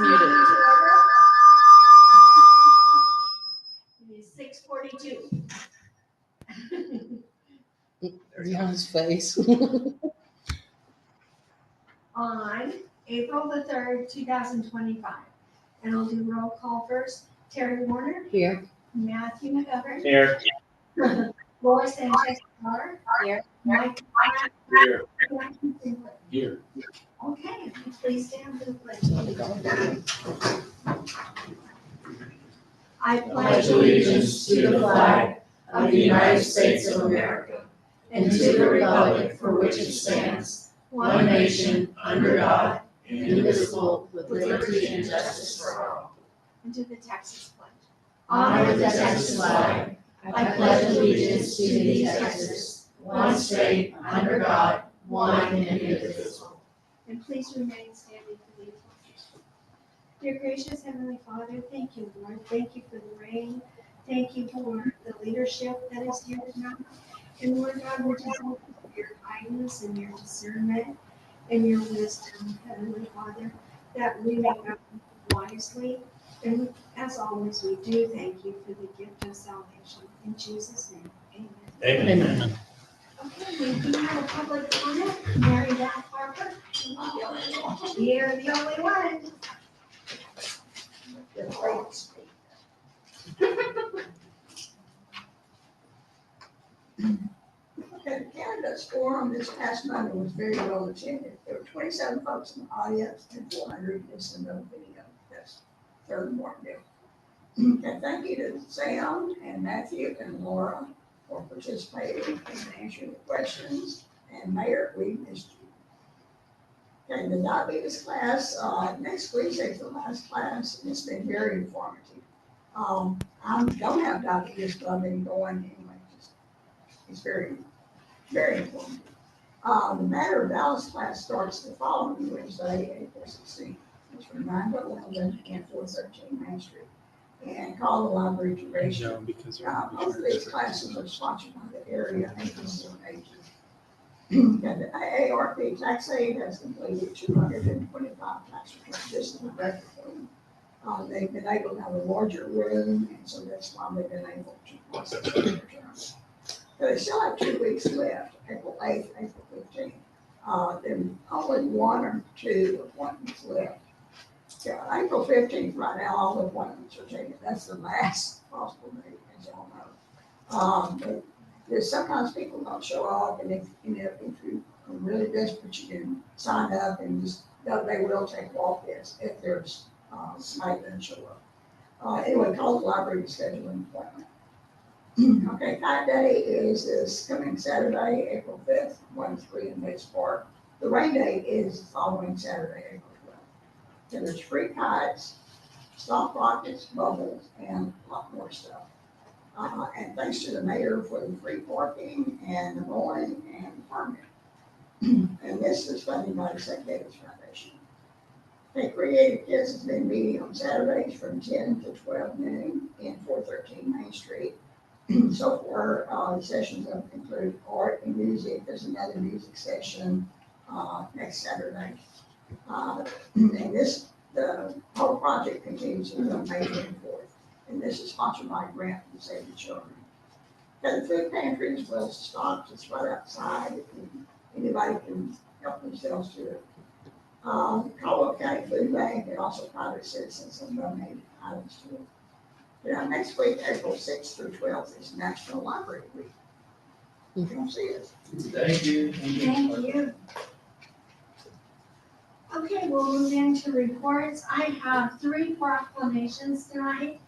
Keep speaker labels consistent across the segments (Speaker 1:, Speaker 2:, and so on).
Speaker 1: muted.
Speaker 2: It is 6:42.
Speaker 1: Rihanna's face.
Speaker 2: On April the 3rd, 2025. And I'll do roll call first. Terry Warner,
Speaker 1: Here.
Speaker 2: Matthew McGovern,
Speaker 3: Here.
Speaker 2: Laura Sanchez Carr,
Speaker 1: Here.
Speaker 2: Mike
Speaker 3: Here.
Speaker 2: Sinclair.
Speaker 3: Here.
Speaker 2: Okay, please stand for the pledge. I
Speaker 4: pledge allegiance to the flag of the United States of America and to the republic for which it stands, one nation, under God, indivisible, with liberty and justice for all.
Speaker 2: And to the Texas pledge.
Speaker 4: Honor the Texas flag. I pledge allegiance to the Texas, one state, under God, one and indivisible.
Speaker 2: And please remain standing for these pledges. Dear gracious Heavenly Father, thank you, Lord. Thank you for the rain. Thank you for the leadership that is here tonight. And Lord God, we just thank you for your kindness and your discernment and your wisdom, Heavenly Father, that we may govern wisely. And as always, we do thank you for the gift of salvation. In Jesus' name, amen.
Speaker 3: Amen.
Speaker 2: Okay, we do have a public comment. Mary Beth Harper. You're the only one.
Speaker 5: Okay, the candidates forum this past Monday was very well attended. There were 27 folks in the audience and 400 listened to the video. That's third important deal. And thank you to Sam and Matthew and Laura for participating and answering the questions. And Mayor, we missed you. Okay, the diabetes class, next week is the last class, and it's been very informative. I don't have diabetes, but I've been going anyway. It's very, very informative. The Matter of Dallas class starts the following Wednesday, April 16th. It's from 9 to 11 and 413 Main Street. And call the library to register. Most of these classes are sponsored by the area agency on aging. And the AARP tax aid has completed 225 tax returns. This is a record for them. They've been able to have a larger room, and so that's why they've been able to process the returns. So they still have 2 weeks left, April 8th, April 15th. There's only 1 or 2 appointments left. Yeah, April 15th, right now, all the appointments are taken. That's the last possible date, as y'all know. But there's sometimes people don't show up, and if you are really desperate, you can sign up and just, they will take walk-ins if there's somebody that doesn't show up. Anyway, call the library to schedule an appointment. Okay, Kite Day is this coming Saturday, April 5th, 1 to 3 in Bates Park. The rain date is the following Saturday, April 12th. And there's free kites, soft rockets, bubbles, and a lot more stuff. And thanks to the mayor for the free parking and the mowing and the permit. And this is funded by the St. David's Foundation. The Creative Kids has been meeting on Saturdays from 10 to 12 noon in 413 Main Street. So far, the sessions have included art and music. There's another music session next Saturday. And the whole project continues until May 24th. And this is sponsored by a grant from Save the Children. And the food pantry is well stocked. It's right outside. Anybody can help themselves to it. Caldwell County Food Bank and also private citizens have donated items to it. Yeah, next week, April 6th through 12th, is National Library Week. Come see us.
Speaker 3: Thank you.
Speaker 2: Thank you. Okay, we'll move into reports. I have 3 proclamations tonight,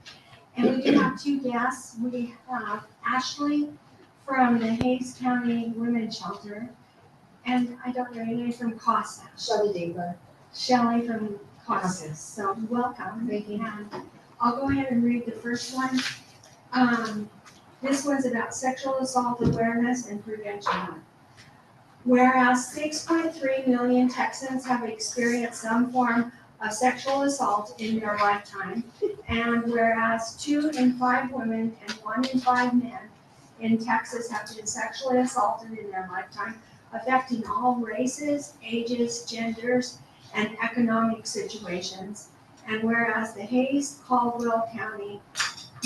Speaker 2: and we do have 2 guests. We have Ashley from the Hayes County Women's Shelter, and I don't know your name, from CASA.
Speaker 1: Shelley Deaver.
Speaker 2: Shelley from CASA.
Speaker 1: Okay.
Speaker 2: So welcome. And I'll go ahead and read the first one. This one's about sexual assault awareness and prevention. Whereas 6.3 million Texans have experienced some form of sexual assault in their lifetime, and whereas 2 in 5 women and 1 in 5 men in Texas have been sexually assaulted in their lifetime, affecting all races, ages, genders, and economic situations. And whereas the Hayes Caldwell County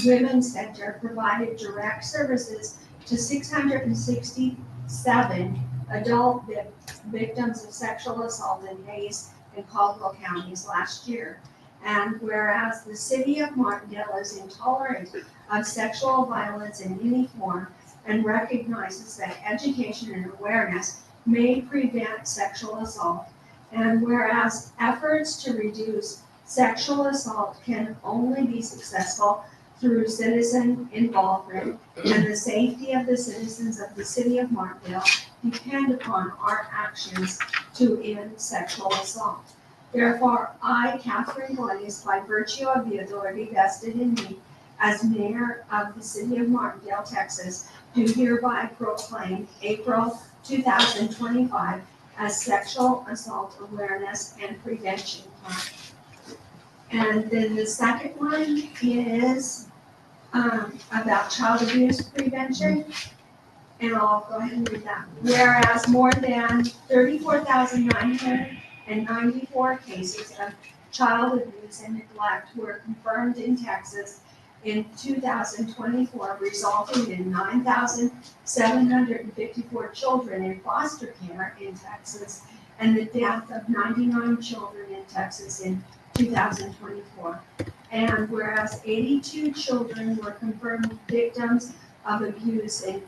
Speaker 2: Women's Center provided direct services to 667 adult victims of sexual assault in Hayes and Caldwell counties last year. And whereas the city of Martindale is intolerant of sexual violence in any form and recognizes that education and awareness may prevent sexual assault. And whereas efforts to reduce sexual assault can only be successful through citizen involvement, and the safety of the citizens of the city of Martindale depend upon our actions to end sexual assault. Therefore, I, Catherine Glaze, by virtue of the authority vested in me as mayor of the city of Martindale, Texas, do hereby proclaim April 2025 as Sexual Assault Awareness and Prevention Month. And then the second one is about child abuse prevention. And I'll go ahead and read that. Whereas more than 34,994 cases of child abuse and neglect were confirmed in Texas in 2024, resulting in 9,754 children in foster care in Texas, and the death of 99 children in Texas in 2024. And whereas 82 children were confirmed victims of abuse in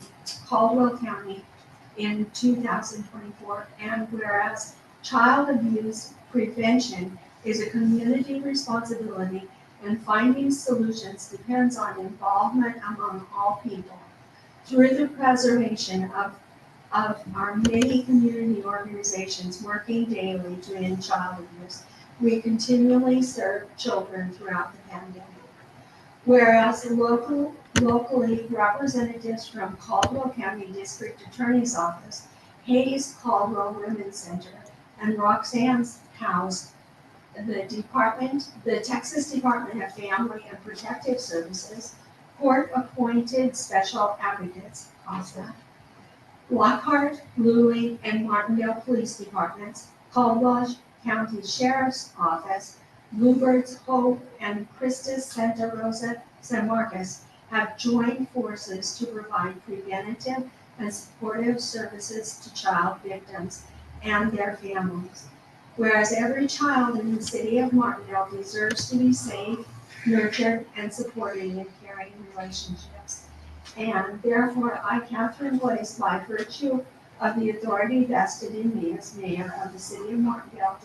Speaker 2: Caldwell County in 2024, and whereas child abuse prevention is a community responsibility and finding solutions depends on involvement among all people. Through the preservation of our many community organizations working daily to end child abuse, we continually serve children throughout the pandemic. Whereas locally representatives from Caldwell County District Attorney's Office, Hayes Caldwell Women's Center, and Roxanne's House, the Texas Department of Family and Protective Services, court-appointed special advocates, COSTA, Lockhart, Louis, and Martindale Police Departments, Caldwell County Sheriff's Office, Bluebirds Hope, and Christus Santa Rosa San Marcos have joined forces to provide preventative and supportive services to child victims and their families. Whereas every child in the city of Martindale deserves to be safe, nurtured, and supported in caring relationships. And therefore, I, Catherine Glaze, by virtue of the authority vested in me as mayor of the city of Martindale,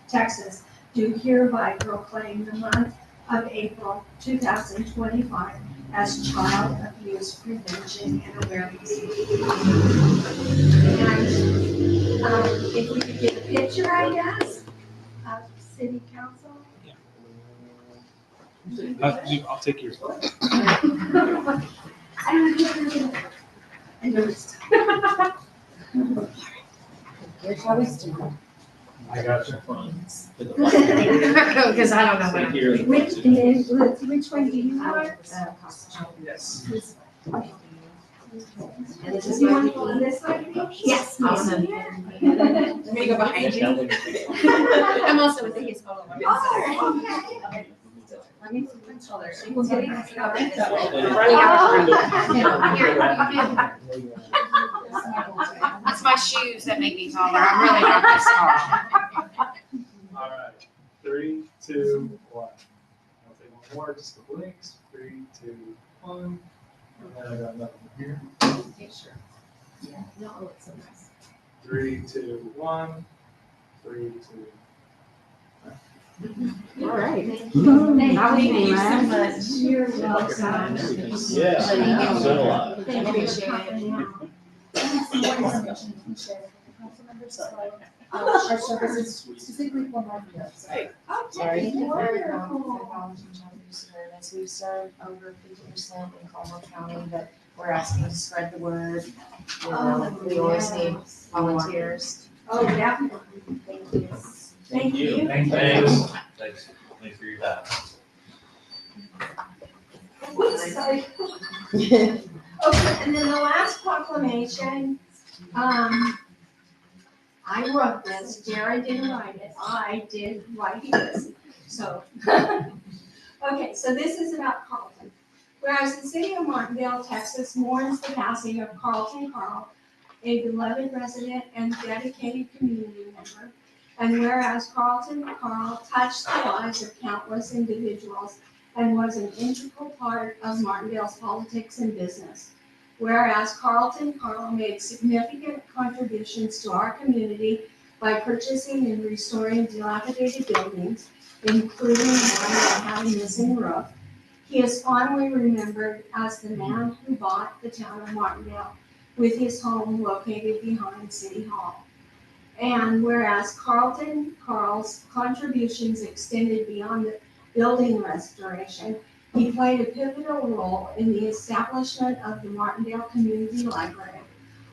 Speaker 2: Texas, do hereby proclaim the month of April 2025 as Child Abuse Prevention and Awareness. And if we could get a picture, I guess, of city council.
Speaker 6: I'll take yours.
Speaker 2: I noticed.
Speaker 3: I got you.
Speaker 4: Because I don't know what I'm doing.
Speaker 2: Which one do you want?
Speaker 3: Yes.
Speaker 4: And this is
Speaker 2: You
Speaker 4: my
Speaker 2: want to go on this side? Yes.
Speaker 4: Awesome.
Speaker 2: yes.
Speaker 4: Let me go behind you. I'm also with the Hayes Caldwell Women's Center.
Speaker 2: Oh, okay.
Speaker 4: Let me see which color.
Speaker 2: We'll get it.
Speaker 4: That's my shoes that make me taller. I'm really not this tall.
Speaker 3: All right. 3, 2, 1. I'll take one more, just the blinks. 3, 2, 1. And then I got nothing here.
Speaker 4: Picture. Yeah, no, it looks so nice.
Speaker 3: 3, 2, 1. 3, 2.
Speaker 4: All right.
Speaker 2: Thank
Speaker 4: Thank you so much.
Speaker 2: You're welcome.
Speaker 7: Yeah, so do I.
Speaker 2: Thank you for coming out.
Speaker 1: Our services specifically for Martindale.
Speaker 2: Oh,
Speaker 1: Sorry.
Speaker 2: wonderful.
Speaker 1: We've served over 50% in Caldwell County, but we're asking to spread the word. You know, we always need volunteers.
Speaker 2: Oh, definitely.
Speaker 1: Thank you.
Speaker 2: Thank you.
Speaker 3: Thanks.
Speaker 7: Thanks for your time.
Speaker 2: Oops, sorry. Okay, and then the last proclamation, I wrote this, Jared didn't write it, I did write this. So, okay, so this is about Carlton. Whereas the city of Martindale, Texas mourns the passing of Carlton Carl, a beloved resident and dedicated community member. And whereas Carlton Carl touched the lives of countless individuals and was an integral part of Martindale's politics and business. Whereas Carlton Carl made significant contributions to our community by purchasing and restoring dilapidated buildings, including one that had a missing roof. He is fondly remembered as the man who bought the town of Martindale with his home located behind City Hall. And whereas Carlton Carl's contributions extended beyond the building restoration, he played a pivotal role in the establishment of the Martindale Community Library,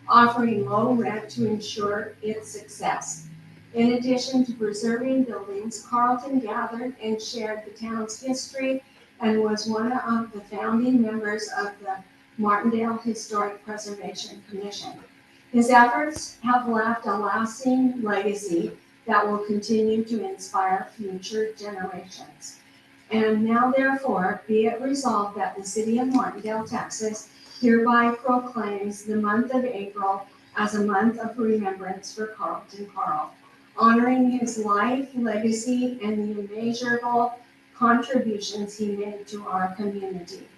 Speaker 2: offering low rent to ensure its success. In addition to preserving buildings, Carlton gathered and shared the town's history and was one of the founding members of the Martindale Historic Preservation Commission. His efforts have left a lasting legacy that will continue to inspire future generations. And now therefore, be it resolved that the city of Martindale, Texas hereby proclaims the month of April as a month of remembrance for Carlton Carl, honoring his life, legacy, and the immeasurable contributions he made to our community.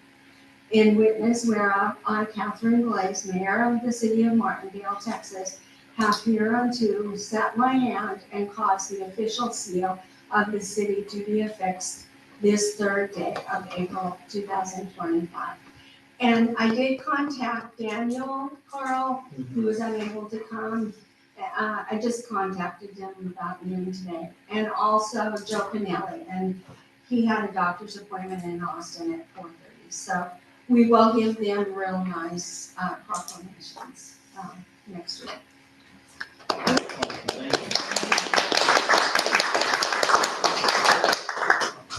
Speaker 2: In witness whereof, I, Catherine Glaze, Mayor of the City of Martindale, Texas, have hereunto set my hand and caused the official seal of the city to be affixed this third day of April 2025. And I did contact Daniel Carl, who was unable to come. I just contacted him about noon today. And also Joe Pinelli, and he had a doctor's appointment in Austin at 4:30. So we will give them real nice proclamations next week.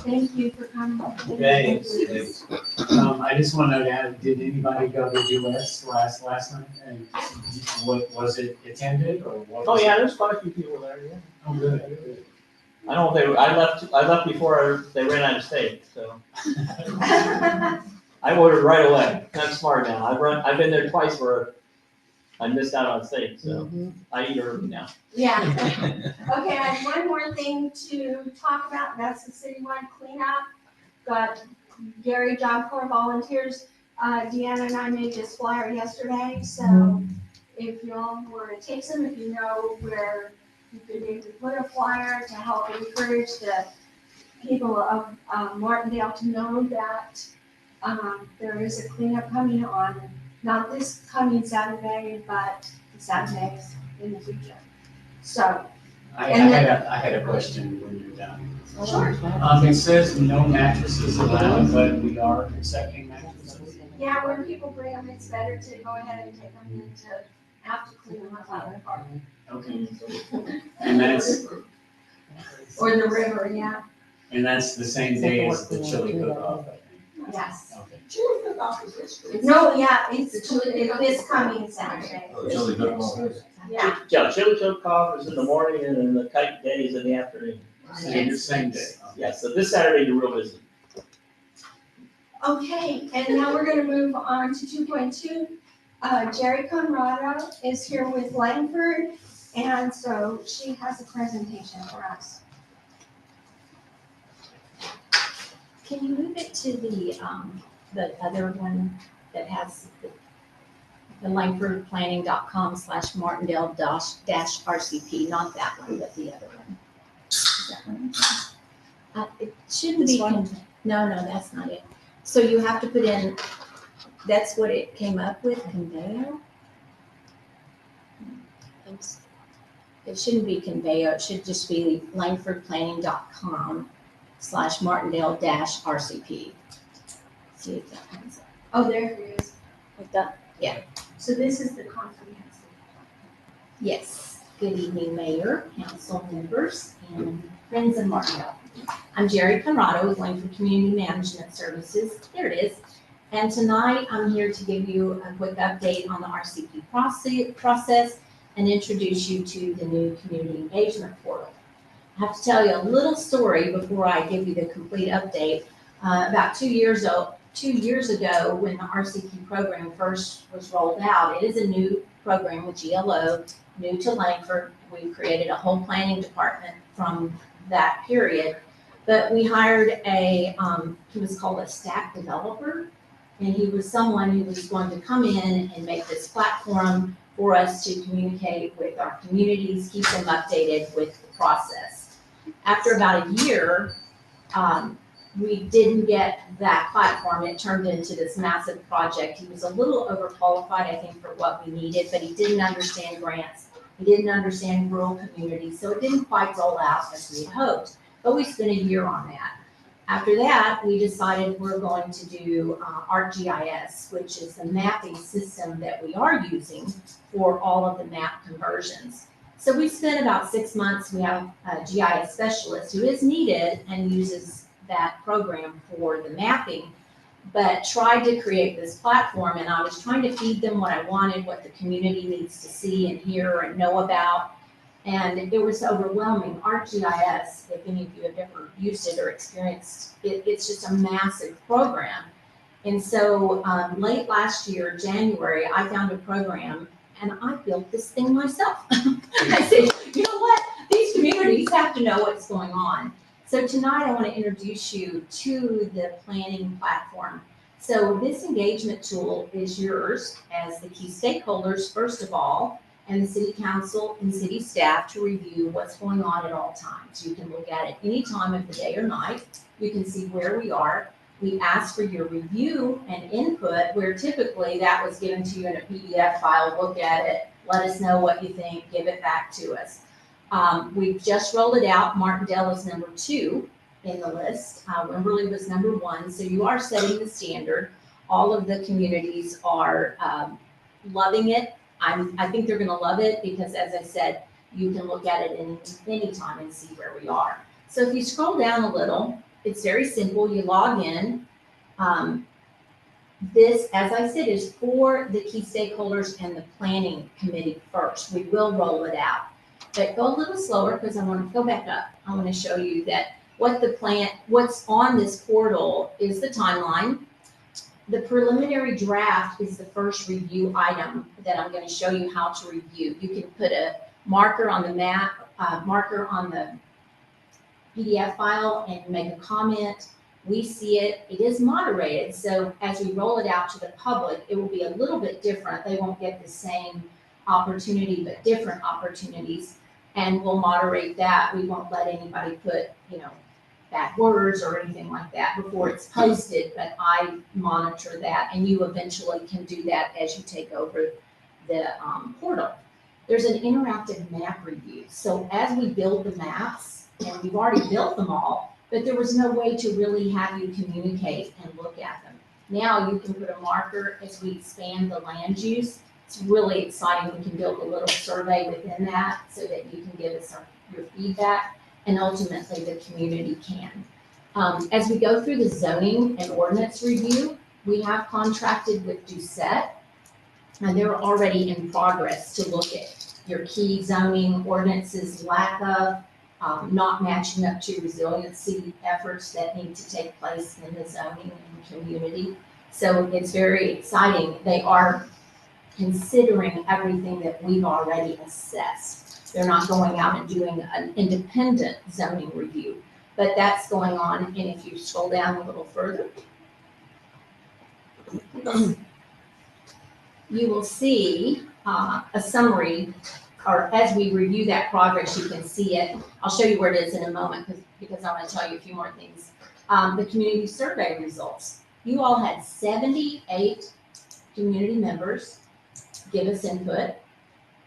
Speaker 2: Thank you for coming.
Speaker 7: Okay.
Speaker 3: I just want to add, did anybody go to US last night? And what, was it attended or what?
Speaker 7: Oh,
Speaker 3: was
Speaker 7: yeah,
Speaker 3: it?
Speaker 7: there's quite a few people there, yeah.
Speaker 3: Oh, good.
Speaker 7: I don't know if they, I left before they ran out of steak, so. I ordered right away. I'm smart now. I've been there twice where I missed out on steak, so I eat early now.
Speaker 2: Yeah. Okay, I have one more thing to talk about, and that's the citywide cleanup. Got Gary Job Corps volunteers. Deanna and I made this flyer yesterday, so if y'all want to take some, if you know where you could maybe put a flyer to help encourage the people of Martindale to know that there is a cleanup coming on, not this coming Saturday, but Saturdays in the future. So,
Speaker 3: I
Speaker 2: And
Speaker 3: had a question when you're done.
Speaker 2: sure.
Speaker 3: It says no mattresses allowed, but we are accepting mattresses.
Speaker 2: Yeah, when people bring them, it's better to go ahead and take them than to have to clean them up out of the car.
Speaker 3: Okay. And that's,
Speaker 2: Or the river, yeah,
Speaker 3: the same day as the chili cook-off, I think.
Speaker 2: yes.
Speaker 3: Okay.
Speaker 5: Chili cook-off is this week.
Speaker 2: No, yeah, it's this coming Saturday.
Speaker 8: Oh, chili cook-off.
Speaker 2: Yeah,
Speaker 7: Yeah, chili cook-off is in the morning and then the kite day is in the afternoon.
Speaker 3: Same day.
Speaker 7: Yeah, so this Saturday you're real busy.
Speaker 2: okay, and now we're gonna move on to 2.2. Jerry Conrado is here with Langford, and so she has a presentation for us.
Speaker 9: Can you move it to the other one that has the langfordplanning.com/martindale-RCP, not that one, but the other one? Is that one? It shouldn't be, no, that's not it. So you have to put in, that's what it came up with, Conveo? It shouldn't be Conveo, it should just be langfordplanning.com/martindale-RCP. See if that comes up.
Speaker 2: Oh, there it is.
Speaker 9: Like that? Yeah.
Speaker 2: So this is the comprehensive.
Speaker 9: Yes. Good evening, Mayor, council members, and friends of Martindale. I'm Jerry Conrado with Langford Community Management Services. There it is. And tonight I'm here to give you a quick update on the RCP process and introduce you to the new community engagement portal. have to tell you a little story before I give you the complete update. About 2 years ago, when the RCP program first was rolled out, it is a new program with GLO, new to Langford. We created a whole planning department from that period. But we hired he was called a stack developer, and he was someone who was going to come in and make this platform for us to communicate with our communities, keep them updated with the process. After about a year, we didn't get that platform. It turned into this massive project. He was a little overqualified, I think, for what we needed, but he didn't understand grants. He didn't understand rural communities, so it didn't quite roll out as we had hoped. But we spent a year on that. After that, we decided we're going to do ArcGIS, which is the mapping system that we are using for all of the map conversions. So we spent about 6 months. We have a GIS specialist who is needed and uses that program for the mapping, but tried to create this platform, and I was trying to feed them what I wanted, what the community needs to see and hear and know about. And it was overwhelming. ArcGIS, if any of you have ever used it or experienced it, it's just a massive program. And so late last year, January, I found a program and I built this thing myself. I said, you know what? These communities have to know what's going on. So tonight I want to introduce you to the planning platform. So this engagement tool is yours as the key stakeholders, first of all, and the city council and city staff to review what's going on at all times. You can look at it any time of the day or night. You can see where we are. We ask for your review and input, where typically that was given to you in a PDF file. Look at it, let us know what you think, give it back to us. We've just rolled it out. Martindale is number 2 in the list. Wimberley was number 1. So you are setting the standard. All of the communities are loving it. I think they're going to love it because, as I said, you can look at it any time and see where we are. So if you scroll down a little, it's very simple. You log in. This, as I said, is for the key stakeholders and the planning committee first. We will roll it out. But go a little slower because I want to go back up. I want to show you that what's on this portal is the timeline. The preliminary draft is the first review item that I'm going to show you how to review. You can put a marker on the map, marker on the PDF file and make a comment. We see it. It is moderated. So as we roll it out to the public, it will be a little bit different. They won't get the same opportunity, but different opportunities. And we'll moderate that. We won't let anybody put, bad words or anything like that before it's posted, but I monitor that, and you eventually can do that as you take over the portal. There's an interactive map review. So as we build the maps, and we've already built them all, but there was no way to really have you communicate and look at them. Now you can put a marker as we expand the land use. It's really exciting. We can build a little survey within that so that you can give us your feedback, and ultimately the community can. As we go through the zoning and ordinance review, we have contracted with Doucette, and they're already in progress to look at your key zoning ordinances, lack of, not matching up to resiliency efforts that need to take place in the zoning and community. So it's very exciting. They are considering everything that we've already assessed. They're not going out and doing an independent zoning review, but that's going on. And if you scroll down a little further, you will see a summary, or as we review that progress, you can see it. I'll show you where it is in a moment because I want to tell you a few more things. The community survey results. You all had 78 community members give us input,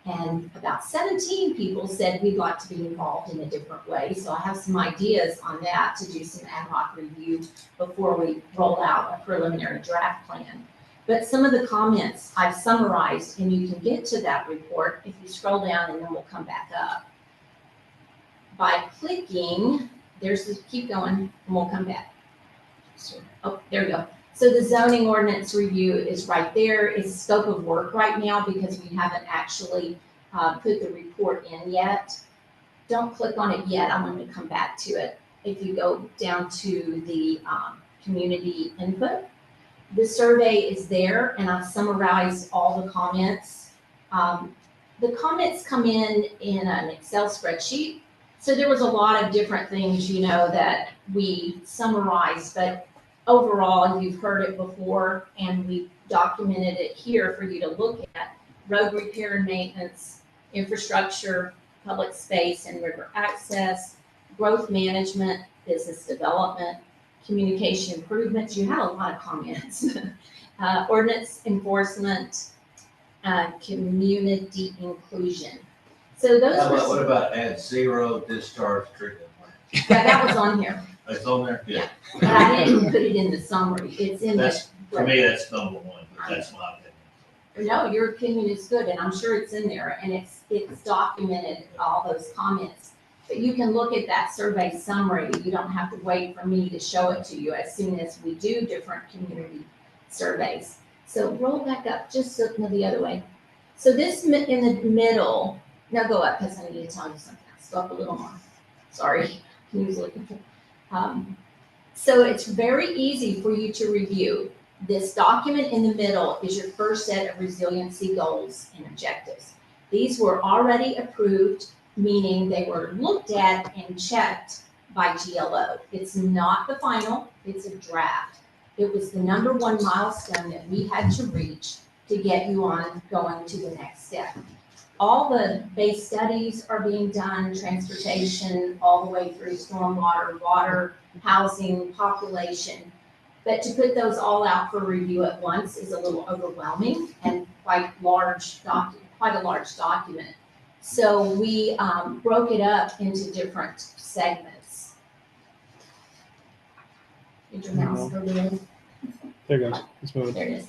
Speaker 9: and about 17 people said we'd like to be involved in a different way. So I have some ideas on that to do some ad hoc review before we roll out a preliminary draft plan. But some of the comments I've summarized, and you can get to that report if you scroll down, and then we'll come back up. By clicking, keep going, and we'll come back. Oh, there we go. So the zoning ordinance review is right there. It's scope of work right now because we haven't actually put the report in yet. don't click on it yet, I'm going to come back to it. If you go down to the community input, the survey is there, and I've summarized all the comments. The comments come in an Excel spreadsheet, so there was a lot of different things, that we summarized, but overall, you've heard it before, and we documented it here for you to look at. Road repair and maintenance, infrastructure, public space and river access, growth management, business development, communication improvements. You had a lot of comments. Ordinance enforcement, community inclusion. So those
Speaker 8: What
Speaker 9: were,
Speaker 8: about add zero discharge treatment plants?
Speaker 9: yeah, that was on here,
Speaker 8: It's on there? Yeah.
Speaker 9: but I didn't put it in the summary. It's in the.
Speaker 8: That's, for me, that's number one, but that's my opinion.
Speaker 9: No, your opinion is good, and I'm sure it's in there, and it's documented, all those comments. But you can look at that survey summary. You don't have to wait for me to show it to you as soon as we do different community surveys. So roll back up, just look the other way. So this in the middle, now go up, because I need to tell you something else. Go up a little more. Sorry, I was looking for. So it's very easy for you to review. This document in the middle is your first set of resiliency goals and objectives. These were already approved, meaning they were looked at and checked by GLO. It's not the final, it's a draft. It was the number one milestone that we had to reach to get you on going to the next step. All the base studies are being done, transportation, all the way through stormwater, water, housing, population. But to put those all out for review at once is a little overwhelming and quite a large document. So we broke it up into different segments. Did your mouse go there?
Speaker 6: There it goes. Let's move it.
Speaker 9: There it is.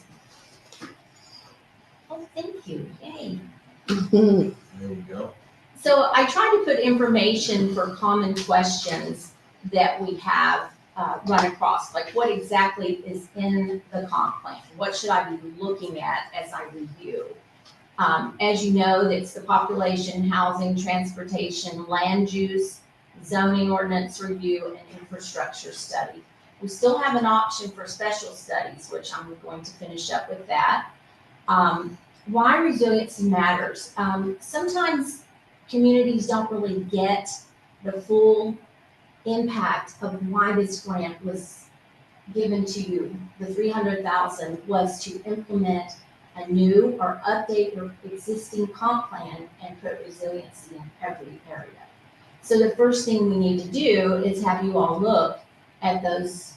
Speaker 9: Oh, thank you, yay.
Speaker 8: There you go.
Speaker 9: So I try to put information for common questions that we have run across, like what exactly is in the comp plan? What should I be looking at as I review? As you know, it's the population, housing, transportation, land use, zoning ordinance review, and infrastructure study. We still have an option for special studies, which I'm going to finish up with that. Why resiliency matters. Sometimes communities don't really get the full impact of why this grant was given to you. The $300,000 was to implement a new or update your existing comp plan and put resiliency in every area. So the first thing we need to do is have you all look at those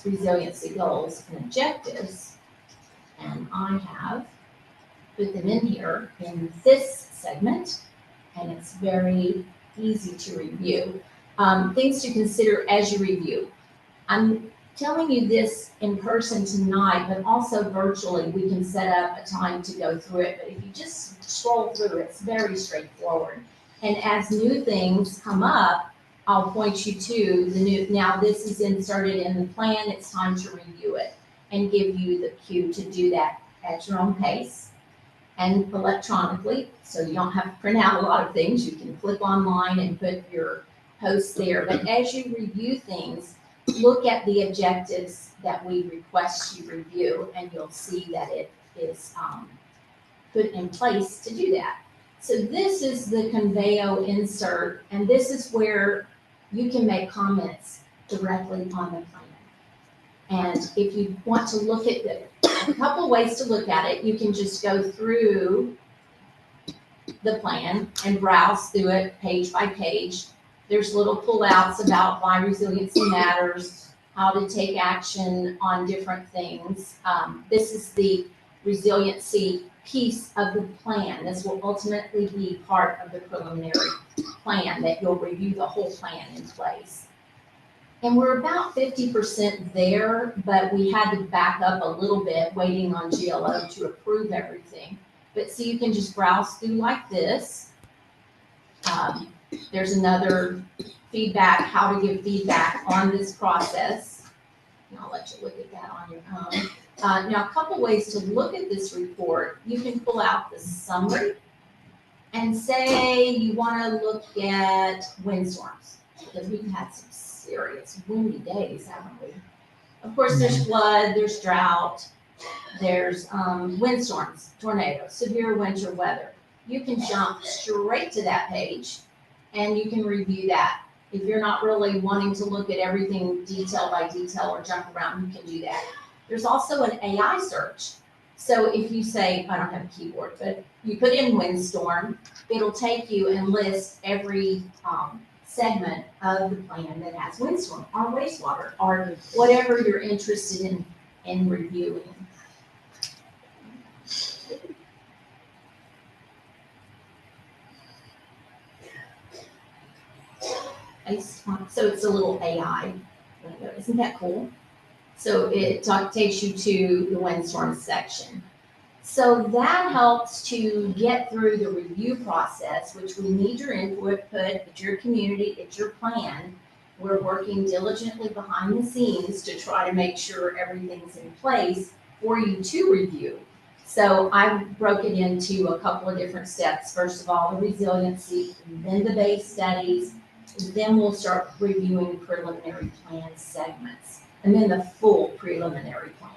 Speaker 9: resiliency goals and objectives. And I have put them in here in this segment, and it's very easy to review. Things to consider as you review. I'm telling you this in person tonight, but also virtually, we can set up a time to go through it. But if you just scroll through, it's very straightforward. And as new things come up, I'll point you to the new, now this is inserted in the plan, it's time to review it and give you the cue to do that at your own pace and electronically. So you don't have to print out a lot of things. You can click online and put your posts there. But as you review things, look at the objectives that we request you review, and you'll see that it is put in place to do that. So this is the Conveo insert, and this is where you can make comments directly on the plan. And if you want to look at a couple ways to look at it, you can just go through the plan and browse through it page by page. There's little pullouts about why resiliency matters, how to take action on different things. This is the resiliency piece of the plan. This will ultimately be part of the preliminary plan that you'll review the whole plan in place. And we're about 50% there, but we had to back up a little bit waiting on GLO to approve everything. But so you can just browse through like this. There's another feedback, how to give feedback on this process. And I'll let you look at that on your own. Now, a couple ways to look at this report. You can pull out the summary And say you wanna look at windstorms, because we've had some serious windy days, haven't we? Of course, there's flood, there's drought, there's windstorms, tornadoes, severe winter weather. You can jump straight to that page and you can review that. If you're not really wanting to look at everything detail by detail or jump around, you can do that. There's also an AI search. So if you say, I don't have a keyboard, but you put in windstorm, it'll take you and list every segment of the plan that has windstorm or wastewater or whatever you're interested in reviewing. So it's a little AI window. Isn't that cool? So it takes you to the windstorm section. So that helps to get through the review process, which we need your input, it's your community, it's your plan. We're working diligently behind the scenes to try to make sure everything's in place for you to review. So I broke it into a couple of different steps. First of all, the resiliency, then the base studies, then we'll start reviewing preliminary plan segments, and then the full preliminary plan.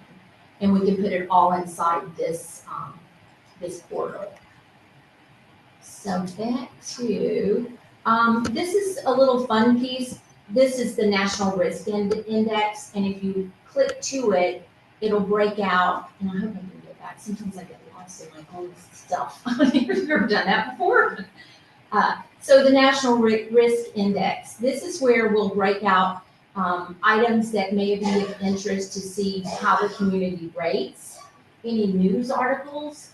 Speaker 9: And we can put it all inside this, this portal. So back to, this is a little fun piece. This is the National Risk Index, and if you click to it, it'll break out, and I hope I can get back. Sometimes I get lost in my own stuff. You've never done that before. So the National Risk Index, this is where we'll break out items that may be of interest to see how the community rates. Any news articles,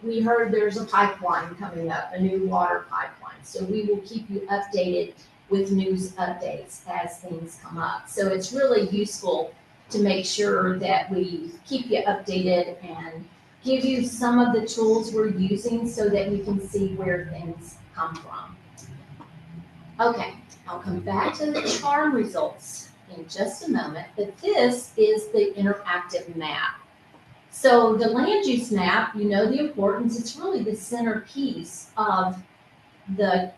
Speaker 9: we heard there's a pipeline coming up, a new water pipeline. So we will keep you updated with news updates as things come up. So it's really useful to make sure that we keep you updated and give you some of the tools we're using so that you can see where things come from. Okay, I'll come back to the charm results in just a moment, but this is the interactive map. So the land use map, you know the importance, it's really the centerpiece of the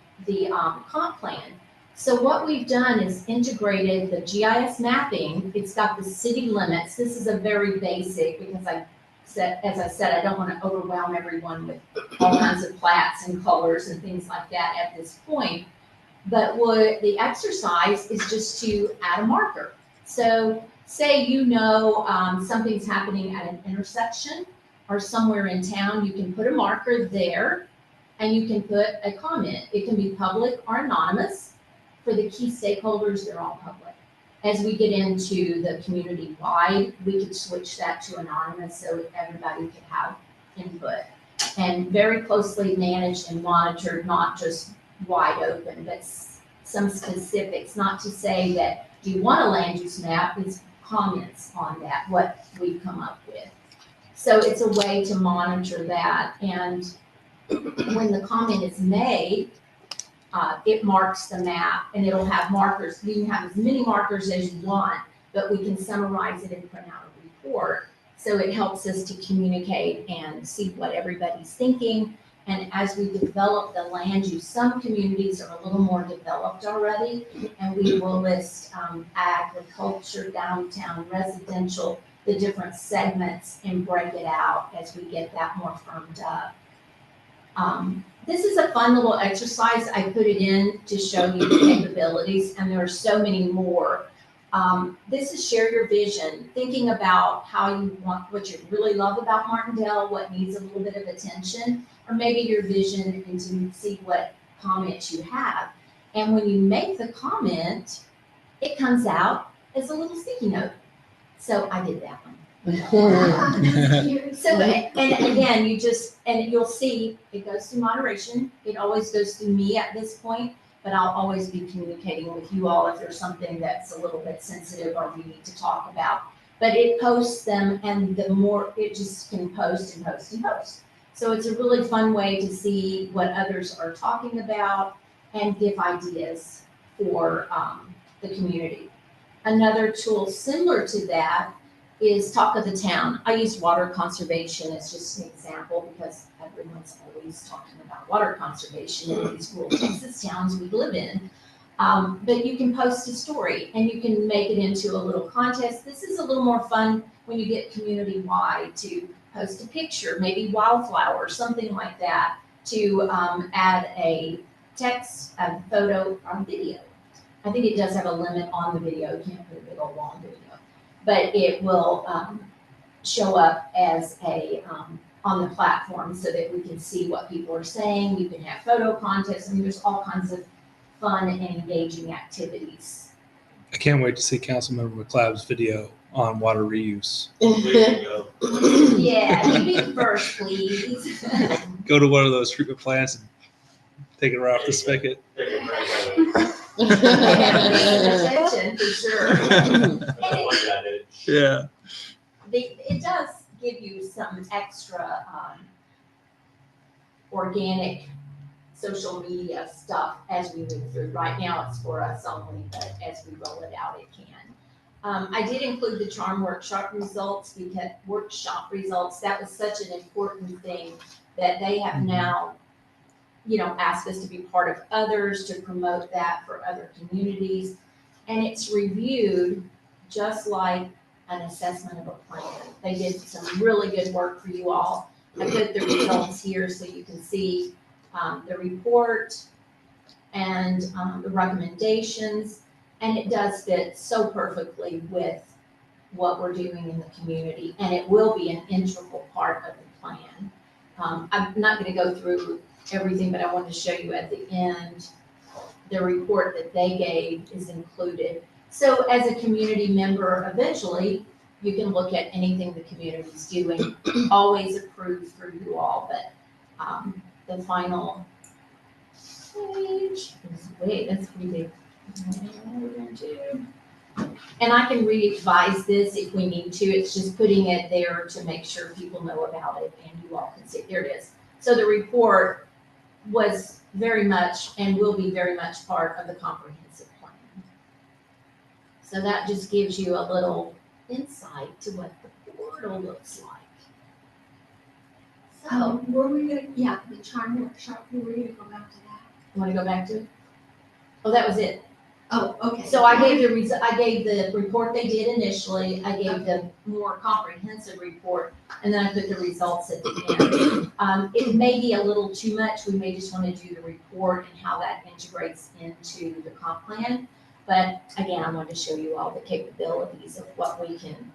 Speaker 9: comp plan. So what we've done is integrated the GIS mapping. It's got the city limits. This is a very basic, because as I said, I don't want to overwhelm everyone with all kinds of plats and colors and things like that at this point. But what the exercise is just to add a marker. So say you know something's happening at an intersection or somewhere in town, you can put a marker there and you can put a comment. It can be public or anonymous. For the key stakeholders, they're all public. As we get into the community-wide, we could switch that to anonymous so everybody could have input. And very closely managed and monitored, not just wide open, but some specifics, not to say that, do you want a land use map? It's comments on that, what we've come up with. So it's a way to monitor that. And when the comment is made, it marks the map and it'll have markers. You can have as many markers as you want, but we can summarize it and print out a report. So it helps us to communicate and see what everybody's thinking. And as we develop the land use, some communities are a little more developed already, and we will list agriculture, downtown, residential, the different segments, and break it out as we get that more firmed up. This is a fun little exercise. I put it in to show you the capabilities, and there are so many more. This is share your vision, thinking about how you want, what you really love about Martindale, what needs a little bit of attention, or maybe your vision, and to see what comments you have. And when you make the comment, it comes out as a little sticky note. So I did that one. So, and again, you'll see it goes through moderation. It always goes through me at this point, but I'll always be communicating with you all if there's something that's a little bit sensitive or we need to talk about. But it posts them, and the more it just can post and post and post. So it's a really fun way to see what others are talking about and give ideas for the community. Another tool similar to that is talk of the town. I used water conservation as just an example because everyone's always talking about water conservation in these rural Texas towns we live in. But you can post a story and you can make it into a little contest. This is a little more fun when you get community-wide to post a picture, maybe wildflower, something like that, to add a text, a photo, or video. I think it does have a limit on the video. You can't put a big old long video, but it will show up as a on the platform so that we can see what people are saying. You can have photo contests. I mean, there's all kinds of fun and engaging activities.
Speaker 6: I can't wait to see Councilmember McLeod's video on water reuse.
Speaker 8: There you go.
Speaker 9: Yeah, you be the first, please.
Speaker 6: Go to one of those treatment plants and take it right off the spigot.
Speaker 8: Take it right
Speaker 9: Attention, for sure.
Speaker 8: away. Like that, dude.
Speaker 6: Yeah.
Speaker 9: It does give you some extra organic social media stuff as we move through. Right now, it's for us only, but as we roll it out, it can. I did include the charm workshop results because that was such an important thing that they have now, asked us to be part of others to promote that for other communities. And it's reviewed just like an assessment of a plan. They did some really good work for you all. I put the results here so you can see the report and the recommendations, and it does fit so perfectly with what we're doing in the community, and it will be an integral part of the plan. I'm not going to go through everything, but I wanted to show you at the end, the report that they gave is included. So as a community member, eventually, you can look at anything the community's doing, always approved through you all, but the final page is, that's pretty big. And I can revise this if we need to. It's just putting it there to make sure people know about it and you all can see it. There it is. So the report was very much and will be very much part of the comprehensive plan. So that just gives you a little insight to what the portal looks like. So,
Speaker 2: Were we gonna, the charm workshop, we were gonna go back to that.
Speaker 9: you want to go back to it? Oh, that was it.
Speaker 2: Oh, okay.
Speaker 9: So I gave the report they did initially, I gave the more comprehensive report, and then I put the results at the end. It may be a little too much, we may just want to do the report and how that integrates into the comp plan. But again, I wanted to show you all the capabilities of what we can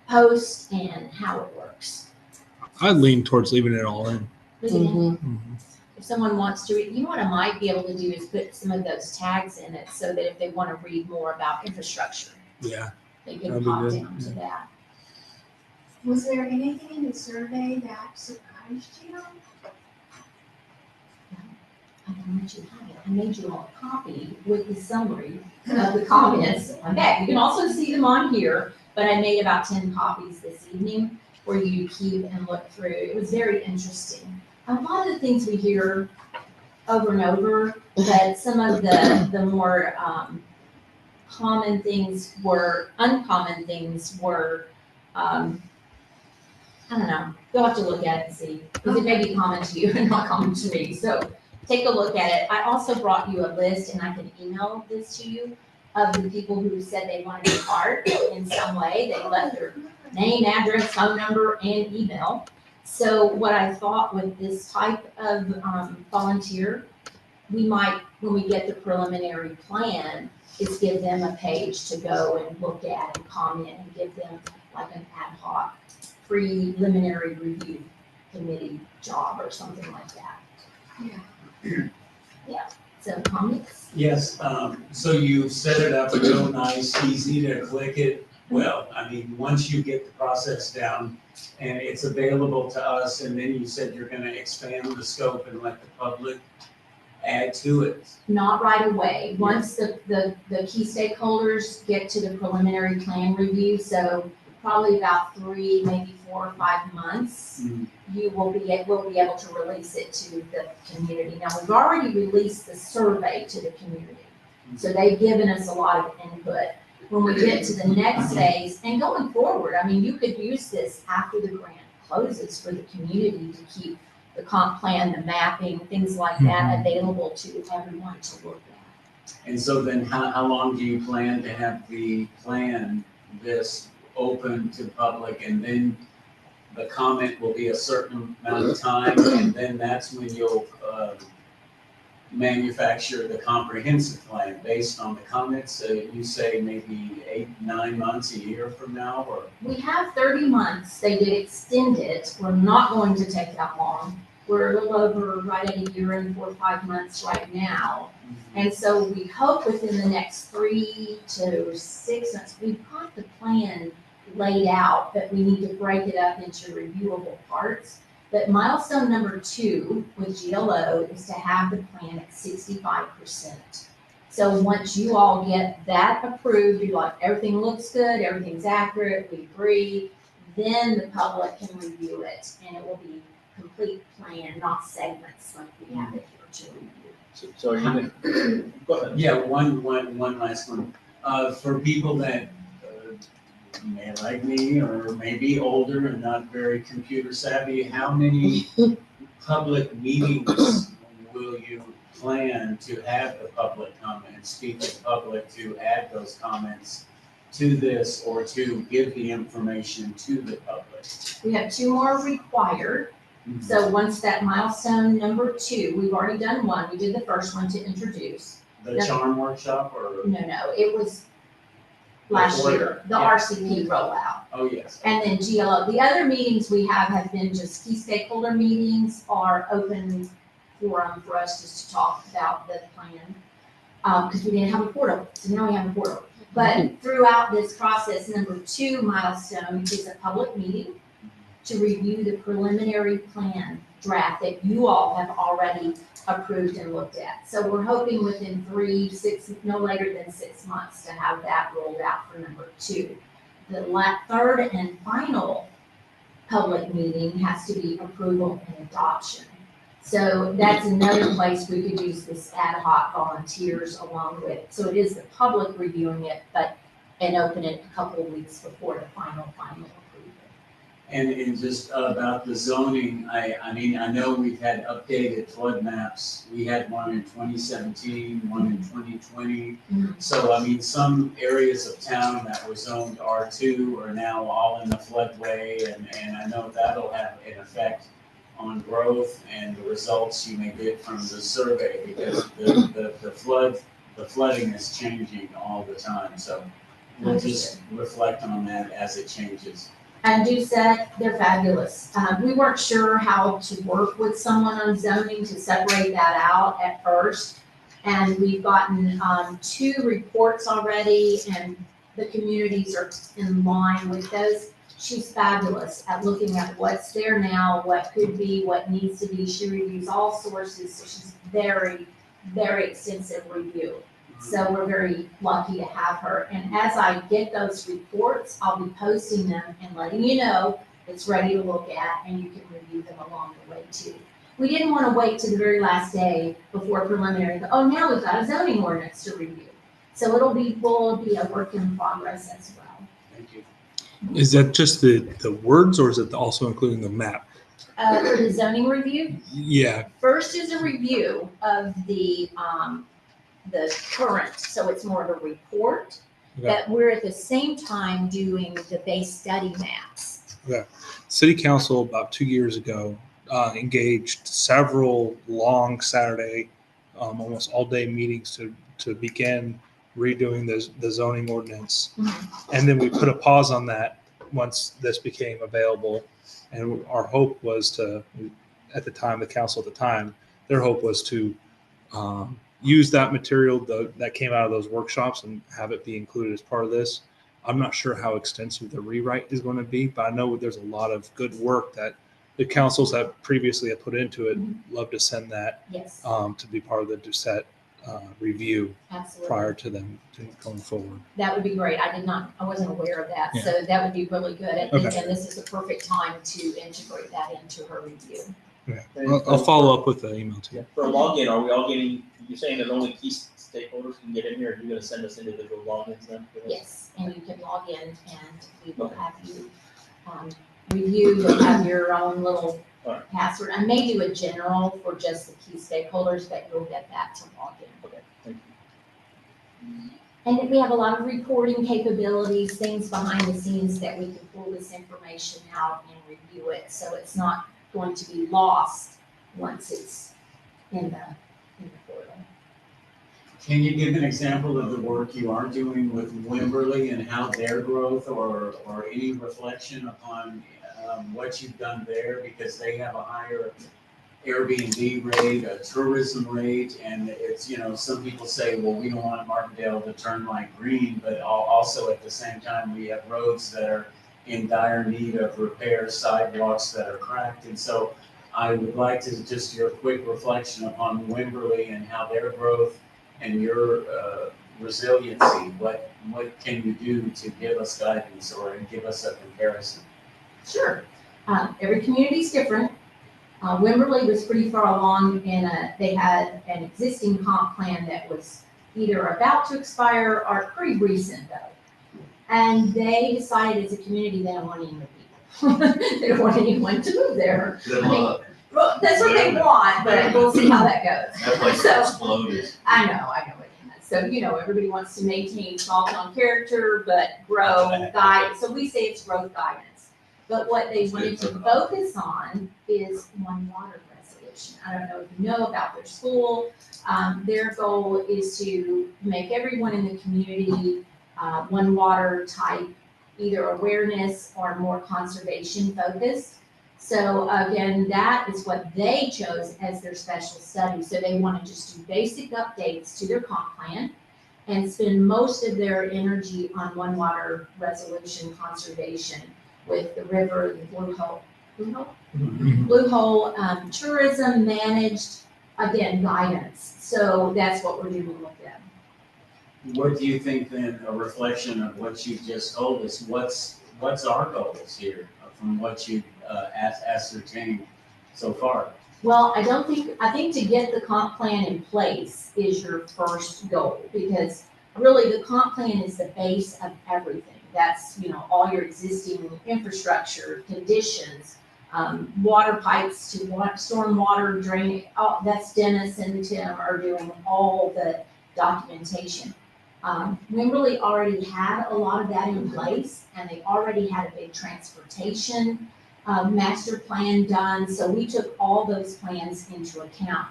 Speaker 9: post and how it works.
Speaker 6: I'd lean towards leaving it all in.
Speaker 9: If someone wants to read, what I might be able to do is put some of those tags in it so that if they want to read more about infrastructure,
Speaker 6: Yeah.
Speaker 9: they
Speaker 6: That'd
Speaker 9: can
Speaker 6: be
Speaker 9: pop
Speaker 6: good,
Speaker 9: down to that.
Speaker 2: Was there anything in the survey that surprised you?
Speaker 9: I can let you have it. I made you all a copy with the summary of the comments on that. You can also see them on here, but I made about 10 copies this evening for you to keep and look through. It was very interesting. A lot of the things we hear over and over, but some of the more uncommon things were, I don't know, you'll have to look at it and see, because it may be common to you and not common to me, so take a look at it. I also brought you a list, and I can email this to you, of the people who said they wanted to be part in some way. They left their name, address, phone number, and email. So what I thought with this type of volunteer, we might, when we get the preliminary plan, is give them a page to go and look at and comment and give them like an ad hoc preliminary review committee job or something like that. Yeah, so comments?
Speaker 10: Yes, so you set it up real nice, easy to click it. Well, I mean, once you get the process down and it's available to us, and then you said you're gonna expand the scope and let the public add to it.
Speaker 9: Not right away. Once the key stakeholders get to the preliminary plan review, so probably about 3, maybe 4 or 5 months, we'll be able to release it to the community. Now, we've already released the survey to the community. So they've given us a lot of input. when we get to the next phase and going forward, I mean, you could use this after the grant closes for the community to keep the comp plan, the mapping, things like that available to everyone to look at.
Speaker 10: And so then how long do you plan to have the plan, this open to the public, and then the comment will be a certain amount of time, and then that's when you'll, manufacture the comprehensive plan based on the comments? So you say maybe 8-9 months, a year from now, or?
Speaker 9: We have 30 months. They did extend it. We're not going to take that long. We're a little over right at a year and 4 or 5 months right now. And so we hope within the next 3 to 6 months, we've got the plan laid out, but we need to break it up into reviewable parts. But milestone number 2 with GLO is to have the plan at 65%. So once you all get that approved, you're like, everything looks good, everything's accurate, we agree, then the public can review it, and it will be complete plan, not segments like we have it here to review.
Speaker 7: So are you gonna, go ahead.
Speaker 10: Yeah, one last one. For people that may like me or may be older and not very computer savvy, how many public meetings will you plan to have the public comment, speak to the public, to add those comments to this, or to give the information to the public?
Speaker 9: We have 2 more required. So once that milestone number 2, we've already done 1, we did the first one to introduce.
Speaker 10: The charm workshop, or?
Speaker 9: No, it was last year, the
Speaker 10: Yeah.
Speaker 9: RCP rollout.
Speaker 10: Oh, yes.
Speaker 9: And then GLO. The other meetings we have been just key stakeholder meetings or open forum for us just to talk about the plan. Because we didn't have a portal, so now we have a portal. But throughout this process, number 2 milestone is a public meeting to review the preliminary plan draft that you all have already approved and looked at. So we're hoping within 6, no later than 6 months to have that rolled out for number 2. The third and final public meeting has to be approval and adoption. So that's another place we could use this ad hoc volunteers along with. So it is the public reviewing it, and open it a couple of weeks before the final approval.
Speaker 10: And just about the zoning, I mean, I know we've had updated flood maps. We had one in 2017, one in 2020. So, I mean, some areas of town that were zoned R2 are now all in the floodway, and I know that'll have an effect on growth and the results you may get from the survey, because the flooding is changing all the time. So we'll just reflect on that as it changes.
Speaker 9: And DUSET, they're fabulous. We weren't sure how to work with someone on zoning to separate that out at first. And we've gotten 2 reports already, and the communities are in line with those. She's fabulous at looking at what's there now, what could be, what needs to be. She reviews all sources, so she's very, very extensive review. So we're very lucky to have her. And as I get those reports, I'll be posting them and letting you know it's ready to look at, and you can review them along the way too. We didn't want to wait to the very last day before preliminary. Oh, now we've got a zoning ordinance to review. So will be a work in progress as well.
Speaker 10: Thank you.
Speaker 6: Is that just the words, or is it also including the map?
Speaker 9: For the zoning review,
Speaker 6: Yeah,
Speaker 9: first is a review of the current, so it's more of a report.
Speaker 6: Okay.
Speaker 9: But we're at the same time doing the base study maps.
Speaker 6: City Council about 2 years ago engaged several long Saturday, almost all day meetings to begin redoing the zoning ordinance. And then we put a pause on that once this became available. And our hope was at the time, the council at the time, their hope was to use that material that came out of those workshops and have it be included as part of this. I'm not sure how extensive the rewrite is going to be, but I know there's a lot of good work that the councils have previously put into it. Love to send that
Speaker 9: Yes,
Speaker 6: to be part of the DUSET review
Speaker 9: absolutely.
Speaker 6: prior to them going forward.
Speaker 9: That would be great. I wasn't aware of that, so that would be really good. And
Speaker 6: Okay.
Speaker 9: again, this is the perfect time to integrate that into her review.
Speaker 6: Yeah, I'll follow up with the email too.
Speaker 7: For login, are we all getting, you're saying there's only key stakeholders can get in here, and you're gonna send us individual logins then? for this?
Speaker 9: Yes, and you can log in and we will have you, review, you'll have your own little
Speaker 7: Alright.
Speaker 9: password. I may do a general for just the key stakeholders, but you'll get that to log in.
Speaker 7: Okay, thank you.
Speaker 9: And we have a lot of reporting capabilities, things behind the scenes that we can pull this information out and review it, so it's not going to be lost once it's in the portal.
Speaker 10: Can you give an example of the work you are doing with Wimberley and how their growth or any reflection upon what you've done there? Because they have a higher Airbnb rate, a tourism rate, and it's, you know, some people say, well, we don't want Martindale to turn like green, but also at the same time, we have roads that are in dire need of repair, sidewalks that are cracked. And so I would like to just your quick reflection upon Wimberley and how their growth and your resiliency, what can you do to give us guidance or give us a comparison?
Speaker 9: Sure. Every community is different. Wimberley was pretty far along they had an existing comp plan that was either about to expire or pretty recent though. And they decided as a community they don't want any more people. They don't want anyone to move there.
Speaker 8: Good
Speaker 9: I mean,
Speaker 8: luck.
Speaker 9: well, that's what they want, but we'll see how that goes.
Speaker 8: That place
Speaker 9: So-
Speaker 8: exploded.
Speaker 9: I know it has. So, everybody wants to maintain small town character, but grow, guide, so we say it's growth guidance. But what they wanted to focus on is one water resolution. I don't know if you know about their school. Their goal is to make everyone in the community, one water type, either awareness or more conservation focused. So again, that is what they chose as their special study. So they want to just do basic updates to their comp plan and spend most of their energy on one water resolution conservation with the river, the Blue Hole, tourism managed, again, guidance. So that's what we're doing with them.
Speaker 10: What do you think then, a reflection of what you've just told us, what's our goals here from what you've ascertained so far?
Speaker 9: Well, I think to get the comp plan in place is your first goal, because really the comp plan is the base of everything. That's, all your existing infrastructure, conditions, water pipes to storm water drain, that's Dennis and Tim are doing all the documentation. Wimberley already had a lot of that in place, and they already had a big transportation master plan done, so we took all those plans into account.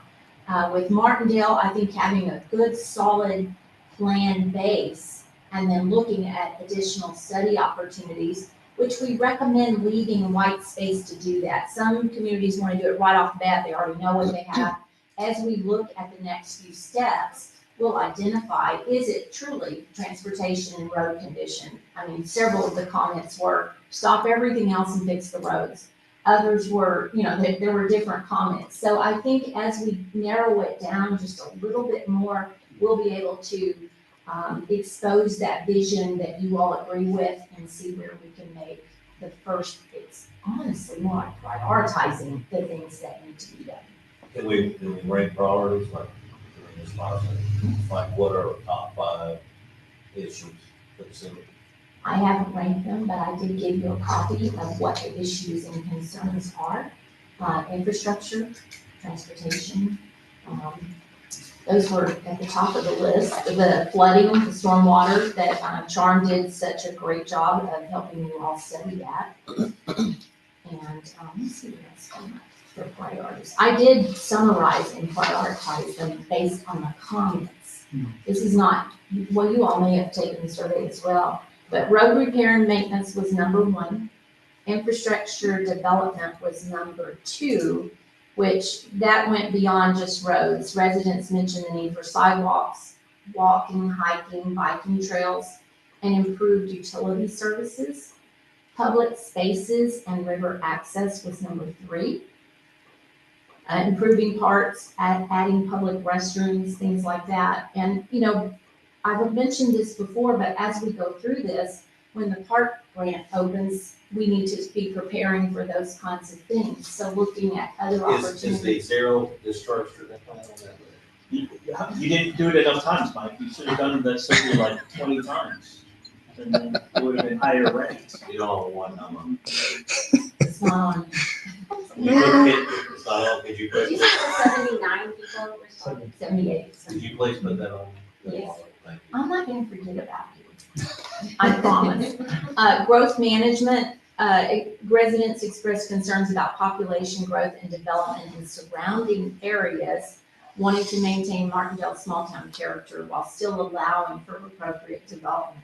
Speaker 9: With Martindale, I think having a good solid plan base and then looking at additional study opportunities, which we recommend leaving white space to do that. Some communities want to do it right off the bat, they already know what they have. As we look at the next few steps, we'll identify, is it truly transportation and road condition? I mean, several of the comments were, stop everything else and fix the roads. Others were, there were different comments. So I think as we narrow it down just a little bit more, we'll be able to expose that vision that you all agree with and see where we can make the first, it's honestly more like prioritizing the things that need to be done.
Speaker 8: Can we rank priorities like during this process? Like what are our top 5 issues for the city?
Speaker 9: I haven't ranked them, but I did give you a copy of what the issues and concerns are. Infrastructure, transportation, those were at the top of the list. The flooding, the stormwater, that Charm did such a great job of helping you all study that. And let's see what else for priorities. I did summarize and prioritize them based on the comments. This is not, well, you all may have taken the survey as well, but road repair and maintenance was number 1. Infrastructure development was number 2, which that went beyond just roads. Residents mentioned the need for sidewalks, walking, hiking, biking trails, and improved utility services. Public spaces and river access was number 3. Improving parks, adding public restrooms, things like that. And, I've mentioned this before, but as we go through this, when the park grant opens, we need to be preparing for those kinds of things. So looking at other
Speaker 8: Is the
Speaker 9: opportunities.
Speaker 8: zero discharge treatment plant on that list?
Speaker 7: You didn't do it enough times, Mike. You should have done that survey like 20 times. And then it would have been higher rates.
Speaker 8: You don't have one number.
Speaker 9: It's not on.
Speaker 8: You couldn't hit, it's not on, could you
Speaker 9: Did you
Speaker 8: put,
Speaker 9: say it was 79 people responded? 78.
Speaker 8: could you please put that on?
Speaker 9: Yes.
Speaker 8: Thank you.
Speaker 9: I'm not gonna forget about you. I promise. Growth management, residents expressed concerns about population growth and development in surrounding areas, wanting to maintain Martindale's small town character while still allowing for appropriate development.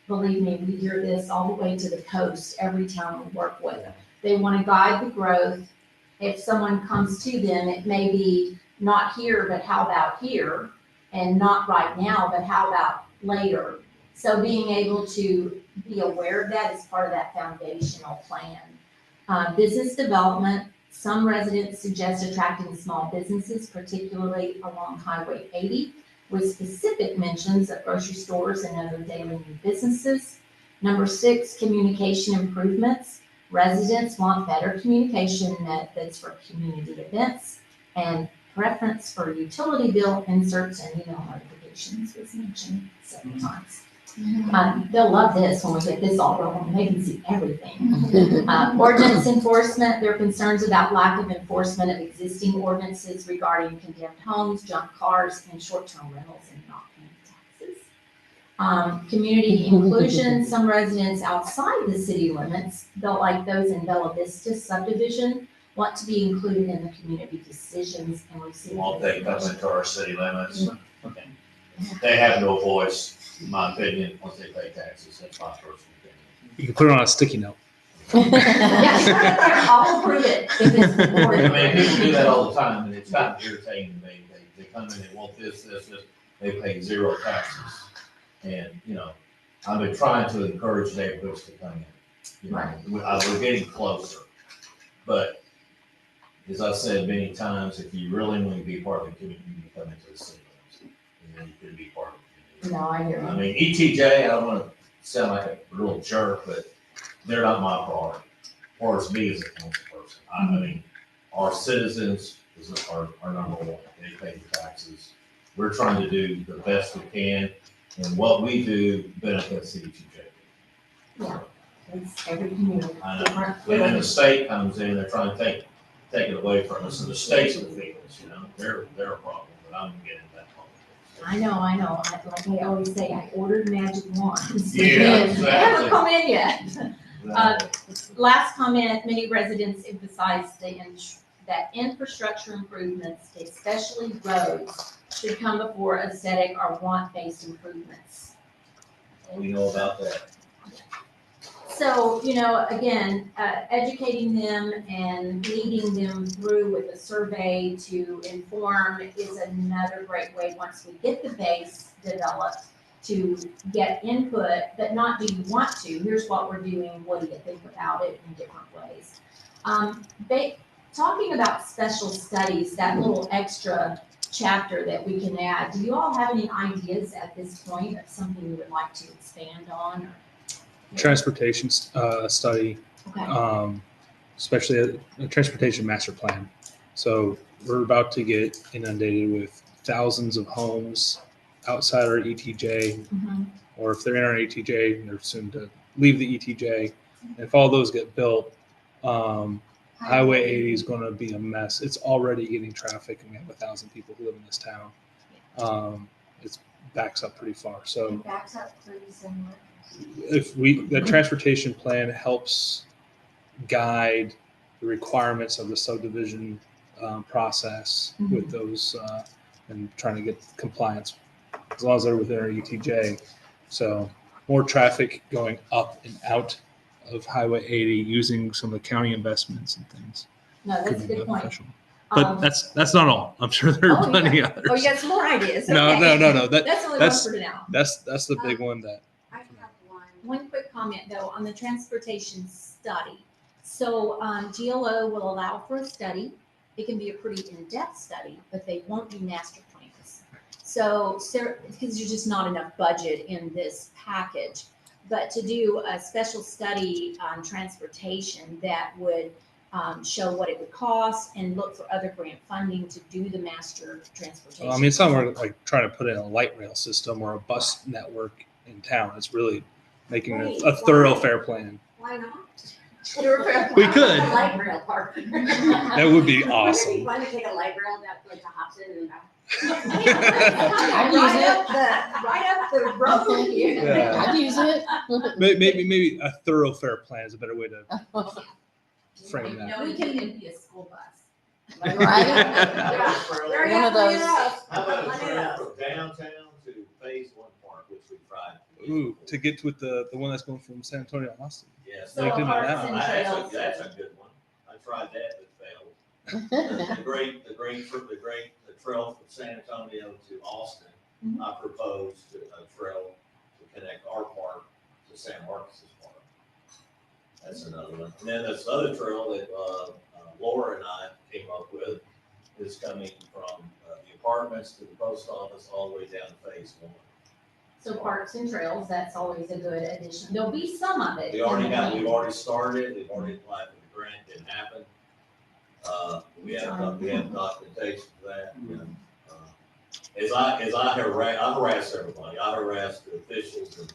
Speaker 9: Believe me, we hear this all the way to the coast, every town we work with. They want to guide the growth. If someone comes to them, it may be not here, but how about here? And not right now, but how about later? So being able to be aware of that is part of that foundational plan. Business development, some residents suggest attracting small businesses, particularly along Highway 80, with specific mentions of grocery stores and other daily new businesses. Number 6, communication improvements. Residents want better communication methods for community events, and preference for utility bill inserts and email notifications was mentioned several times. They'll love this when we get this all rolling. They can see everything. Ordinance enforcement, there are concerns about lack of enforcement of existing ordinances regarding condemned homes, junk cars, and short-term rentals and not paying taxes. Community inclusion, some residents outside the city limits, like those in Bella Vista subdivision, want to be included in the community decisions and receive.
Speaker 8: Won't they come into our city limits?
Speaker 7: Okay.
Speaker 8: They have no voice, in my opinion, once they pay taxes, that's my personal opinion.
Speaker 6: You can put it on a sticky note.
Speaker 9: Yeah, I'll approve it if it's.
Speaker 8: I mean, people do that all the time, and it's kind of irritating to me. They come in, they want this, they pay 0 taxes. And, I've been trying to encourage neighborhoods to come in. We're getting closer. But, as I said many times, if you really want to be part of the community, you come into the city limits. And then you can be part of the community.
Speaker 9: No, I hear
Speaker 8: I
Speaker 9: you.
Speaker 8: mean, ETJ, I don't want to sound like a real jerk, but they're not my priority, or it's me as a council person. I mean, our citizens are number one. They pay the taxes. We're trying to do the best we can, and what we do benefits ETJ.
Speaker 9: Yeah, it's every community.
Speaker 8: I know.
Speaker 9: Different.
Speaker 8: And then the state comes in, they're trying to take it away from us, and the state's the feelings, they're a problem, but I'm getting that problem.
Speaker 9: I know. Like I always say, I ordered magic wands.
Speaker 8: Yeah,
Speaker 9: They
Speaker 8: exactly.
Speaker 9: haven't come in yet. Last comment, many residents emphasize that infrastructure improvements, especially roads, should come before aesthetic or want-based improvements.
Speaker 8: We know about that.
Speaker 9: So, again, educating them and leading them through with a survey to inform is another great way, once we get the base developed, to get input, but not do you want to, here's what we're doing, what do you think about it in different ways. Talking about special studies, that little extra chapter that we can add, do you all have any ideas at this point of something you would like to expand on? Or?
Speaker 6: Transportation study,
Speaker 9: Okay.
Speaker 6: especially a transportation master plan. So we're about to get inundated with thousands of homes outside our ETJ,
Speaker 9: Mhm.
Speaker 6: or if they're in our ETJ, they're soon to leave the ETJ. And if all those get built, Highway 80 is going to be a mess. It's already getting traffic, and we have 1,000 people who live in this town. It backs up pretty far. So
Speaker 1: It backs up pretty similar.
Speaker 6: if the transportation plan helps guide the requirements of the subdivision process with those and trying to get compliance, as long as they're within our ETJ. So more traffic going up and out of Highway 80 using some of the county investments and things.
Speaker 9: No, that's a
Speaker 6: could be
Speaker 9: good point.
Speaker 6: beneficial. But that's not all. I'm sure there are plenty others.
Speaker 9: Oh, you got some more ideas?
Speaker 6: No.
Speaker 9: Okay.
Speaker 6: That's
Speaker 9: That's only one
Speaker 6: that's-
Speaker 9: for now.
Speaker 6: that's the big one that.
Speaker 1: I have one.
Speaker 9: One quick comment though, on the transportation study. So, GLO will allow for a study. It can be a pretty in-depth study, but they won't do master plans. So, because there's just not enough budget in this package. But to do a special study on transportation that would show what it would cost and look for other grant funding to do the master transportation.
Speaker 6: I mean, it's not more like trying to put in a light rail system or a bus network in town. It's really making
Speaker 11: Wait,
Speaker 6: a
Speaker 11: why?
Speaker 6: thoroughfare plan.
Speaker 11: Why not?
Speaker 6: We could.
Speaker 11: A light rail park.
Speaker 6: That would be
Speaker 11: Wouldn't it
Speaker 6: awesome.
Speaker 11: be fun to take a light rail down like to Hobson and back?
Speaker 4: I'd use
Speaker 11: Right up the road here.
Speaker 6: Yeah.
Speaker 4: I'd use it.
Speaker 6: Maybe a thoroughfare plan is a better way to frame that.
Speaker 9: No, we can even be a school bus.
Speaker 4: Right?
Speaker 11: There you
Speaker 4: One of
Speaker 11: go,
Speaker 4: those.
Speaker 8: How about a
Speaker 11: One of
Speaker 8: trail
Speaker 11: those.
Speaker 8: from downtown to phase one park, which we tried?
Speaker 6: Ooh, to get with the one that's going from San Antonio to Austin.
Speaker 8: Yes.
Speaker 9: So
Speaker 6: They did
Speaker 9: parks
Speaker 6: that.
Speaker 9: and
Speaker 8: That's
Speaker 9: trails.
Speaker 8: that's a good one. I tried that, but failed. The trail from San Antonio to Austin,
Speaker 9: Mhm.
Speaker 8: I proposed a trail to connect our park to San Marcos's park. That's another one. And then this other trail that, Laura and I came up with is coming from the apartments to the post office all the way down to phase one.
Speaker 9: So parks and trails, that's always a good addition. There'll be some of it.
Speaker 8: We've already started, we've already applied for the grant, didn't happen. We have documentation for that. And, As I harass everybody, I harass the officials in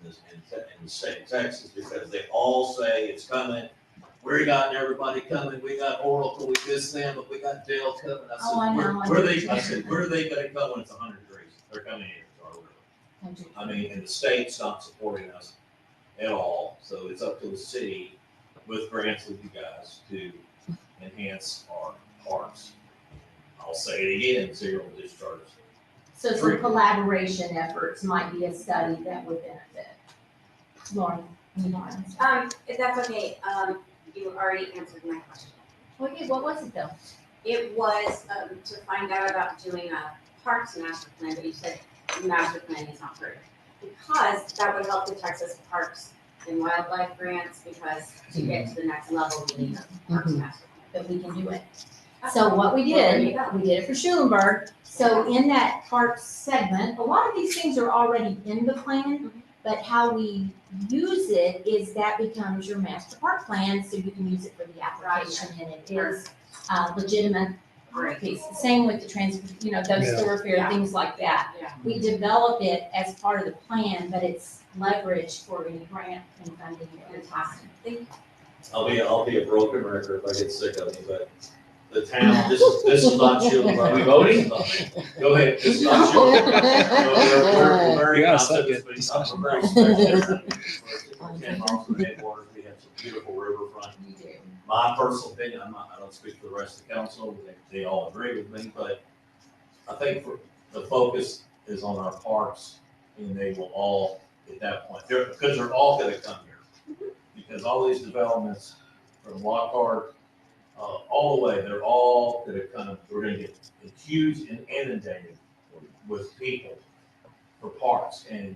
Speaker 8: the state of Texas because they all say it's coming. We got everybody coming, we got Oracle, we this, them, but we got Dell coming.
Speaker 9: Oh, I know, I
Speaker 8: Where
Speaker 9: know.
Speaker 8: they, I said, where are they gonna come when it's 100 degrees? They're coming here, to our river. I mean, and the state's not supporting us at all, so it's up to the city with grants with you guys to enhance our parks. I'll say it again, zero discharges.
Speaker 9: So some collaboration efforts might be a study that would benefit. Lauren, any comments?
Speaker 11: If that's okay, you already answered my question.
Speaker 9: Okay, what was it though?
Speaker 11: It was, to find out about doing a parks master plan, but you said master plan is not correct. Because that would help the Texas Parks and Wildlife grants, because to get to the next level, we need a parks master
Speaker 9: That we can do it. So what we
Speaker 11: Well, there
Speaker 9: did,
Speaker 11: you go.
Speaker 9: we did it for Schulenburg. So in that parks segment, a lot of these things are already in the plan, but how we use it is that becomes your master park plan, so you can use it for the application, and it is legitimate.
Speaker 11: Great.
Speaker 9: piece. Same with the transport, those
Speaker 6: Yeah.
Speaker 9: thoroughfare,
Speaker 11: Yeah.
Speaker 9: things like that.
Speaker 11: Yeah.
Speaker 9: We develop it as part of the plan, but it's leverage for any grant and funding that we're talking.
Speaker 11: Thank you.
Speaker 8: I'll be a broken record if I get sick of me, but the town, this is not Schulenburg.
Speaker 7: Are we voting?
Speaker 8: Go ahead, this is not Schulenburg. We're very,
Speaker 6: We gotta
Speaker 8: I've said
Speaker 6: suck
Speaker 8: this
Speaker 6: it.
Speaker 8: many times,
Speaker 6: Discussion.
Speaker 8: we're very special. We're 10 miles from the headwaters, we have some beautiful riverfront.
Speaker 9: You do.
Speaker 8: My personal opinion, I don't speak for the rest of the council, they all agree with me, but I think the focus is on our parks, and they will all, at that point, because they're all gonna come here. Because all these developments from Lockhart, all the way, they're all gonna come, we're gonna get huge and inundated with people for parks, and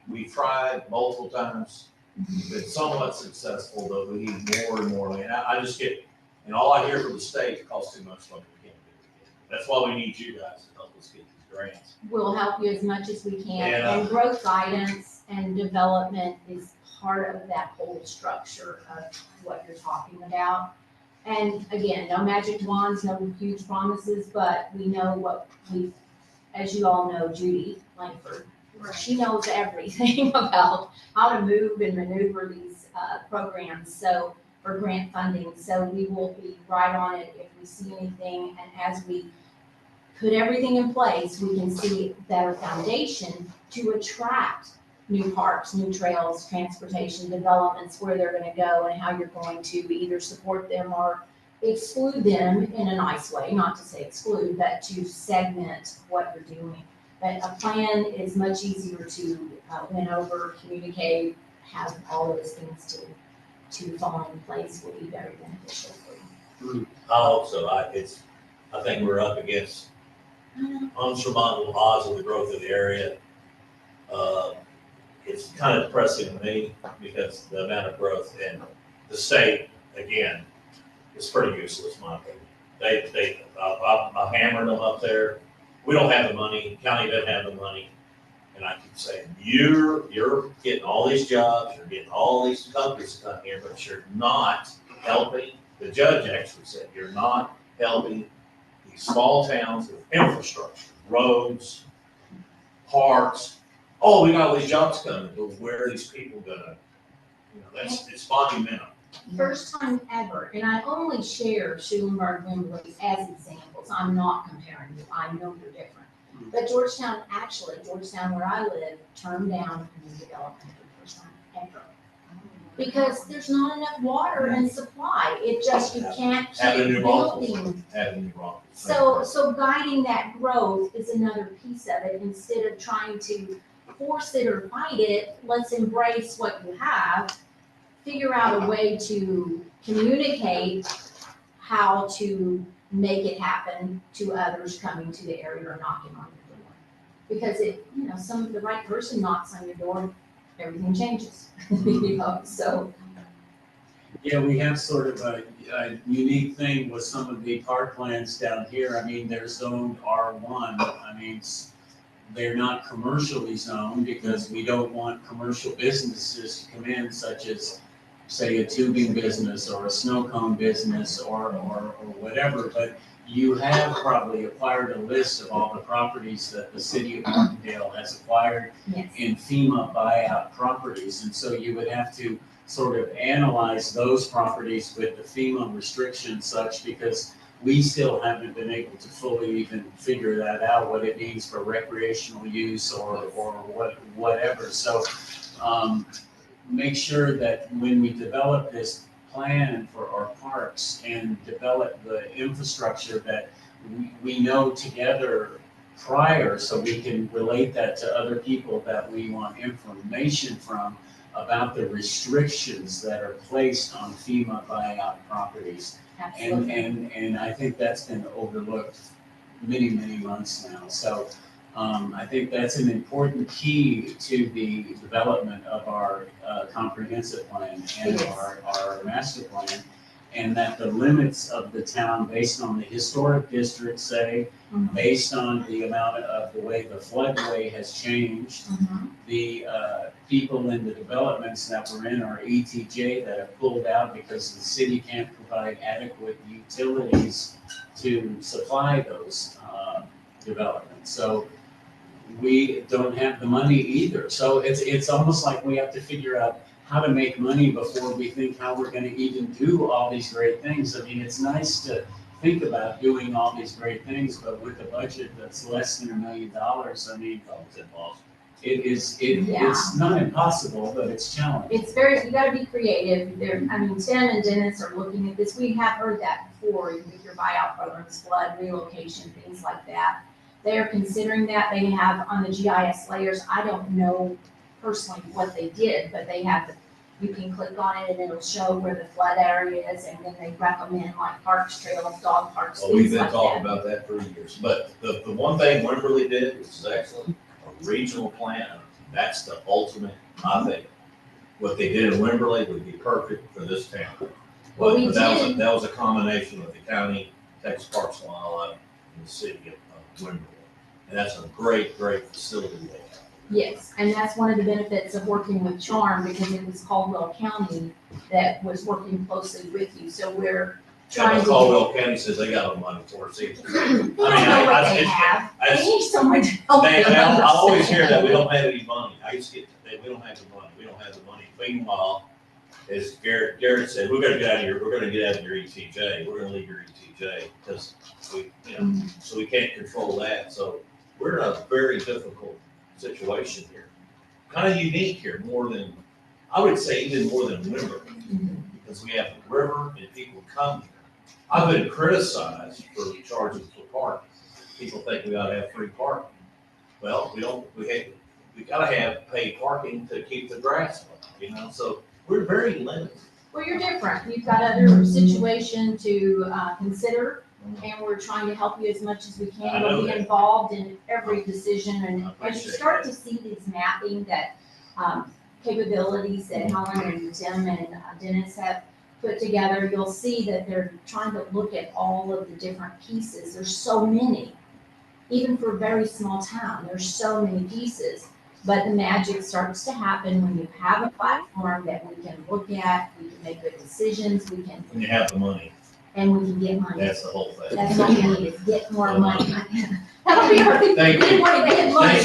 Speaker 8: we tried multiple times. We've been somewhat successful, but we need more and more land. I just get, and all I hear from the state, it costs too much money, we can't do it. That's why we need you guys to help us get these grants.
Speaker 9: We'll help you as much as we can,
Speaker 8: Yeah.
Speaker 9: and growth guidance and development is part of that whole structure of what you're talking about. And again, no magic wands, no huge promises, but we know what as you all know, Judy Langford, she knows everything about how to move and maneuver these programs, so, for grant funding. So we will be right on it if we see anything, and as we put everything in place, we can see better foundation to attract new parks, new trails, transportation developments, where they're gonna go and how you're going to either support them or exclude them in a nice way, not to say exclude, but to segment what you're doing. But a plan is much easier to win over, communicate, have all those things to fall in place will be very beneficial for you.
Speaker 8: I hope so. I think we're up against unsurmountable odds of the growth of the area. It's kind of depressing to me because the amount of growth in the state, again, is pretty useless, in my opinion. I'm hammering them up there. We don't have the money, county doesn't have the money. And I keep saying, you're getting all these jobs, you're getting all these companies to come here, but you're not helping the judge actually said, you're not helping these small towns with infrastructure, roads, parks. Oh, we got all these jobs coming, but where are these people gonna, it's monumental.
Speaker 9: First time ever, and I only share Schulenburg, Wimberley as examples. I'm not comparing you. I know you're different. But Georgetown where I live, turned down a new development for the first time ever. Because there's not enough water and supply. It just, you can't keep
Speaker 8: Avenue
Speaker 9: building.
Speaker 8: Avenue Rockville.
Speaker 9: So guiding that growth is another piece of it. Instead of trying to force it or fight it, let's embrace what you have. Figure out a way to communicate how to make it happen to others coming to the area or knocking on your door. Because the right person knocks on your door, everything changes, so.
Speaker 10: Yeah, we have sort of a unique thing with some of the parklands down here. I mean, they're zoned R1. I mean, they're not commercially zoned because we don't want commercial businesses to come in, such as, say, a tubing business or a snow cone business or whatever. But you have probably acquired a list of all the properties that the city of Martindale has acquired
Speaker 9: Yes.
Speaker 10: in FEMA buyout properties. And so you would have to sort of analyze those properties with the FEMA restrictions such, because we still haven't been able to fully even figure that out, what it means for recreational use or whatever. So make sure that when we develop this plan for our parks and develop the infrastructure, that we know together prior, so we can relate that to other people that we want information from about the restrictions that are placed on FEMA buyout properties.
Speaker 9: Absolutely.
Speaker 10: And I think that's been overlooked many, many months now. So I think that's an important key to the development of our comprehensive plan and our master plan. And that the limits of the town, based on the historic district, say, based on the amount of the way the floodway has changed, the people in the developments that were in our ETJ that have pulled out because the city can't provide adequate utilities to supply those developments. So we don't have the money either. So it's almost like we have to figure out how to make money before we think how we're gonna even do all these great things. I mean, it's nice to think about doing all these great things, but with a budget that's less than $1 million, I mean, it's impossible. It's not impossible, but it's challenging.
Speaker 9: It's you gotta be creative. Tim and Dennis are looking at this. We have heard that before with your buyout programs, flood, relocation, things like that. They are considering that. They have on the GIS layers, I don't know personally what they did, but they have you can click on it and it'll show where the flood area is, and then they recommend like parks, trails, dog parks,
Speaker 8: Well, we've
Speaker 9: things
Speaker 8: been
Speaker 9: like
Speaker 8: talking
Speaker 9: that.
Speaker 8: about that for years, but the one thing Wimberley did, which is excellent, a regional plan, that's the ultimate, I think. What they did in Wimberley would be perfect for this town.
Speaker 9: Well, we
Speaker 8: But that
Speaker 9: did.
Speaker 8: was a combination of the county, Texas Parks and Wildlife, and the city of Wimberley. And that's a great, great facility they have.
Speaker 9: Yes, and that's one of the benefits of working with Charm, because it was Caldwell County that was working closely with you. So we're
Speaker 8: Yeah,
Speaker 9: trying
Speaker 8: but
Speaker 9: to.
Speaker 8: Caldwell County says they got no money for it, see.
Speaker 9: They don't know what they have. They need someone to help them
Speaker 8: I always hear that we
Speaker 9: understand.
Speaker 8: don't have any money. I used to get, we don't have the money, we don't have the money. Meanwhile, as Garrett said, we're gonna get out of here, we're gonna get out of your ETJ, we're gonna leave your ETJ, because we, so we can't control that. So we're in a very difficult situation here. Kind of unique here, more than, I would say even more than Wimberley, because we have the river and people come here. I've been criticized for charging for parking. People think we ought to have free parking. Well, we don't, we gotta have paid parking to keep the grass mowed, so we're very limited.
Speaker 9: Well, you're different. You've got other situation to consider, and we're trying to help you as much as we
Speaker 8: I
Speaker 9: can.
Speaker 8: know
Speaker 9: We'll be
Speaker 8: that.
Speaker 9: involved in every decision,
Speaker 8: I
Speaker 9: and as you
Speaker 8: appreciate
Speaker 9: start
Speaker 8: that.
Speaker 9: to see these mapping that capabilities that Helen and Tim and Dennis have put together, you'll see that they're trying to look at all of the different pieces. There's so many, even for a very small town, there's so many pieces. But the magic starts to happen when you have a platform that we can look at, we can make good decisions, we can,
Speaker 8: When you have the money,
Speaker 9: and we can get money.
Speaker 8: that's the whole thing.
Speaker 9: That's what we need, is get more money. That'll be our big,
Speaker 8: Thank you.
Speaker 9: we want to get money.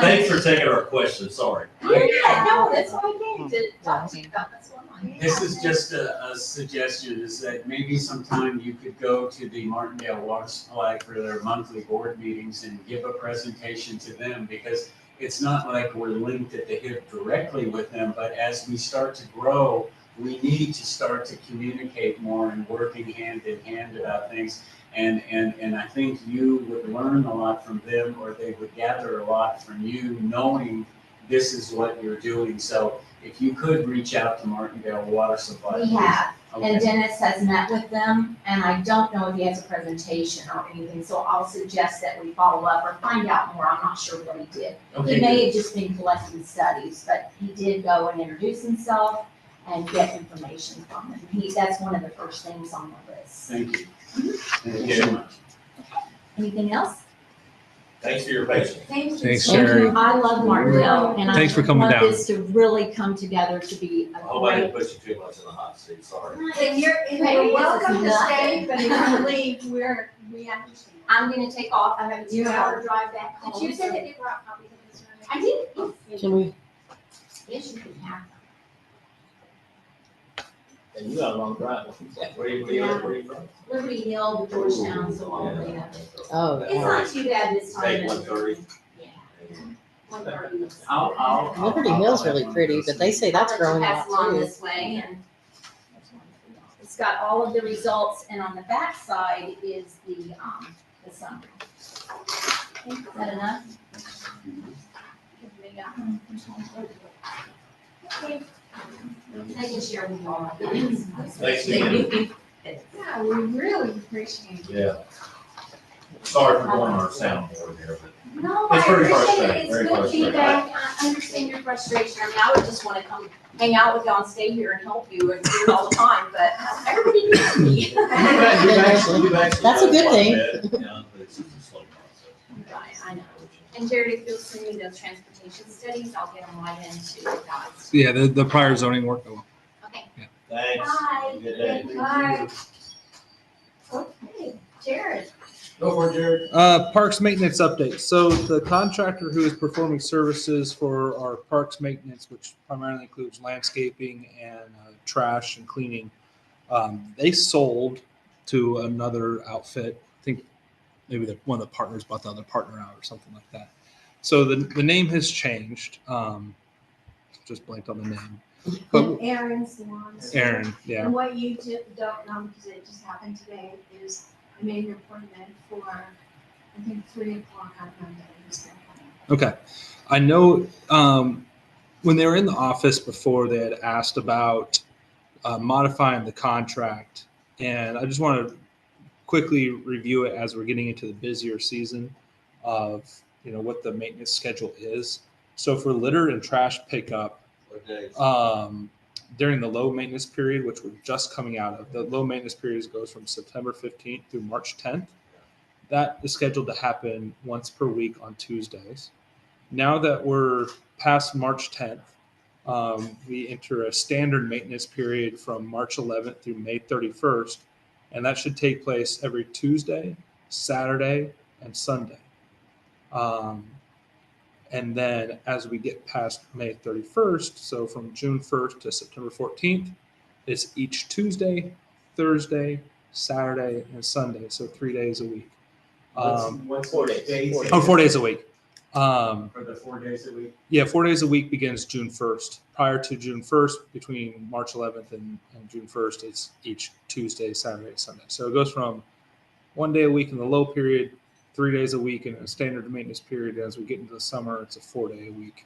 Speaker 8: Thanks for taking our question, sorry.
Speaker 9: Yeah, no, that's why I came to talk to you about this one.
Speaker 10: This is just a suggestion, is that maybe sometime you could go to the Martindale Water Supply for their monthly board meetings and give a presentation to them, because it's not like we're linked at the hip directly with them, but as we start to grow, we need to start to communicate more and working hand in hand about things. And I think you would learn a lot from them, or they would gather a lot from you, knowing this is what you're doing. So if you could reach out to Martindale Water Supply.
Speaker 9: We have, and
Speaker 10: Okay.
Speaker 9: Dennis has met with them, and I don't know if he has a presentation or anything, so I'll suggest that we follow up or find out more. I'm not sure what he did. He
Speaker 8: Okay,
Speaker 9: may have just been collecting studies, but he did go and introduce himself and get information from them. That's one of the first things on the list.
Speaker 10: Thank you. Thank you so much.
Speaker 9: Anything else?
Speaker 8: thanks for your patience.
Speaker 6: Thanks, Sherry.
Speaker 9: I love Martindale, and I
Speaker 6: Thanks for coming
Speaker 9: want
Speaker 6: down.
Speaker 9: this to really come together to be
Speaker 8: I
Speaker 9: a
Speaker 8: hope I didn't
Speaker 9: great.
Speaker 8: put you too much in the hot seat, sorry.
Speaker 2: And you're welcome to stay, but if you leave, we understand.
Speaker 9: I'm gonna take off. I have a 2-hour drive back home.
Speaker 11: Did you say
Speaker 9: so-
Speaker 11: that you brought copies of this?
Speaker 9: I did. Yes.
Speaker 4: Can we,
Speaker 9: Yes, you can have them.
Speaker 7: And you got a long drive.
Speaker 8: Where you from?
Speaker 9: Liberty Hill, Georgetown, so all of that.
Speaker 4: oh,
Speaker 9: It's not too bad this time.
Speaker 8: Take 1:30.
Speaker 9: Yeah. 1:30.
Speaker 10: I'll.
Speaker 4: Liberty Hill's really pretty, but they say that's growing a
Speaker 9: Pass
Speaker 4: lot
Speaker 9: along
Speaker 4: too.
Speaker 9: this way, and it's got all of the results, and on the back side is the summary. Okay, is that enough? Okay. I can share with you all my feelings.
Speaker 8: Thanks again.
Speaker 2: Yeah, we really appreciate it.
Speaker 8: Yeah. Sorry for going on our soundboard here, but
Speaker 9: No,
Speaker 8: It's
Speaker 9: I
Speaker 8: very
Speaker 9: appreciate
Speaker 8: frustrating,
Speaker 9: it, it's
Speaker 8: very
Speaker 9: good
Speaker 8: frustrating.
Speaker 9: feedback, I understand your frustration, I mean, I would just wanna come hang out with y'all and stay here and help you and do it all the time, but everybody needs me.
Speaker 8: you've actually
Speaker 4: That's a
Speaker 8: done
Speaker 4: good
Speaker 8: quite
Speaker 4: thing.
Speaker 8: bit, yeah, but it's just a slow process.
Speaker 9: Right, I know. And Jared, if you'll send me those transportation studies, I'll get them right into the guides.
Speaker 6: Yeah, the prior zoning work. I will.
Speaker 9: Okay.
Speaker 8: Thanks.
Speaker 9: Bye.
Speaker 8: Have a Good day.
Speaker 2: Bye.
Speaker 9: Okay, Jared.
Speaker 8: Go for it, Jared.
Speaker 6: Parks maintenance update. So the contractor who is performing services for our parks maintenance, which primarily includes landscaping and trash and cleaning, they sold to another outfit. I think maybe one of the partners bought the other partner out or something like that. So the name has changed. Just blanked on the name. But
Speaker 2: And Aaron's the one.
Speaker 6: Aaron, yeah.
Speaker 2: And what you don't know, because it just happened today, is I made an appointment for, I think, 3:00 on Monday. He's gonna come in.
Speaker 6: Okay. I know when they were in the office before, they had asked about modifying the contract. And I just want to quickly review it as we're getting into the busier season of, what the maintenance schedule is. So for litter and trash pickup, during the low maintenance period, which we're just coming out of, the low maintenance period goes from September 15th through March 10th. That is scheduled to happen once per week on Tuesdays. Now that we're past March 10th, we enter a standard maintenance period from March 11th through May 31st, and that should take place every Tuesday, Saturday, and Sunday. And then as we get past May 31st, so from June 1st to September 14th, it's each Tuesday, Thursday, Saturday, and Sunday, so 3 days a week.
Speaker 10: What's
Speaker 7: 4
Speaker 10: the
Speaker 7: days.
Speaker 10: days?
Speaker 6: 4 days a week.
Speaker 10: For the 4 days a week?
Speaker 6: Yeah, 4 days a week begins June 1st. Prior to June 1st, between March 11th and June 1st, it's each Tuesday, Saturday, Sunday. So it goes from 1 day a week in the low period, 3 days a week in a standard maintenance period. As we get into the summer, it's a 4 day a week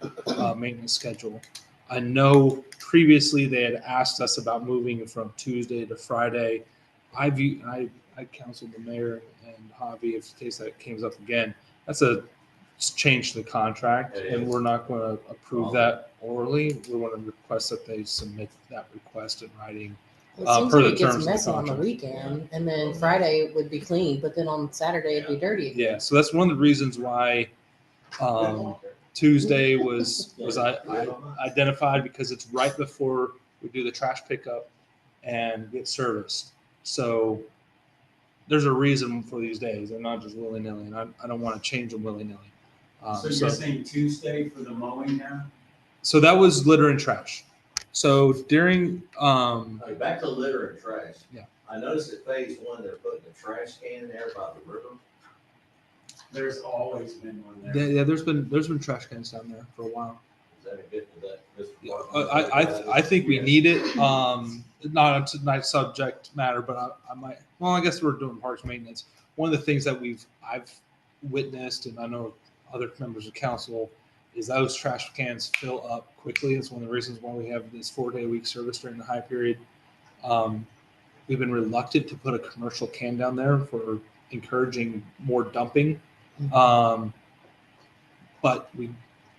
Speaker 6: maintenance schedule. I know previously they had asked us about moving from Tuesday to Friday. I counseled the mayor and Javi, if in case that came up again, that's a change to the contract, and we're not going to approve that orally. We want to request that they submit that request in writing.
Speaker 4: It seems
Speaker 6: Per
Speaker 4: like
Speaker 6: the
Speaker 4: it
Speaker 6: terms
Speaker 4: gets
Speaker 6: of the
Speaker 4: messy on the
Speaker 6: contract.
Speaker 4: weekend, and then Friday would be clean, but then on Saturday it'd be dirty.
Speaker 6: Yeah, so that's one of the reasons why Tuesday was identified because it's right before we do the trash pickup and get serviced. So there's a reason for these days. They're not just willy-nilly, and I don't want to change them willy-nilly.
Speaker 10: So you're saying Tuesday for the mowing now?
Speaker 6: So that was litter and trash. So during,
Speaker 8: Okay, back to litter and trash.
Speaker 6: Yeah.
Speaker 8: I noticed at phase one, they're putting a trash can there by the river.
Speaker 10: There's always been one there.
Speaker 6: yeah, there's been trash cans down there for a while.
Speaker 8: Is that a good, is
Speaker 6: Yeah,
Speaker 8: that?
Speaker 6: I think we need it. Not a tonight's subject matter, but I might. Well, I guess we're doing parks maintenance. One of the things that I've witnessed, and I know other members of council, is those trash cans fill up quickly. It's one of the reasons why we have this 4-day-a-week service during the high period. We've been reluctant to put a commercial can down there for encouraging more dumping. But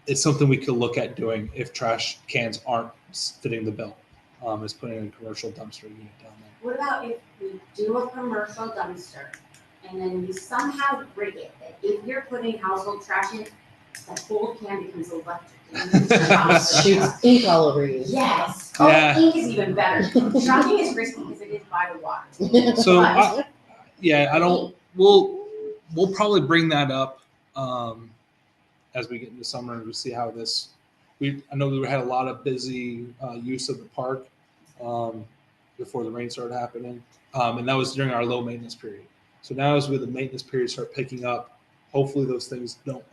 Speaker 6: it's something we could look at doing if trash cans aren't fitting the bill, is putting in a commercial dumpster unit down there.
Speaker 11: What about if we do a commercial dumpster and then you somehow rig it that if you're putting household trash in, the whole can becomes electric.
Speaker 4: Shoots ink all over you.
Speaker 11: Yes.
Speaker 6: Yeah.
Speaker 11: Oh, ink is even better. Shocking is risky because it is by the water.
Speaker 6: So
Speaker 11: But-
Speaker 6: I don't. We'll probably bring that up as we get into summer and we see how this. I know we had a lot of busy use of the park before the rain started happening, and that was during our low maintenance period. So now as with the maintenance period start picking up, hopefully those things don't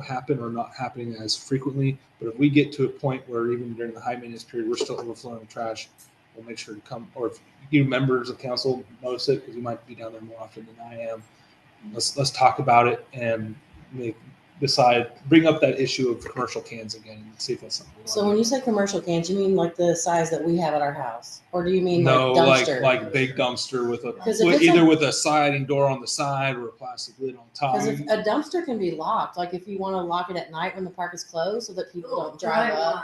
Speaker 6: happen or not happening as frequently. But if we get to a point where even during the high maintenance period we're still overflowing with trash, we'll make sure to come. Or if you members of council notice it, because you might be down there more often than I am, let's talk about it and bring up that issue of commercial cans again and see if that's something.
Speaker 4: So when you say commercial cans, you mean like the size that we have at our house? Or do you mean
Speaker 6: No,
Speaker 4: like dumpster?
Speaker 6: like big dumpster with
Speaker 4: Because if it's
Speaker 6: either with a sliding door on the side or a plastic lid on top.
Speaker 4: Because if a dumpster can be locked, like if you want to lock it at night when the park is closed so that people don't drive up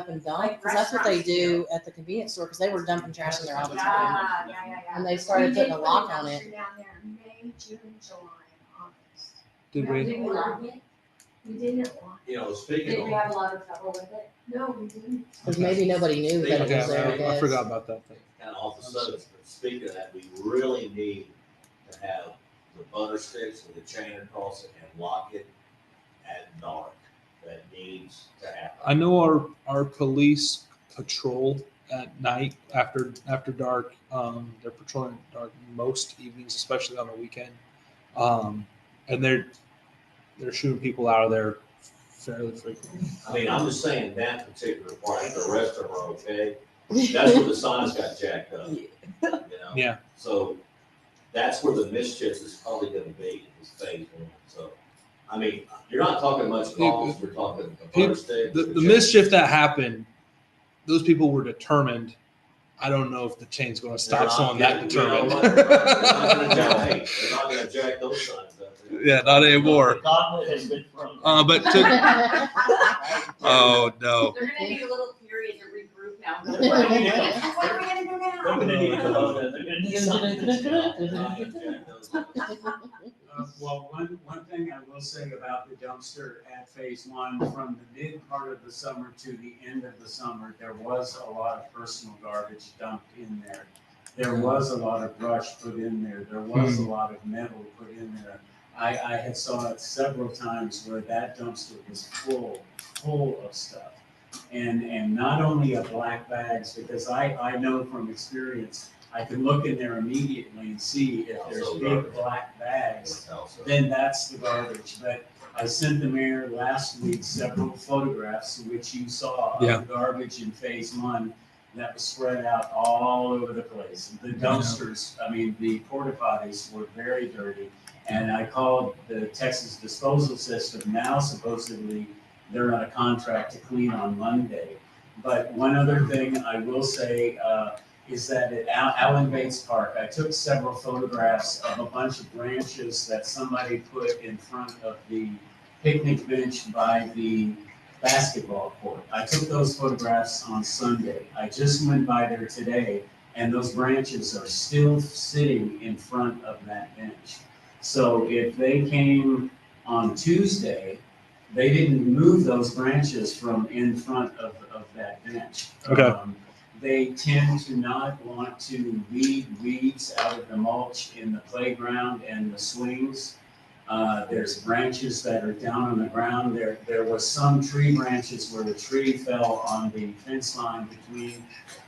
Speaker 4: and dump,
Speaker 11: Like
Speaker 4: because that's what they
Speaker 11: restaurants
Speaker 4: do at the convenience store, because they were dumping trash in there all the time.
Speaker 11: Yeah.
Speaker 4: And they started putting a
Speaker 2: We did
Speaker 4: lock
Speaker 2: put
Speaker 4: on it.
Speaker 2: dumpster down there in May, June, July, and August.
Speaker 6: Did
Speaker 2: No,
Speaker 6: we?
Speaker 11: Did we lock it?
Speaker 2: We didn't want,
Speaker 8: You know, speaking
Speaker 11: Did we
Speaker 8: of,
Speaker 11: have a lot of trouble with it?
Speaker 2: no, we didn't.
Speaker 4: Because maybe nobody knew that it
Speaker 6: Okay,
Speaker 4: was there, I
Speaker 6: I
Speaker 4: guess.
Speaker 6: forgot about that thing.
Speaker 8: kind of off the subject, but speaking of that, we really need to have the butter sticks with the chain across it and lock it at dark. That needs to happen.
Speaker 6: I know our police patrol at night after dark. They're patrolling at dark most evenings, especially on the weekend, and they're shooting people out of there fairly frequently.
Speaker 8: I mean, I'm just saying that particular part, the rest of them are okay. That's where the signs got jacked up, you know?
Speaker 6: Yeah.
Speaker 8: So that's where the mischief is probably gonna be, is phase one, so. I mean, you're not talking much cost, we're talking a butter stick.
Speaker 6: The mischief that happened, those people were determined. I don't know if the chain's going to stop someone that determined.
Speaker 8: They're not gonna jack those signs up.
Speaker 6: Yeah, not anymore.
Speaker 7: The gauntlet has been thrown.
Speaker 6: But oh no.
Speaker 11: They're gonna need a little period to regroup now. What are we gonna do
Speaker 7: They're
Speaker 11: now?
Speaker 7: gonna need a load, they're gonna need something.
Speaker 10: Well, one thing I will say about the dumpster at phase one, from the mid part of the summer to the end of the summer, there was a lot of personal garbage dumped in there. There was a lot of brush put in there. There was a lot of metal put in there. I had saw it several times where that dumpster was full of stuff. And not only of black bags, because I know from experience, I can look in there immediately and see if there's big black bags, then that's the garbage. But I sent the mayor last week several photographs, which you saw of the garbage in phase one that was spread out all over the place. The dumpsters, I mean, the porta potties were very dirty. And I called the Texas disposal system. Now supposedly they're on a contract to clean on Monday. But one other thing I will say, is that at Allen Bates Park, I took several photographs of a bunch of branches that somebody put in front of the picnic bench by the basketball court. I took those photographs on Sunday. I just went by there today, and those branches are still sitting in front of that bench. So if they came on Tuesday, they didn't move those branches from in front of that bench.
Speaker 6: Okay.
Speaker 10: They tend to not want to weed weeds out of the mulch in the playground and the swings. There's branches that are down on the ground. There was some tree branches where the tree fell on the fence line between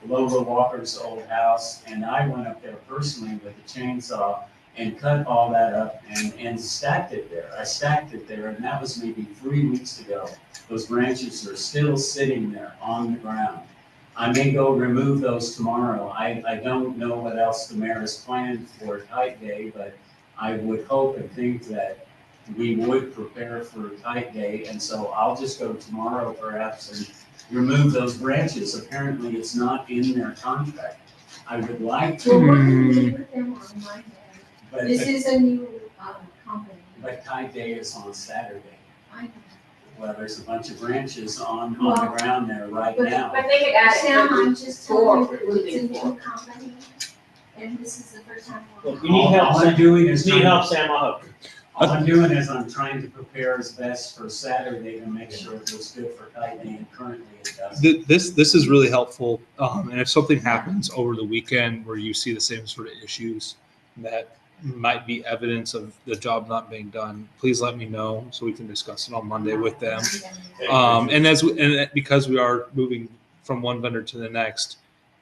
Speaker 10: Lola Walker's old house, and I went up there personally with a chainsaw and cut all that up and stacked it there. I stacked it there, and that was maybe 3 weeks ago. Those branches are still sitting there on the ground. I may go remove those tomorrow. I don't know what else the mayor has planned for Kite Day, but I would hope and think that we would prepare for Kite Day, and so I'll just go tomorrow perhaps and remove those branches. Apparently, it's not in their contract. I would like
Speaker 4: Well,
Speaker 10: to,
Speaker 4: what can we do with them on Monday?
Speaker 10: but,
Speaker 4: This is a new, company.
Speaker 10: but Kite Day is on Saturday.
Speaker 4: I know.
Speaker 10: Well, there's a bunch of branches on the ground there right now.
Speaker 11: But they could add
Speaker 4: Sam,
Speaker 11: it.
Speaker 4: I'm just telling you that
Speaker 11: Four,
Speaker 4: it's a
Speaker 11: four.
Speaker 4: new company, and this is the first time.
Speaker 7: Look, you need help,
Speaker 10: All I'm
Speaker 7: Sam.
Speaker 10: doing is
Speaker 7: Need
Speaker 10: trying,
Speaker 7: help, Sam, I'll help you.
Speaker 10: all I'm doing is I'm trying to prepare as best for Saturday to make sure it was good for Kite Day, and currently it doesn't.
Speaker 6: This is really helpful. And if something happens over the weekend where you see the same sort of issues that might be evidence of the job not being done, please let me know so we can discuss it on Monday with them. And because we are moving from one vendor to the next,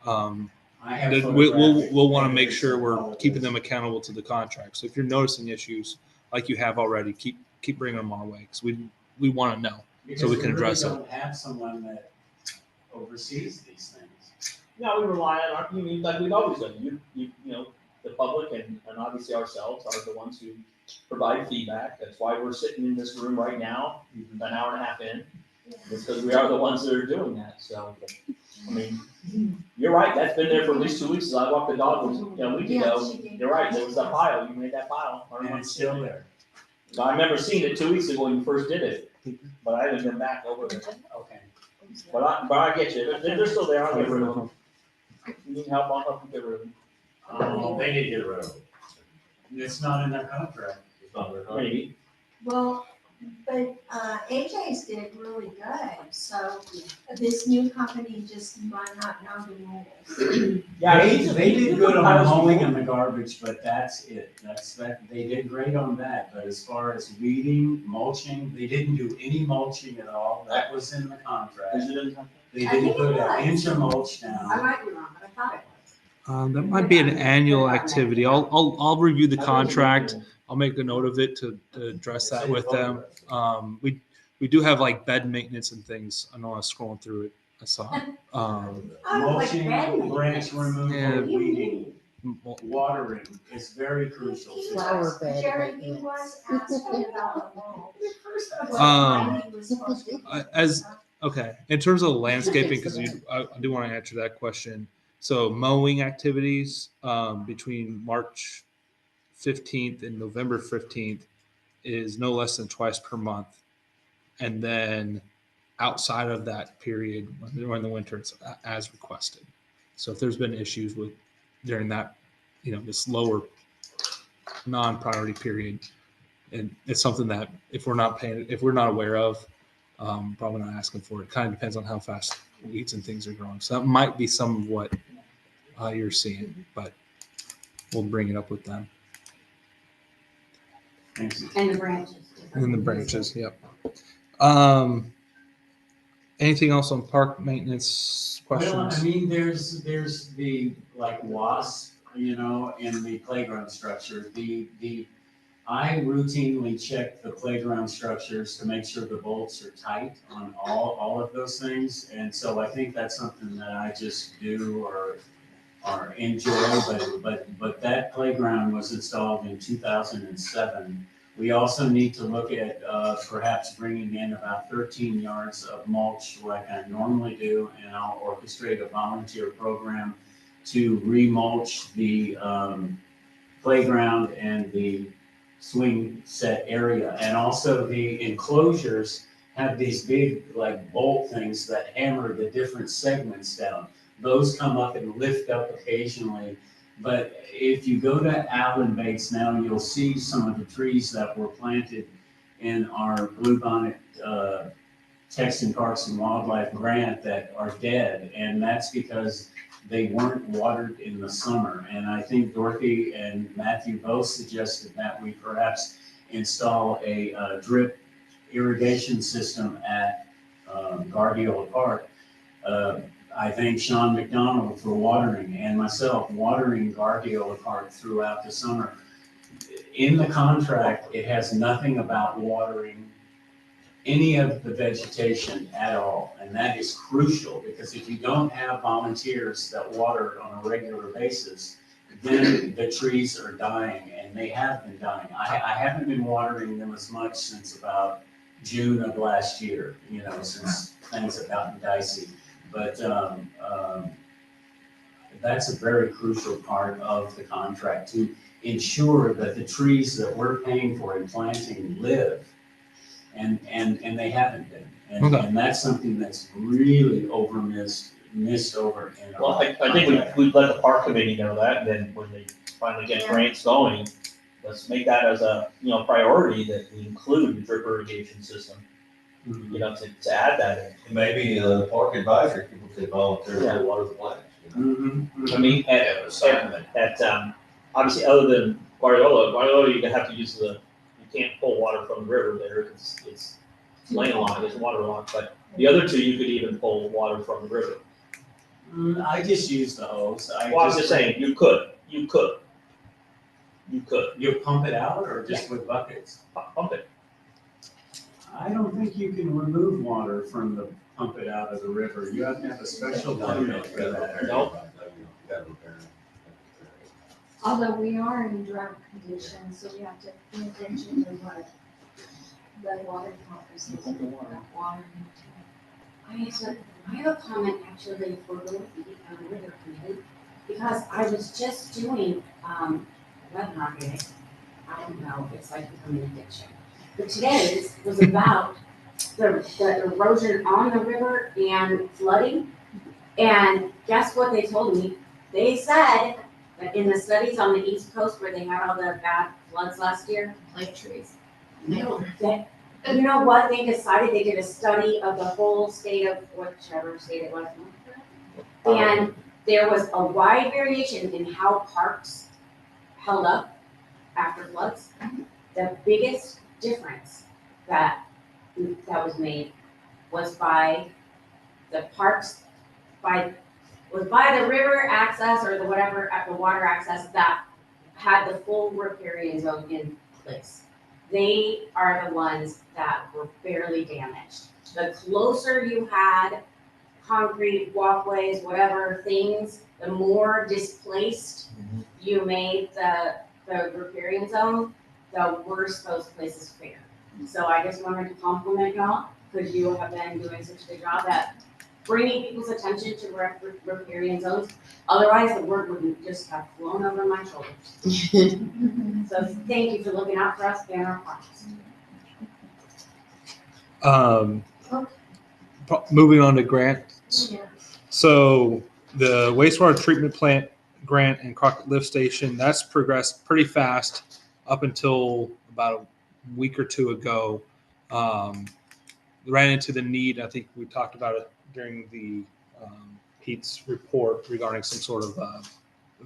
Speaker 10: I have
Speaker 6: then we'll
Speaker 10: photographic
Speaker 6: want to make
Speaker 10: evidence
Speaker 6: sure
Speaker 10: of
Speaker 6: we're
Speaker 10: all of
Speaker 6: keeping
Speaker 10: this.
Speaker 6: them accountable to the contract. So if you're noticing issues like you have already, keep bringing them our way because we want to know.
Speaker 10: Because
Speaker 6: so we can address it.
Speaker 10: really don't have someone that oversees these things.
Speaker 7: No, we rely on our community like we've always done. You know, the public and obviously ourselves are the ones who provide feedback. That's why we're sitting in this room right now, an hour and a half in. It's because we are the ones that are doing that. So, I mean, you're right. That's been there for at least 2 weeks. As I walked the dog a week ago. You're right. There was that pile. You made that pile.
Speaker 10: And it's still there.
Speaker 7: I remember seeing it 2 weeks ago when you first did it, but I haven't been back over there.
Speaker 10: Okay.
Speaker 7: But I get you. They're still there. I'll get rid of them. You need help, I'll help you get rid of them.
Speaker 8: They need to get rid of it.
Speaker 10: It's not in their contract.
Speaker 8: It's not their contract.
Speaker 7: Maybe.
Speaker 4: Well, but, AJ's did really good, so this new company just might not know the rules.
Speaker 7: Yeah,
Speaker 10: They did good on the
Speaker 7: piles
Speaker 10: mowing
Speaker 7: before.
Speaker 10: and the garbage, but that's it. They did great on that. But as far as weeding, mulching, they didn't do any mulching at all. That was in the contract.
Speaker 7: Is it in?
Speaker 10: They
Speaker 11: I
Speaker 10: didn't
Speaker 11: think
Speaker 10: put
Speaker 11: it
Speaker 10: an
Speaker 11: was.
Speaker 10: inch of mulch
Speaker 11: I
Speaker 10: down.
Speaker 11: might be wrong, but I thought it was.
Speaker 6: That might be an annual activity. I'll review the contract. I'll make a note of it to address that with them. We do have like bed maintenance and things. I know I was scrolling through it. I saw.
Speaker 4: Oh, like
Speaker 10: Mulching,
Speaker 4: bed
Speaker 10: branch removal,
Speaker 6: Yeah.
Speaker 10: weeding, watering is very crucial.
Speaker 4: He
Speaker 10: to
Speaker 4: was,
Speaker 10: this.
Speaker 4: Jerry, he was asking about the mulch. What
Speaker 6: Um,
Speaker 4: kind he was supposed to do.
Speaker 6: as Okay, in terms of landscaping, because I do want to answer that question. So mowing activities between March 15th and November 15th is no less than twice per month. And then outside of that period, when the winter, it's as requested. So if there's been issues with during that, this lower non-priority period, and it's something that if we're not aware of, probably not asking for it. Kind of depends on how fast weeds and things are growing. So that might be some of what you're seeing, but we'll bring it up with them.
Speaker 10: Thanks.
Speaker 11: And the branches.
Speaker 6: And then the branches, yep. Anything else on park maintenance questions?
Speaker 10: Well, I mean, there's the like wasp, in the playground structure. I routinely check the playground structures to make sure the bolts are tight on all of those things. And so I think that's something that I just do or enjoy, but that playground was installed in 2007. We also need to look at perhaps bringing in about 13 yards of mulch like I normally do, and I'll orchestrate a volunteer program to remulch the playground and the swing set area. And also the enclosures have these big like bolt things that hammer the different segments down. Those come up and lift up occasionally. But if you go to Allen Bates now, you'll see some of the trees that were planted in our Bluebonnet Texan Parks and Wildlife grant that are dead, and that's because they weren't watered in the summer. And I think Dorothy and Matthew both suggested that we perhaps install a drip irrigation system at Guardiola Park. I thank Sean McDonald for watering, and myself watering Guardiola Park throughout the summer. In the contract, it has nothing about watering any of the vegetation at all, and that is crucial, because if you don't have volunteers that water on a regular basis, then the trees are dying, and they have been dying. I haven't been watering them as much since about June of last year, since things have gotten dicey. But that's a very crucial part of the contract, to ensure that the trees that we're paying for and planting live. And they haven't been. And that's something that's really missed over in our.
Speaker 7: Well, I think we let the park committee know that, and then when they finally get grants going, let's make that as a, priority, that we include the drip irrigation system, to add that in.
Speaker 8: Maybe the park advisory people could volunteer to water the plants.
Speaker 7: I mean, obviously, other than Guardiola, you have to use you can't pull water from the river there, it's landlocked, it's waterlocked, but the other two, you could even pull water from the river.
Speaker 10: I just use the hose.
Speaker 7: Well, I was just saying, you could. You
Speaker 10: pump it out, or just with buckets?
Speaker 7: Pump it.
Speaker 10: I don't think you can remove water from the pump it out of the river. You have to have a special permit for that.
Speaker 7: No.
Speaker 1: Although we are in drought conditions, so we have to pay attention to what the water purposes and water.
Speaker 11: I have a comment actually for Dorothy on the river committee, because I was just doing, webinar today. I don't know, it's like becoming an addiction. But today's was about the erosion on the river and flooding. And guess what they told me? They said that in the studies on the East Coast where they had all the bad floods last year,
Speaker 1: Like trees.
Speaker 11: you know what, they decided they did a study of the whole state of whichever state it was. And there was a wide variation in how parks held up after floods. The biggest difference that was made was by the parks, was by the river access or the whatever, at the water access that had the full riparian zone in place. They are the ones that were barely damaged. The closer you had concrete walkways, whatever things, the more displaced you made the riparian zone, the worse those places fare. So I just wanted to compliment y'all, because you have been doing such a good job at bringing people's attention to riparian zones. Otherwise, the word would just have flown over my shoulders. So thank you for looking out for us and our parks.
Speaker 6: Moving on to grants. So the wastewater treatment plant grant and Crockett Lift Station, that's progressed pretty fast up until about a week or two ago. Ran into the need, I think we talked about it during the Pete's report regarding some sort of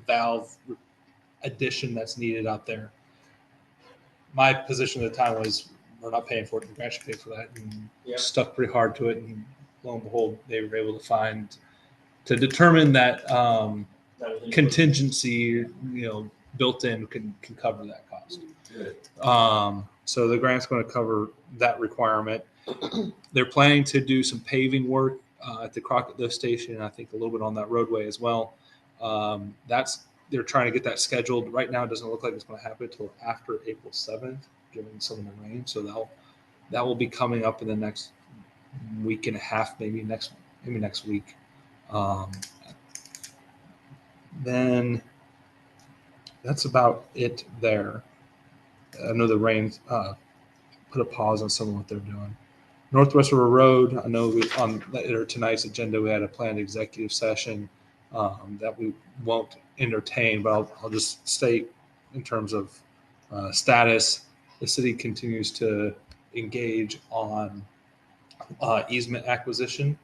Speaker 6: valve addition that's needed out there. My position at the time was, we're not paying for it, the grant should pay for that, and stuck pretty hard to it, and lo and behold, they were able to determine that contingency, built in can cover that cost. So the grant's going to cover that requirement. They're planning to do some paving work at the Crockett Lift Station, and I think a little bit on that roadway as well. They're trying to get that scheduled. Right now, it doesn't look like it's going to happen until after April 7th, given some of the rain. So that will be coming up in the next week and a half, maybe next week. Then that's about it there. I know the rain put a pause on some of what they're doing. Northwest River Road, I know on tonight's agenda, we had a planned executive session that we won't entertain, but I'll just state in terms of status, the city continues to engage on easement acquisition.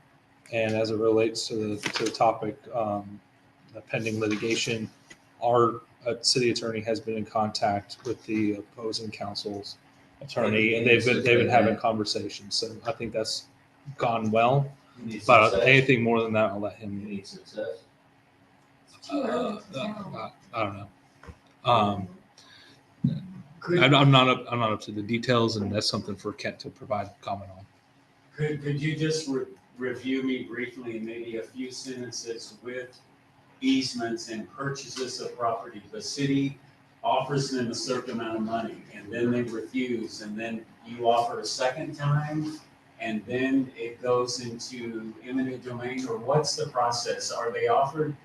Speaker 6: And as it relates to the topic, the pending litigation, our city attorney has been in contact with the opposing counsel's attorney, and they've been having conversations. So I think that's gone well. But anything more than that, I'll let him.
Speaker 8: Any success?
Speaker 1: Too early to tell.
Speaker 6: I don't know. I'm not up to the details, and that's something for Kent to provide comment on.
Speaker 10: Could you just review me briefly in maybe a few sentences with easements and purchases of property? The city offers them a certain amount of money, and then they refuse, and then you offer a second time, and then it goes into eminent domain, or what's the process? Are they offered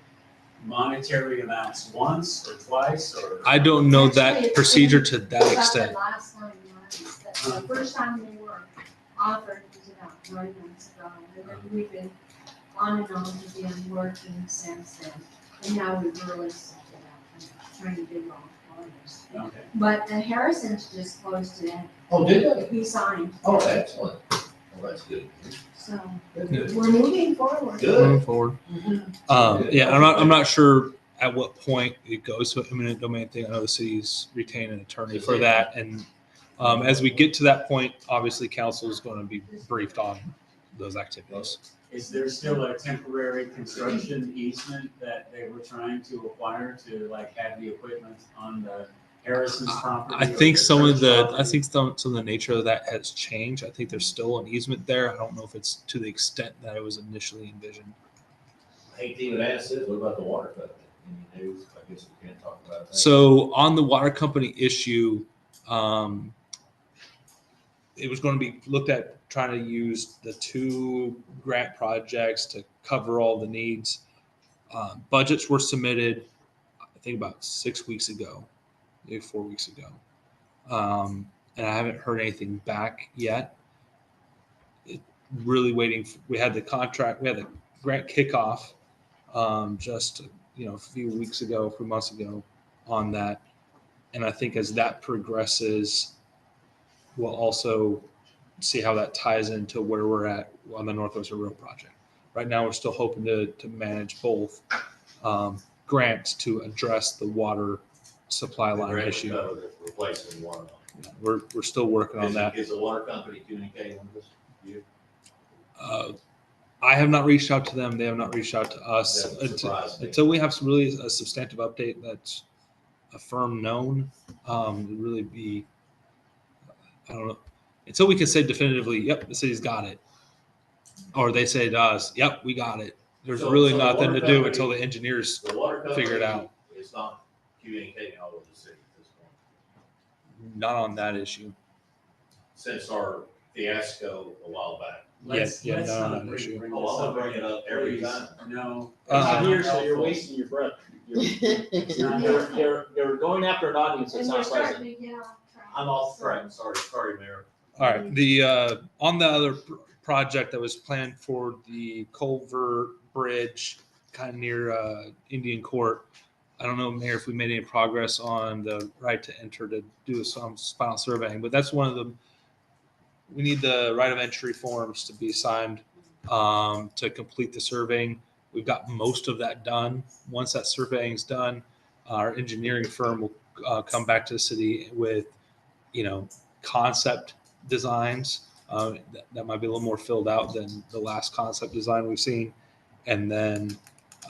Speaker 10: monetary amounts once or twice, or?
Speaker 6: I don't know
Speaker 1: Actually,
Speaker 6: that
Speaker 1: it's
Speaker 6: procedure
Speaker 1: been
Speaker 6: to that
Speaker 1: about
Speaker 6: extent.
Speaker 1: The last time, the first time they were offered was about 9 months ago, and then we've been on and on with them working since then. And now we've really set it up and trying to do all corners.
Speaker 10: Okay.
Speaker 1: But Harrison's just closed it in.
Speaker 8: Oh, did they?
Speaker 1: He signed.
Speaker 8: Oh, excellent. Well, that's good.
Speaker 1: So
Speaker 8: Good.
Speaker 1: we're moving forward.
Speaker 8: Good.
Speaker 6: Moving forward. Yeah, I'm not sure at what point it goes to an eminent domain thing. I know the city's retained an attorney for that, and as we get to that point, obviously council is going to be briefed on those activities.
Speaker 10: Is there still a temporary construction easement that they were trying to acquire to like have the equipment on the Harrison's property?
Speaker 6: I think some of the nature of that has changed. I think there's still an easement there. I don't know if it's to the extent that it was initially envisioned.
Speaker 8: I hate to even ask this, what about the water company? Any news? I guess we can't talk about that.
Speaker 6: So on the water company issue, it was going to be looked at trying to use the 2 grant projects to cover all the needs. Budgets were submitted, I think about 6 weeks ago, maybe 4 weeks ago. And I haven't heard anything back yet. Really waiting. We had the contract, we had the grant kickoff just a few weeks ago, a few months ago on that. And I think as that progresses, we'll also see how that ties into where we're at on the Northwest Rail project. Right now, we're still hoping to manage both grants to address the water supply line issue.
Speaker 8: Replacing water.
Speaker 6: We're still working on that.
Speaker 8: Is the water company communicating with us? You?
Speaker 6: I have not reached out to them. They have not reached out to us
Speaker 8: That surprised me.
Speaker 6: until we have really a substantive update that's a firm known. It'd really be, I don't know, until we can say definitively, yep, the city's got it, or they say to us, yep, we got it. There's
Speaker 8: So
Speaker 6: really
Speaker 8: the
Speaker 6: nothing
Speaker 8: water
Speaker 6: to do
Speaker 8: company-
Speaker 6: until the engineers
Speaker 8: The water company
Speaker 6: figure it out.
Speaker 8: is not communicating all over the city at this point.
Speaker 6: Not on that issue.
Speaker 8: Since our fiasco a while back.
Speaker 10: Let's
Speaker 6: Yeah,
Speaker 10: let's
Speaker 6: no,
Speaker 10: not
Speaker 6: no
Speaker 10: bring
Speaker 6: issue.
Speaker 10: this
Speaker 8: Oh, I'll
Speaker 10: up.
Speaker 8: bring it up every
Speaker 10: Please.
Speaker 8: time.
Speaker 10: No.
Speaker 6: Uh,
Speaker 7: Here, so you're wasting your breath.
Speaker 10: It's not
Speaker 7: You're going after an audience that's
Speaker 1: And we're
Speaker 7: not present.
Speaker 1: starting to get off track.
Speaker 8: I'm off track, sorry, Mayor.
Speaker 6: All right. The on the other project that was planned for the Culver Bridge, kind of near Indian Court. I don't know, Mayor, if we made any progress on the right to enter to do some final surveying, but that's one of the. We need the right of entry forms to be signed to complete the surveying. We've got most of that done. Once that surveying is done, our engineering firm will come back to the city with, concept designs that might be a little more filled out than the last concept design we've seen. And then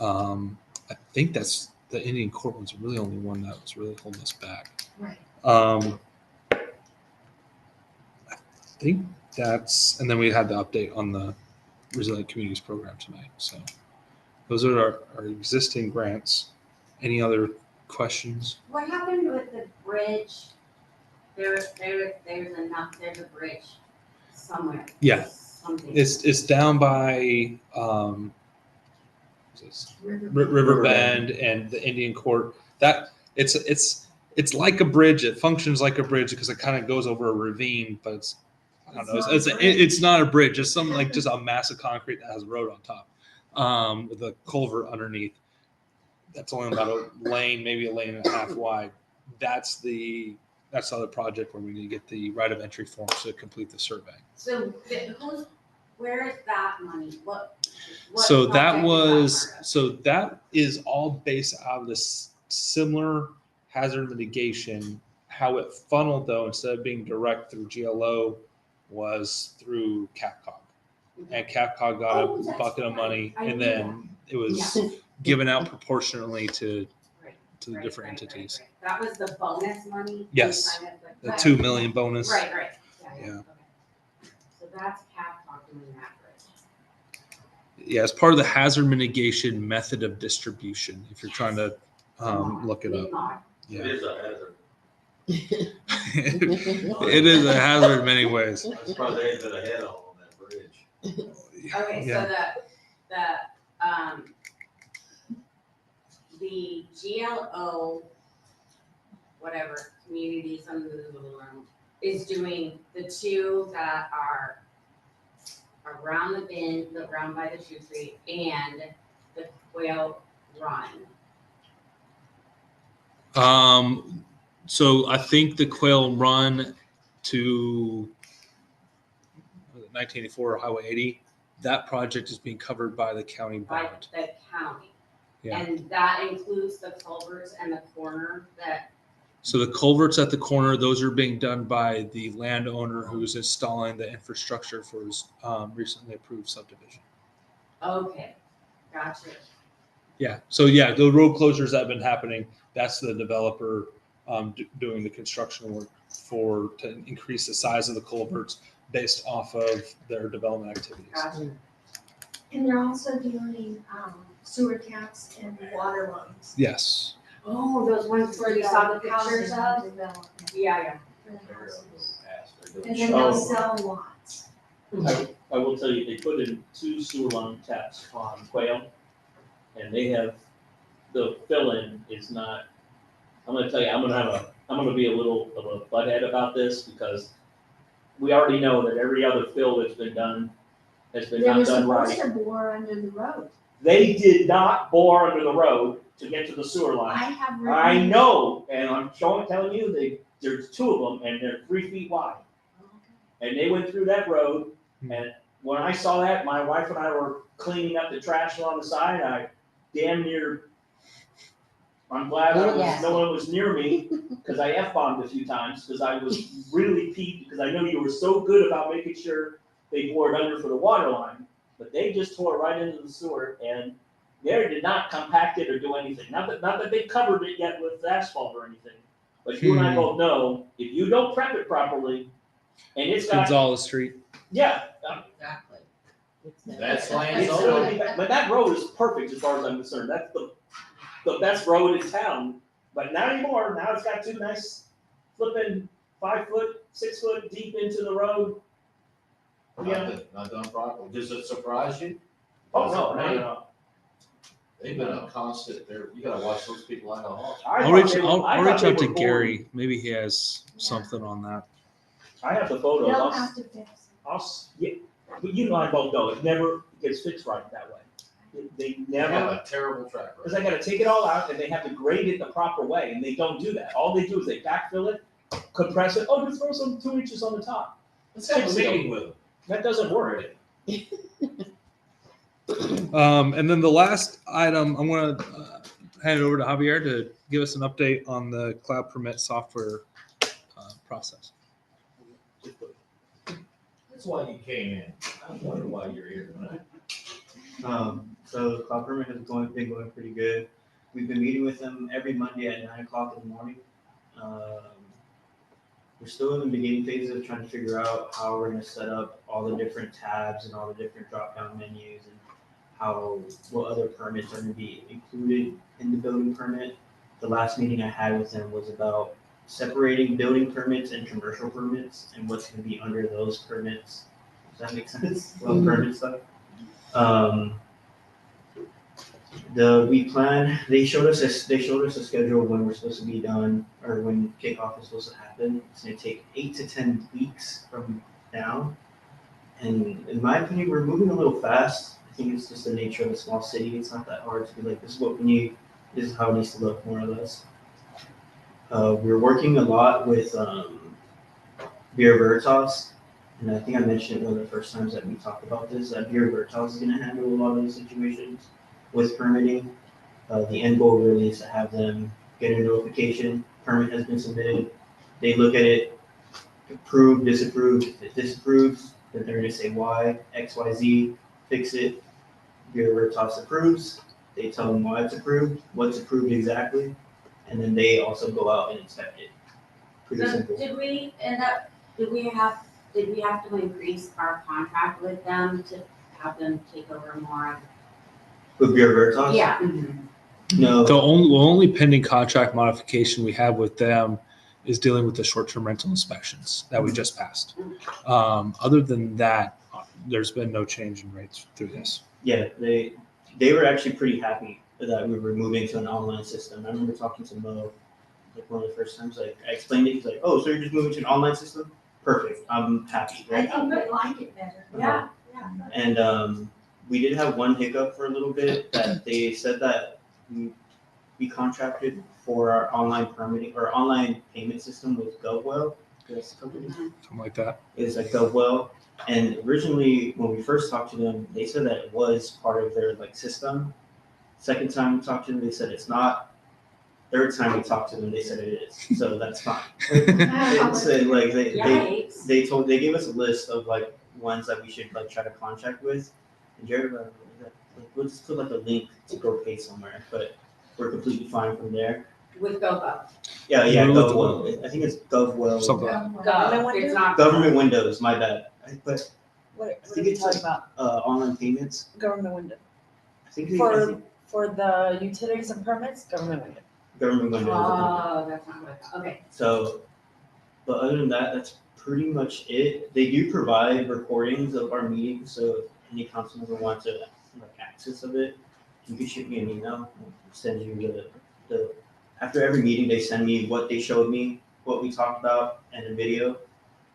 Speaker 6: I think that's the Indian Court one's really only one that was really holding us back.
Speaker 1: Right.
Speaker 6: I think that's, and then we had the update on the Resilient Communities Program tonight. So those are our existing grants. Any other questions?
Speaker 11: What happened with the bridge? There's a bridge somewhere.
Speaker 6: Yeah.
Speaker 11: Something.
Speaker 6: It's down by River Bend and the Indian Court. That it's like a bridge. It functions like a bridge because it kind of goes over a ravine, but I don't know. It's not a bridge. It's something like just a mass of concrete that has a road on top with a culvert underneath. That's only about a lane, maybe a lane and a half wide. That's the that's the other project where we need to get the right of entry forms to complete the survey.
Speaker 11: So where is that money? What
Speaker 6: So
Speaker 11: project
Speaker 6: that
Speaker 11: is
Speaker 6: was,
Speaker 11: part of?
Speaker 6: so that is all based out of this similar hazard mitigation. How it funneled though, instead of being direct through GLO, was through CAPCOG. And CAPCOG got
Speaker 11: Oh,
Speaker 6: a
Speaker 11: that's
Speaker 6: bucket of
Speaker 11: right.
Speaker 6: money
Speaker 11: I
Speaker 6: and
Speaker 11: knew
Speaker 6: then it was given out proportionally to
Speaker 11: Right,
Speaker 6: the
Speaker 11: right,
Speaker 6: different
Speaker 11: right,
Speaker 6: entities.
Speaker 11: right. That was the bonus money?
Speaker 6: Yes.
Speaker 11: Kind of like
Speaker 6: The
Speaker 11: that.
Speaker 6: 2 million bonus.
Speaker 11: Right, right.
Speaker 6: Yeah.
Speaker 11: Okay. So that's CAPCOG doing that, right?
Speaker 6: Yeah, it's part of the hazard mitigation method of distribution, if you're trying to look it up.
Speaker 11: Not.
Speaker 6: Yeah.
Speaker 8: is a hazard.
Speaker 6: It is a hazard in many ways.
Speaker 8: I'm surprised they ain't been ahead on that bridge.
Speaker 11: Okay,
Speaker 6: Yeah.
Speaker 11: so the GLO, whatever, community, something is doing the two that are around the bend, the round by the shoe tree, and the Quail Run.
Speaker 6: So I think the Quail Run to 1984 Highway 80, that project is being covered by the county
Speaker 11: By
Speaker 6: bond.
Speaker 11: the county.
Speaker 6: Yeah.
Speaker 11: And that includes the culverts and the corner that,
Speaker 6: So the culverts at the corner, those are being done by the landowner who's installing the infrastructure for his recently approved subdivision.
Speaker 11: okay, gotcha.
Speaker 6: Yeah. So yeah, the road closures that have been happening, that's the developer doing the construction work to increase the size of the culverts based off of their development activities.
Speaker 11: Gotcha.
Speaker 1: And they're also doing sewer taps and water lines.
Speaker 6: Yes.
Speaker 11: Oh, those ones where you saw the pictures of?
Speaker 1: Development
Speaker 11: Yeah,
Speaker 1: for the houses.
Speaker 8: They're
Speaker 1: And
Speaker 8: doing
Speaker 1: then they'll
Speaker 7: Oh.
Speaker 1: sell lots.
Speaker 7: I will tell you, they put in 2 sewer line taps on Quail, and they have, the fill-in is not, I'm gonna tell you, I'm gonna be a little of a butthead about this, because we already know that every other fill that's been done has been
Speaker 1: They were
Speaker 7: not done
Speaker 1: supposed
Speaker 7: right.
Speaker 1: to bore under the road.
Speaker 7: They did not bore under the road to get to the sewer
Speaker 1: I
Speaker 7: line.
Speaker 1: have.
Speaker 7: I
Speaker 1: written-
Speaker 7: know, and I'm telling you, there's 2 of them, and they're 3 feet wide. And they went through that road, and when I saw that, my wife and I were cleaning up the trash along the side, I damn near, I'm glad no one was near me, because I F-bombed a few times, because I was really peeved, because I know you were so good about making sure they bored under for the water line, but they just tore right into the sewer, and they did not compact it or do anything. Not that they covered it yet with asphalt or anything, but you and I both know, if you don't prep it properly, and it's got,
Speaker 6: Gonzalez Street.
Speaker 7: yeah,
Speaker 4: Exactly.
Speaker 8: That's
Speaker 7: it's
Speaker 8: land
Speaker 7: gonna be, but that road is perfect as far as I'm concerned. That's the best road in town. But not anymore. Now it's got 2 nice flipping 5 foot, 6 foot deep into the road. Yeah.
Speaker 8: Not done properly. Does it surprise you?
Speaker 7: Oh, no.
Speaker 8: They've been a constant, you gotta watch those people like a hawk.
Speaker 6: I'll reach out to Gary. Maybe he has something on that.
Speaker 7: I have the photos.
Speaker 1: They'll have to fix it.
Speaker 7: Yeah, but you and I both know it never gets fixed right that way. They
Speaker 8: They have
Speaker 7: never,
Speaker 8: a terrible track
Speaker 7: because
Speaker 8: record.
Speaker 7: I gotta take it all out and they have to grade it the proper way, and they don't do that. All they do is they backfill it, compress it, just throw some 2 inches on the top.
Speaker 8: Let's have a meeting with them.
Speaker 7: That doesn't work.
Speaker 6: And then the last item, I'm going to hand it over to Javier to give us an update on the cloud permit software process.
Speaker 8: That's why you came in. I wonder why you're here tonight.
Speaker 12: So the cloud permit has been going pretty good. We've been meeting with them every Monday at 9 o'clock in the morning. We're still in the beginning phases of trying to figure out how we're going to set up all the different tabs and all the different drop-down menus and what other permits are going to be included in the building permit. The last meeting I had with them was about separating building permits and commercial permits and what's going to be under those permits. Does that make sense? Well, permit stuff. They showed us a schedule when we're supposed to be done or when kickoff is supposed to happen. It's going to take 8 to 10 weeks from now. And in my opinion, we're moving a little fast. I think it's just the nature of a small city. It's not that hard to be like, this is what we need. This is how it needs to look, more or less. We're working a lot with Bureau Veritas, and I think I mentioned it one of the first times that we talked about this, that Bureau Veritas is gonna handle a lot of those situations with permitting. The end goal really is to have them get a notification, permit has been submitted, they look at it, approve, disapprove, if it disapproves, then they're gonna say why, X, Y, Z, fix it. Bureau Veritas approves, they tell them why it's approved, what's approved exactly, and then they also go out and inspect it. Pretty
Speaker 11: So
Speaker 12: simple.
Speaker 11: did we have to increase our contract with them to have them take over more of?
Speaker 12: With Bureau Veritas?
Speaker 11: Yeah.
Speaker 12: No,
Speaker 6: The only pending contract modification we have with them is dealing with the short-term rental inspections that we just passed. Other than that, there's been no change in rates through this.
Speaker 12: yeah, they were actually pretty happy that we were moving to an online system. I remember talking to Mo, like one of the first times, like I explained it, he's like, oh, so you're just moving to an online system? Perfect, I'm happy.
Speaker 1: I think we like it better.
Speaker 11: Yeah.
Speaker 12: And we did have one hiccup for a little bit, that they said that we contracted for our online permitting, or online payment system with GovWell. That's the company.
Speaker 6: Something like that.
Speaker 12: Is like GovWell. And originally, when we first talked to them, they said that it was part of their like system. Second time we talked to them, they said it's not. Third time we talked to them, they said it is. So that's fine. They said like
Speaker 11: Yikes.
Speaker 12: they gave us a list of like ones that we should like try to contract with. And Jared, like, we'll just put like a link to go pay somewhere, but we're completely fine from there.
Speaker 11: With GoGo.
Speaker 12: Yeah,
Speaker 6: We're with
Speaker 12: GovWell. I think it's GovWell.
Speaker 6: Something.
Speaker 11: Go, it's not.
Speaker 12: Government Windows, my bad. But
Speaker 4: What
Speaker 12: I
Speaker 4: are
Speaker 12: think
Speaker 4: you
Speaker 12: it's
Speaker 4: talking about?
Speaker 12: online payments.
Speaker 4: Government window.
Speaker 12: I think I
Speaker 4: For,
Speaker 12: think
Speaker 4: for the utilities and permits, government window.
Speaker 12: Government Windows.
Speaker 11: Oh, that's not what, okay.
Speaker 12: So, but other than that, that's pretty much it. They do provide recordings of our meetings, so if any council member wants to like access of it, you can shoot me an email. I'll send you the after every meeting, they send me what they showed me, what we talked about, and a video.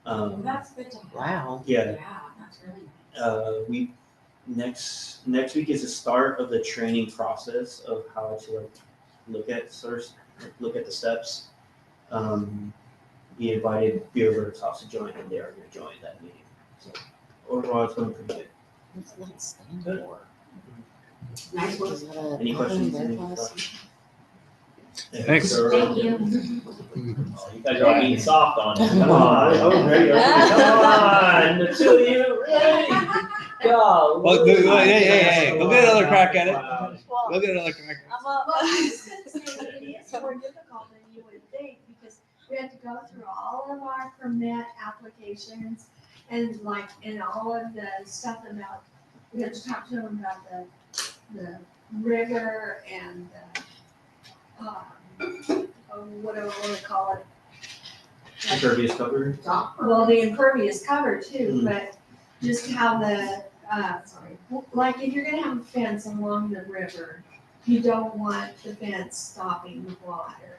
Speaker 11: That's good to have.
Speaker 4: Wow.
Speaker 12: Yeah,
Speaker 11: Yeah, that's really nice.
Speaker 12: we next week is the start of the training process of how to like look at the steps. We invited Bureau Veritas to join, and they are going to join that meeting. So overall, it's going pretty good.
Speaker 4: What's that stand for?
Speaker 11: Nice one.
Speaker 4: Is that a-
Speaker 12: Any questions? Any
Speaker 4: Veritas?
Speaker 12: questions? Yeah,
Speaker 6: Thanks.
Speaker 12: so-
Speaker 11: Thank you.
Speaker 7: Oh, you guys are being soft on it. Come on.
Speaker 12: I was ready.
Speaker 7: Come on, the two of you, really? Go.
Speaker 6: Well, hey, go get another crack at it.
Speaker 4: Well,
Speaker 6: Go get another crack.
Speaker 1: Well, I was gonna say that it is more difficult than you would think, because we have to go through all of our permit applications and like, and all of the stuff about, we have to talk to them about the river and whatever we want to call it.
Speaker 12: Impervious cover.
Speaker 1: Well, the impervious cover too,
Speaker 12: Mm.
Speaker 1: but just how the, like if you're gonna have a fence along the river, you don't want the fence stopping the water.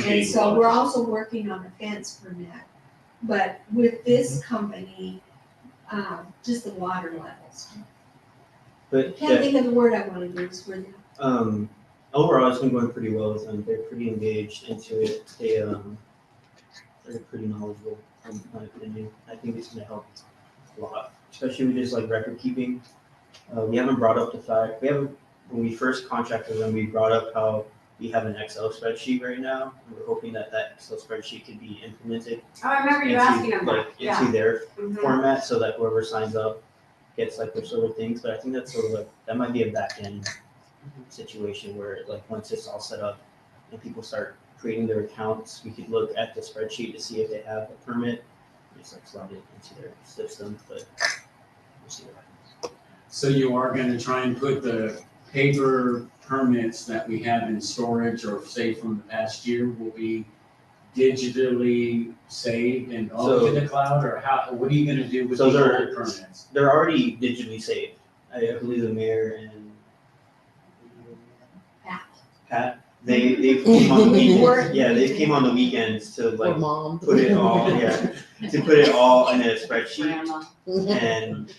Speaker 1: And so we're also working on a fence permit, but with this company, just the water levels.
Speaker 12: But
Speaker 1: Can't
Speaker 12: yeah,
Speaker 1: think of the word I wanna use for them.
Speaker 12: overall, it's been going pretty well with them. They're pretty engaged into it. They're pretty knowledgeable, in my opinion. I think it's gonna help a lot, especially with just like record keeping. We haven't brought up the fact, when we first contracted them, we brought up how we have an Excel spreadsheet right now. And we're hoping that Excel spreadsheet could be implemented
Speaker 11: Oh, I remember you
Speaker 12: into,
Speaker 11: asking them that,
Speaker 12: like,
Speaker 11: yeah.
Speaker 12: into their
Speaker 11: Mhm.
Speaker 12: format, so that whoever signs up gets like their sort of things. But I think that's sort of like, that might be a back end situation where like once it's all set up and people start creating their accounts, we could look at the spreadsheet to see if they have a permit, just like slide it into their system, but we'll see what happens.
Speaker 10: So you are gonna try and put the paper permits that we have in storage or say from the past year will be digitally saved and go to the cloud, or how, what are you gonna do with
Speaker 12: So
Speaker 10: the
Speaker 12: they're-
Speaker 10: old permits?
Speaker 12: They're already digitally saved. I believe the mayor and Pat, they came on the weekends. Yeah, they came on the weekends to
Speaker 4: Or
Speaker 12: like
Speaker 4: mom.
Speaker 12: put it all, to put it all in a spreadsheet.
Speaker 11: Grandma.
Speaker 12: And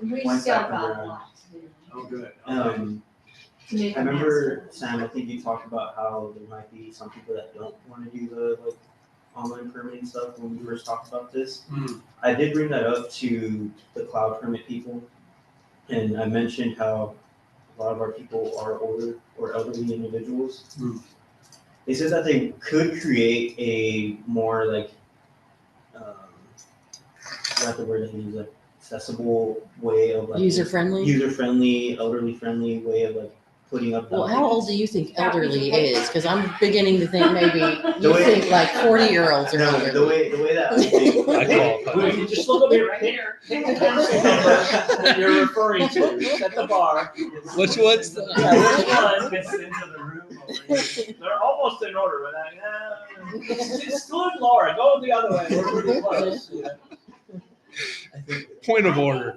Speaker 1: We
Speaker 12: Once
Speaker 1: still
Speaker 12: that
Speaker 1: got
Speaker 12: comes
Speaker 1: a
Speaker 12: around.
Speaker 1: lot to do.
Speaker 10: Oh, good. Okay.
Speaker 1: to make
Speaker 12: I
Speaker 1: a
Speaker 12: remember,
Speaker 1: master.
Speaker 12: Sam, I think you talked about how there might be some people that don't want to do the like online permitting stuff when we first talked about this.
Speaker 10: Hmm.
Speaker 12: I did bring that up to the cloud permit people, and I mentioned how a lot of our people are older or elderly individuals.
Speaker 10: Hmm.
Speaker 12: They said that they could create a more like, not the word that he used, like accessible way of like
Speaker 4: User-friendly?
Speaker 12: user-friendly, elderly-friendly way of like putting up.
Speaker 4: Well, how old do you think
Speaker 11: That piece of
Speaker 4: elderly
Speaker 11: paper.
Speaker 4: is? Because I'm beginning to think maybe
Speaker 12: The
Speaker 4: you
Speaker 12: way-
Speaker 4: think like 40-year-olds are
Speaker 12: No,
Speaker 4: elderly.
Speaker 12: the way that I think.
Speaker 6: I qualify.
Speaker 7: Wait, just look up here, pick the council number that you're referring to, set the bar.
Speaker 6: Which one's the?
Speaker 7: Yeah, which one?
Speaker 3: Gets into the room over here.
Speaker 7: They're almost in order, but exclude Laura, go the other way, we're pretty close. Yeah.
Speaker 12: I think,
Speaker 6: Point of order.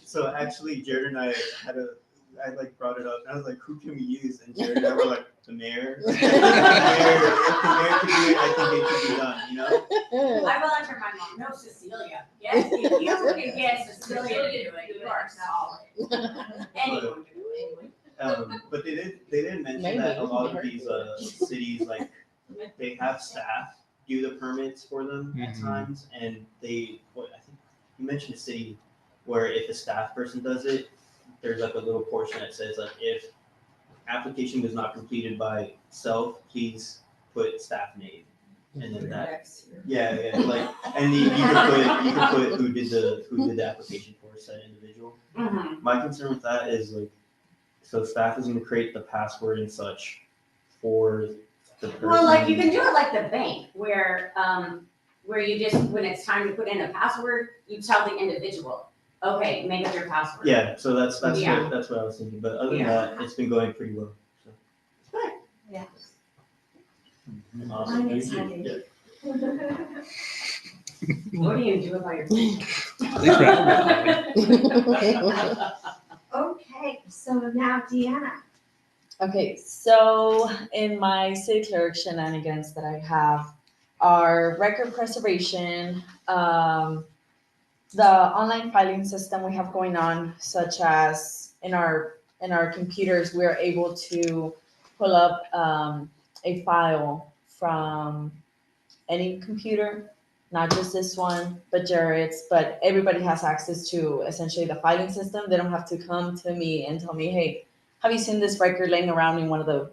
Speaker 12: so actually Jared and I I like brought it up and I was like, who can we use? And Jared and I were like, the mayor. If the mayor could do it, I think it could be done, you know?
Speaker 11: I will enter my mom, no Cecilia. Yes, if you can get Cecilia to do it, you are solid. Anyone can do it.
Speaker 12: But they did mention
Speaker 4: Maybe.
Speaker 12: that a lot of these cities, like, they have staff do the permits for them at
Speaker 6: Mhm.
Speaker 12: times, and I think you mentioned a city where if a staff person does it, there's like a little portion that says like, if application was not completed by self, please put staff name. And then that, yeah, like, and you can put who did the application for said individual.
Speaker 11: Mhm.
Speaker 12: My concern with that is like, so staff is gonna create the password and such for the person.
Speaker 11: Well, like you can do it like the bank where you just, when it's time to put in a password, you tell the individual, okay, make up your password.
Speaker 12: Yeah, so that's
Speaker 11: Yeah.
Speaker 12: what I was thinking, but other than
Speaker 11: Yeah.
Speaker 12: that, it's been going pretty well. So.
Speaker 1: Yeah.
Speaker 7: Awesome,
Speaker 1: Mine
Speaker 7: thank
Speaker 1: is
Speaker 7: you.
Speaker 1: honey.
Speaker 11: What do you do about your?
Speaker 6: Thanks for having me.
Speaker 1: Okay, so now Deanna.
Speaker 13: Okay, so in my city clerk shenanigans that I have are record preservation, the online filing system we have going on, such as in our computers, we are able to pull up a file from any computer, not just this one, but Jared's, but everybody has access to essentially the filing system. They don't have to come to me and tell me, hey, have you seen this record laying around in one of the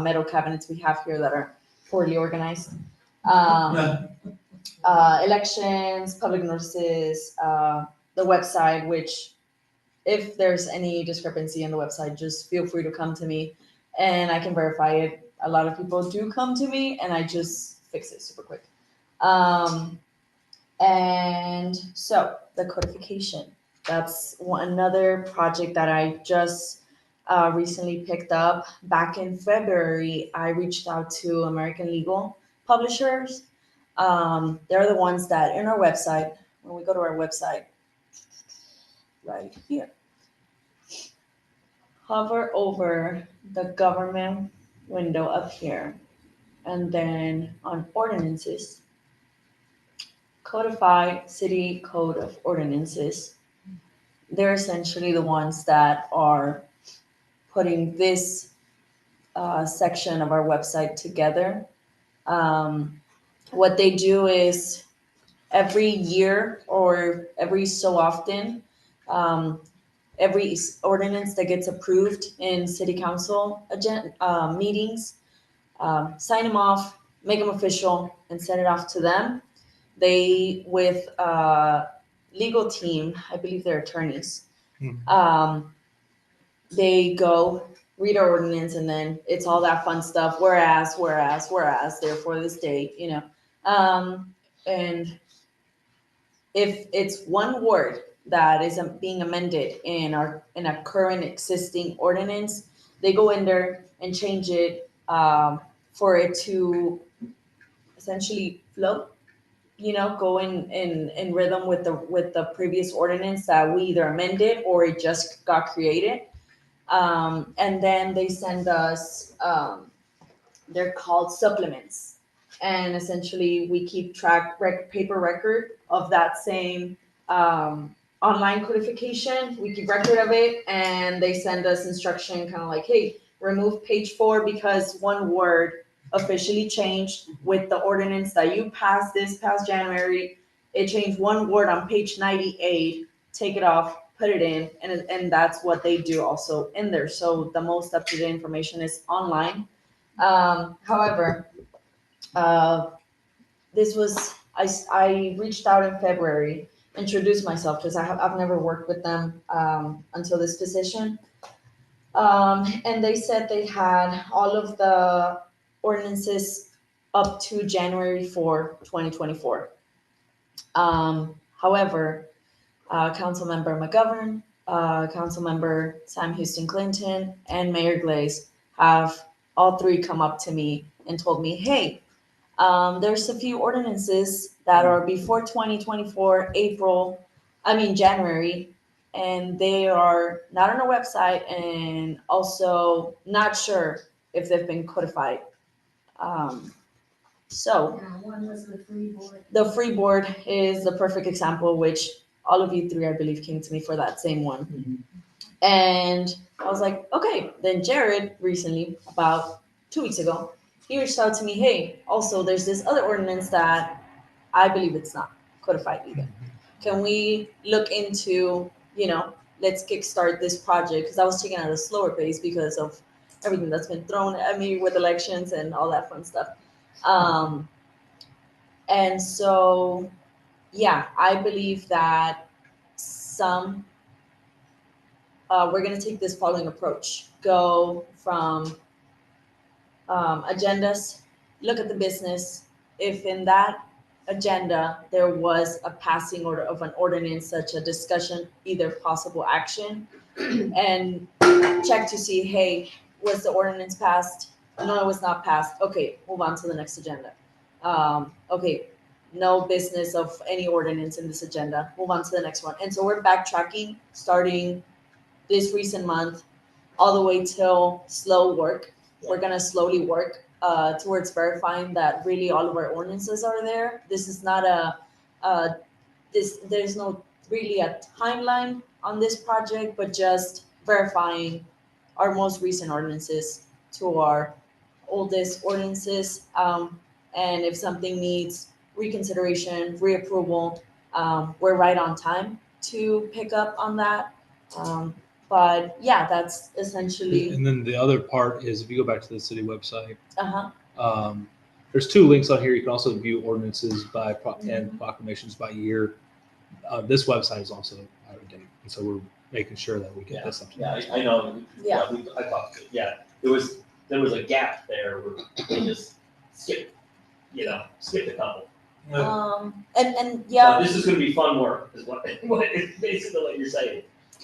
Speaker 13: metal cabinets we have here that are poorly organized? Elections, public notices, the website, which if there's any discrepancy in the website, just feel free to come to me and I can verify it. A lot of people do come to me and I just fix it super quick. And so the codification, that's another project that I just recently picked up. Back in February, I reached out to American Legal Publishers. They're the ones that in our website, when we go to our website, right here, hover over the government window up here, and then on ordinances, codify city code of ordinances. They're essentially the ones that are putting this section of our website together. What they do is every year or every so often, every ordinance that gets approved in city council meetings, sign them off, make them official, and send it off to them. They, with legal team, I believe they're attorneys, they go read our ordinance, and then it's all that fun stuff. Whereas, therefore this date, and if it's one word that is being amended in a current existing ordinance, they go in there and change it for it to essentially flow, go in rhythm with the previous ordinance that we either amended or it just got created. And then they send us, they're called supplements. And essentially we keep track, paper record of that same online codification. We keep record of it, and they send us instruction, kind of like, hey, remove page 4 because one word officially changed with the ordinance that you passed this past January. It changed one word on page 98. Take it off, put it in, and that's what they do also in there. So the most up-to-date information is online. However, this was, I reached out in February, introduced myself because I've never worked with them until this position. And they said they had all of the ordinances up to January 4, 2024. However, Councilmember McGovern, Councilmember Sam Houston Clinton, and Mayor Glaze have all three come up to me and told me, hey, there's a few ordinances that are before 2024, January, and they are not on our website and also not sure if they've been codified. So
Speaker 1: One was the free board.
Speaker 13: the free board is the perfect example, which all of you three, I believe, came to me for that same one. And I was like, okay. Then Jared recently, about 2 weeks ago, he reached out to me, hey, also there's this other ordinance that I believe it's not codified either. Can we look into, let's kickstart this project? Because I was taking it at a slower pace because of everything that's been thrown at me with elections and all that fun stuff. And so, yeah, I believe that we're going to take this following approach. Go from agendas, look at the business. If in that agenda there was a passing order of an ordinance, such a discussion, either possible action, and check to see, hey, was the ordinance passed? No, it was not passed. Okay, move on to the next agenda. Okay, no business of any ordinance in this agenda. Move on to the next one. And so we're backtracking, starting this recent month, all the way till slow work. We're gonna slowly work towards verifying that really all of our ordinances are there. This is not there's no really a timeline on this project, but just verifying our most recent ordinances to our oldest ordinances. And if something needs reconsideration, reapproval, we're right on time to pick up on that. But yeah, that's essentially.
Speaker 6: And then the other part is if you go back to the city website,
Speaker 13: Uh-huh.
Speaker 6: There's 2 links on here. You can also view ordinances by and proclamations by year. This website is also out of date, and so we're making sure that we get this up to date.
Speaker 7: I know.
Speaker 13: Yeah.
Speaker 7: I talked to, there was a gap there where they just skipped a couple.
Speaker 13: And yeah.
Speaker 7: So this is gonna be fun work, is what basically what you're saying.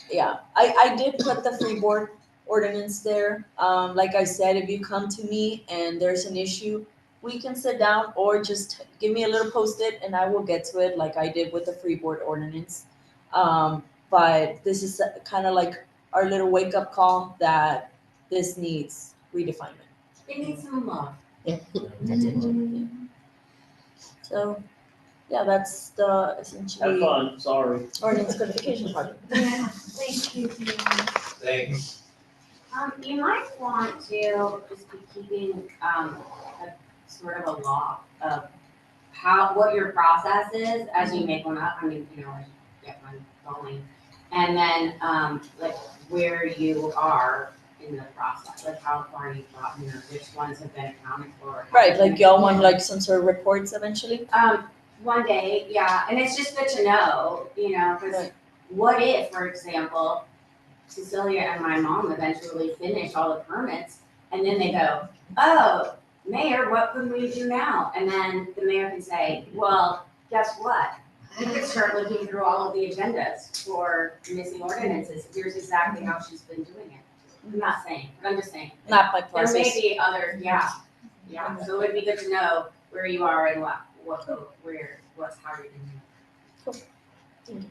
Speaker 13: Yeah, I did put the free board ordinance there. Like I said, if you come to me and there's an issue, we can sit down or just give me a little post-it and I will get to it like I did with the free board ordinance. But this is kind of like our little wake-up call that this needs redefinement.
Speaker 11: It needs some love.
Speaker 13: Yeah. So, yeah, that's the essentially.
Speaker 7: Have fun, sorry.
Speaker 13: Ordinance codification project.
Speaker 2: Yeah, thank you.
Speaker 8: Thanks.
Speaker 11: You might want to just be keeping, a sort of a log of what your process is as you make one up. As you get one going. And then, like where you are in the process, like how far you've gotten, or which ones have been accounted for.
Speaker 13: Right, like y'all want like some sort of reports eventually?
Speaker 11: One day, yeah, and it's just good to know, because
Speaker 13: Right.
Speaker 11: what if, for example, Cecilia and my mom eventually finish all the permits, and then they go, oh, Mayor, what can we do now? And then the mayor can say, well, guess what? You could start looking through all of the agendas for missing ordinances. Here's exactly how she's been doing it. I'm not saying, but I'm just saying.
Speaker 13: Not my
Speaker 11: There
Speaker 13: process.
Speaker 11: may be other, yeah. So it'd be good to know where you are and how you're doing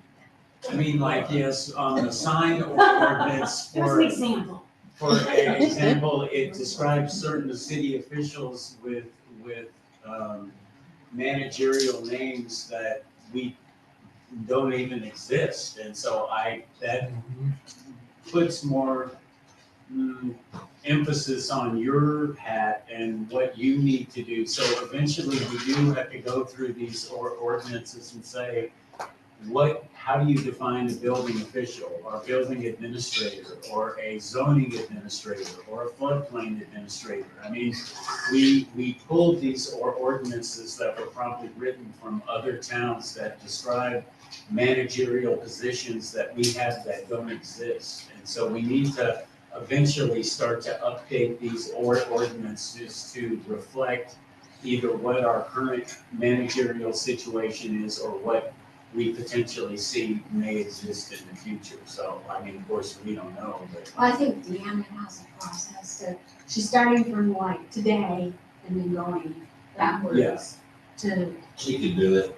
Speaker 11: it.
Speaker 10: Yes, on the sign ordinance
Speaker 11: Give us an example.
Speaker 10: for example, it describes certain city officials with managerial names that we don't even exist. And so that puts more emphasis on your hat and what you need to do. So eventually we do have to go through these ordinances and say, how do you define a building official or a building administrator or a zoning administrator or a floodplain administrator? I mean, we pulled these ordinances that were probably written from other towns that describe managerial positions that we have that don't exist. And so we need to eventually start to update these ordinances to reflect either what our current managerial situation is or what we potentially see may exist in the future. So, I mean, of course, we don't know, but.
Speaker 1: Well, I think Deanna has a process she's starting from like today and then going backwards to,
Speaker 8: She could do it.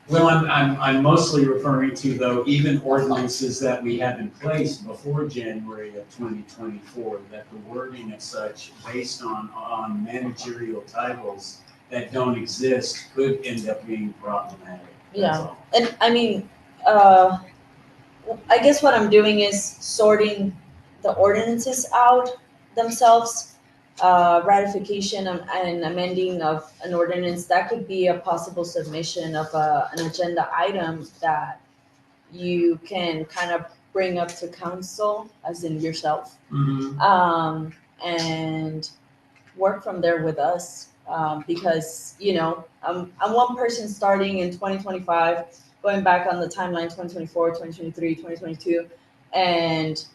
Speaker 10: Well, I'm mostly referring to though, even ordinances that we have in place before January of 2024, that the wording as such, based on managerial titles that don't exist, could end up being problematic. That's
Speaker 13: Yeah.
Speaker 10: all.
Speaker 13: And I mean, I guess what I'm doing is sorting the ordinances out themselves. Ratification and amending of an ordinance, that could be a possible submission of an agenda item that you can kind of bring up to council, as in yourself, and work from there with us. Because, I'm one person starting in 2025, going back on the timeline 2024, 2023, 2022, and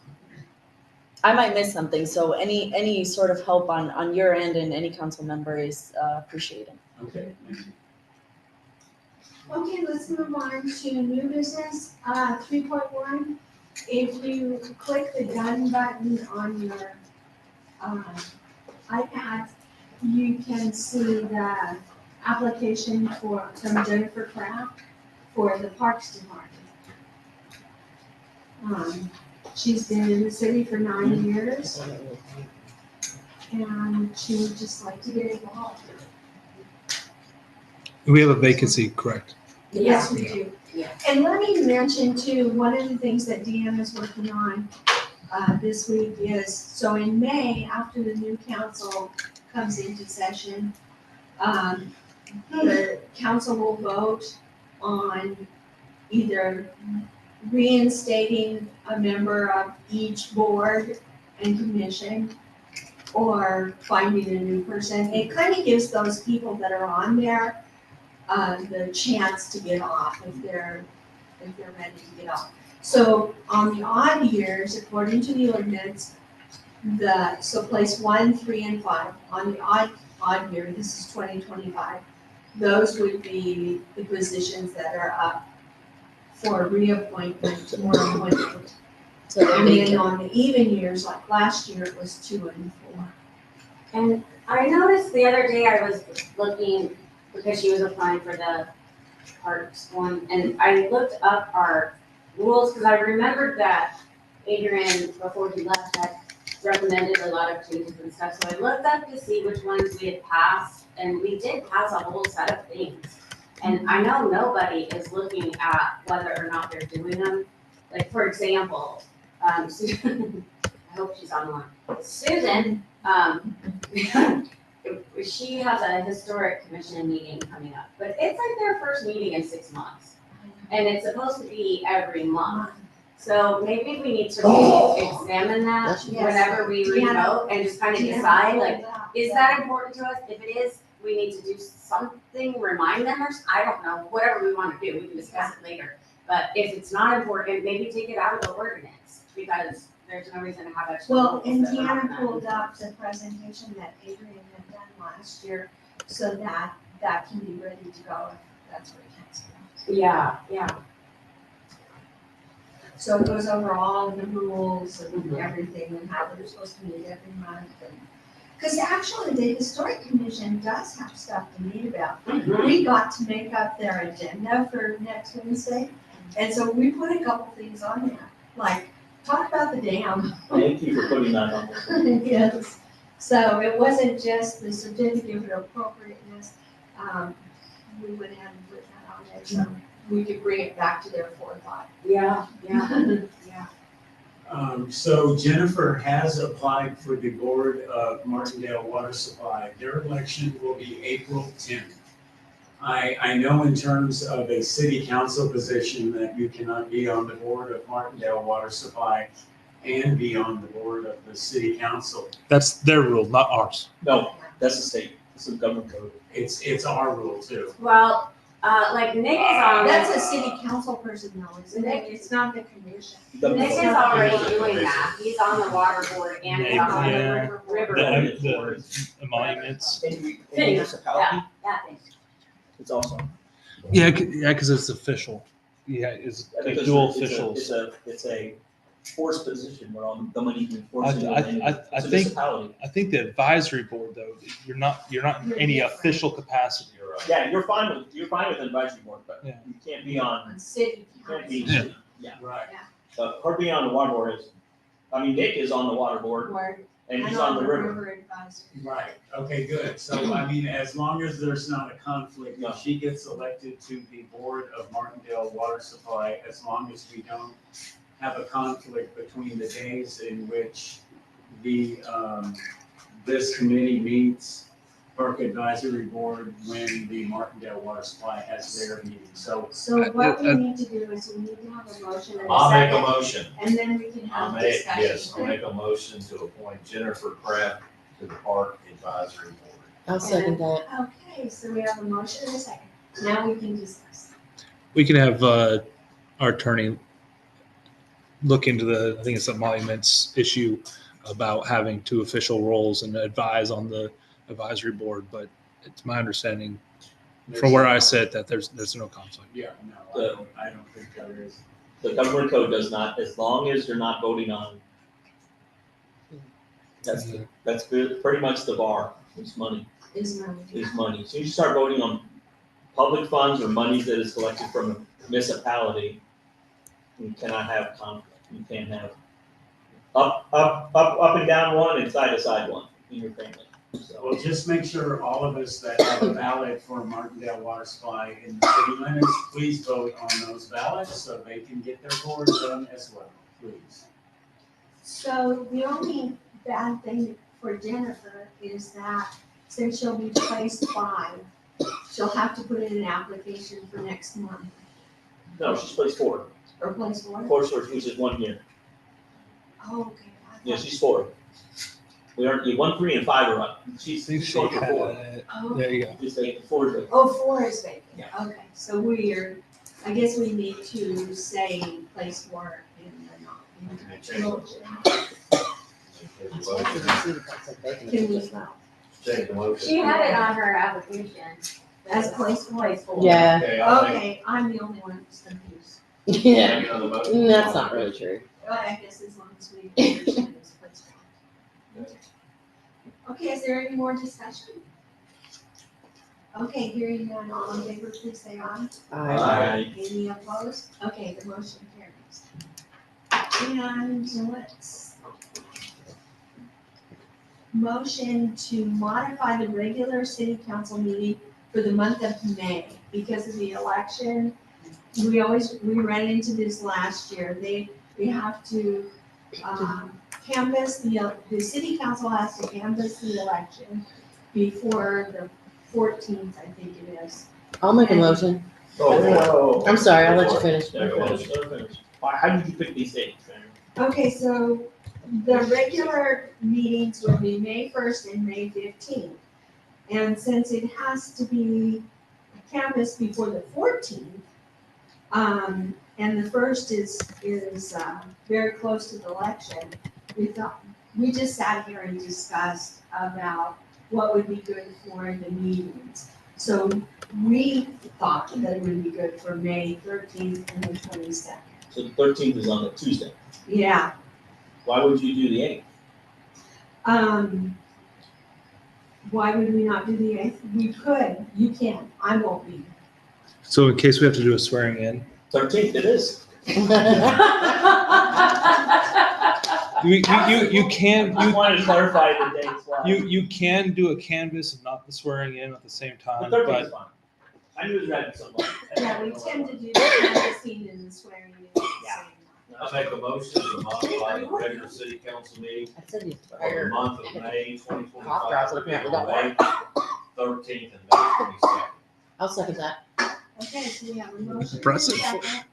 Speaker 13: I might miss something. So any sort of help on your end and any council member is appreciated.
Speaker 10: Okay.
Speaker 1: okay, let's move on to new business, 3.1. If you click the done button on your iPad, you can see the application from Jennifer Kraft for the Parks Department. She's been in the city for 9 years, and she would just like to get involved.
Speaker 6: We have a vacancy, correct?
Speaker 1: Yes, we do.
Speaker 11: Yeah.
Speaker 1: And let me mention too, one of the things that Deanna is working on this week is, so in May, after the new council comes into session, the council will vote on either reinstating a member of each board and commission or finding a new person. It kind of gives those people that are on there the chance to get off if they're ready to get off. So on the odd years, according to the ordinance, so place 1, 3, and 5, on the odd year, this is 2025, those would be the positions that are up for reappointment or appointment.
Speaker 13: So they're
Speaker 1: And then
Speaker 13: vacant.
Speaker 1: on the even years, like last year, it was 2 and 4.
Speaker 11: And I noticed the other day I was looking, because she was applying for the parks one, and I looked up our rules, because I remembered that Adrian, before he left, had recommended a lot of changes and stuff, so I looked up to see which ones we had passed, and we did pass a whole set of things. And I know nobody is looking at whether or not they're doing them. Like, for example, Susan, I hope she's online. Susan, she has a historic commission meeting coming up, but it's like their first meeting in 6 months. And it's supposed to be every month. So maybe we need to examine that whenever we revote and just kind of decide, like, is that important to us? If it is, we need to do something, remind them, or I don't know, whatever we want to do, we can discuss it later. But if it's not important, maybe take it out of the ordinance, because there's no reason to have extra.
Speaker 1: Well,
Speaker 11: rules
Speaker 1: and
Speaker 11: that are not
Speaker 1: Deanna
Speaker 11: done.
Speaker 1: pulled up the presentation that Adrian had done last year, so that can be ready to go if that's what council wants.
Speaker 11: Yeah.
Speaker 1: So it goes over all of the rules and everything and how they're supposed to meet every month. Because actually, the historic commission does have stuff to meet about. We got to make up their agenda for next Wednesday, and so we put a couple things on there, like talk about the dam.
Speaker 7: Thank you for putting that on there.
Speaker 1: Yes, so it wasn't just the certificate of appropriateness, we went ahead and put that on there, so we could bring it back to their forethought.
Speaker 11: Yeah, yeah.
Speaker 10: So Jennifer has applied for the board of Martindale Water Supply. Their election will be April 10th. I know in terms of a city council position that you cannot be on the board of Martindale Water Supply and be on the board of the city council.
Speaker 6: That's their rule, not ours.
Speaker 7: No, that's the state, it's the government code.
Speaker 10: It's our rule too.
Speaker 11: Well, like Nick is on.
Speaker 1: That's a city council person though, isn't it? It's not the commission.
Speaker 11: Nick is already doing that. He's on the water board and he's on
Speaker 6: Yeah.
Speaker 11: the river.
Speaker 6: The emoluments.
Speaker 7: Any
Speaker 11: Thank you.
Speaker 7: municipality,
Speaker 11: Yeah, thanks.
Speaker 7: it's awesome.
Speaker 6: Yeah, because it's official. Yeah, it's like
Speaker 7: Because
Speaker 6: dual
Speaker 7: it's a-
Speaker 6: officials.
Speaker 7: It's a forced position where all the money can force
Speaker 6: I
Speaker 7: it.
Speaker 6: think
Speaker 7: It's a municipality.
Speaker 6: I think the advisory board though, you're not in any official capacity.
Speaker 8: You're right.
Speaker 7: Yeah, you're fine with an advisory board, but
Speaker 6: Yeah.
Speaker 7: you can't be on,
Speaker 1: On city
Speaker 7: you can't
Speaker 1: council.
Speaker 7: be,
Speaker 6: Yeah.
Speaker 10: Right.
Speaker 7: but her being on the water board is, I mean, Nick is on the water board
Speaker 1: Board
Speaker 7: and he's on the river.
Speaker 1: advisory.
Speaker 10: Right, okay, good. So, I mean, as long as there's not a conflict,
Speaker 7: No.
Speaker 10: if she gets elected to the board of Martindale Water Supply, as long as we don't have a conflict between the days in which the, this committee meets, Park Advisory Board, when the Martindale Water Supply has their meeting. So,
Speaker 1: So what we need to do is we need to have a motion and a
Speaker 8: I'll make a
Speaker 1: second,
Speaker 8: motion.
Speaker 1: and then we can
Speaker 8: I'll
Speaker 1: have
Speaker 8: make,
Speaker 1: discussion.
Speaker 8: yes, I'll make a motion to appoint Jennifer Kraft to the Park Advisory Board.
Speaker 4: I'll second that.
Speaker 1: Okay, so we have a motion and a second. Now we can discuss.
Speaker 6: We can have our attorney look into the, I think it's the emoluments issue about having two official roles and advise on the advisory board, but it's my understanding from where I sit that there's no conflict.
Speaker 10: yeah, no, I don't think there is.
Speaker 7: The government code does not, as long as you're not voting on. That's good, pretty much the bar, is money,
Speaker 1: Is money.
Speaker 7: is money. So you start voting on public funds or money that is collected from a municipality, you cannot have conflict, you can't have up and down one and side to side one in your family. So,
Speaker 10: Well, just make sure all of us that have a ballot for Martindale Water Supply in the city limits, please vote on those ballots so they can get their board done as well, please.
Speaker 1: So the only bad thing for Jennifer is that since she'll be placed 5, she'll have to put in an application for next month,
Speaker 7: no, she's placed 4,
Speaker 1: or place 4.
Speaker 7: 4 stores, which is 1 year.
Speaker 1: Oh, okay. I
Speaker 7: Yeah,
Speaker 1: thought-
Speaker 7: she's 4. We are, 1, 3, and 5 are up. She's going for 4.
Speaker 1: Oh,
Speaker 6: There you go.
Speaker 7: Just like 4 is like,
Speaker 1: Oh, 4 is vacant.
Speaker 7: Yeah.
Speaker 1: Okay, so I guess we need to say place 4 in the not.
Speaker 8: Can I change
Speaker 1: Motion.
Speaker 8: the
Speaker 1: Can we spell?
Speaker 8: Change the motion.
Speaker 11: She had it on her application.
Speaker 1: As place 4.
Speaker 11: Place 4.
Speaker 4: Yeah,
Speaker 8: Okay, I'll make,
Speaker 1: Okay, I'm the only one who's confused.
Speaker 4: yeah,
Speaker 8: make another motion.
Speaker 4: that's not really true.
Speaker 1: Well, I guess as long as we understand it's place 4. Okay, is there any more discussion? Okay, hearing none, all in favor, please say aye.
Speaker 8: Aye.
Speaker 1: Any opposed? Okay, the motion carries. And let's motion to modify the regular city council meeting for the month of May because of the election. We ran into this last year. We have to canvass the city council has to canvass the election before the 14th, I think it is.
Speaker 4: I'll make a motion.
Speaker 7: oh.
Speaker 4: I'm sorry, I'll let you finish.
Speaker 8: Yeah, go on.
Speaker 7: Why, how did you pick these dates, Sharon?
Speaker 1: Okay, so the regular meetings will be May 1st and May 15th. And since it has to be canvassed before the 14th, and the first is very close to the election, we just sat here and discussed about what would be good for the meetings. So we thought that it would be good for May 13th and the 22nd.
Speaker 7: So the 13th is on a Tuesday.
Speaker 1: Yeah,
Speaker 7: Why would you do the 8th?
Speaker 1: why would we not do the 8th? We could, you can, I won't be.
Speaker 6: So in case we have to do a swearing in,
Speaker 7: 13th it is.
Speaker 6: you can,
Speaker 7: I wanted to clarify the dates. Why.
Speaker 6: you can do a canvas and not the swearing in at the same
Speaker 7: The
Speaker 6: time,
Speaker 7: 13th
Speaker 6: but
Speaker 7: is fine. I knew it was writing something.
Speaker 1: Yeah, we tend to do the canvassing and the swearing in at the
Speaker 7: Yeah.
Speaker 1: same time.
Speaker 8: I make a motion to modify the regular city council meeting
Speaker 13: I said you.
Speaker 8: for the month of May twenty
Speaker 13: Cough drops,
Speaker 8: twenty-five,
Speaker 13: apparently don't
Speaker 8: May 13th and May 22nd.
Speaker 13: I'll second that.
Speaker 2: Okay, so we have a motion. and a
Speaker 6: Impressive.
Speaker 2: second.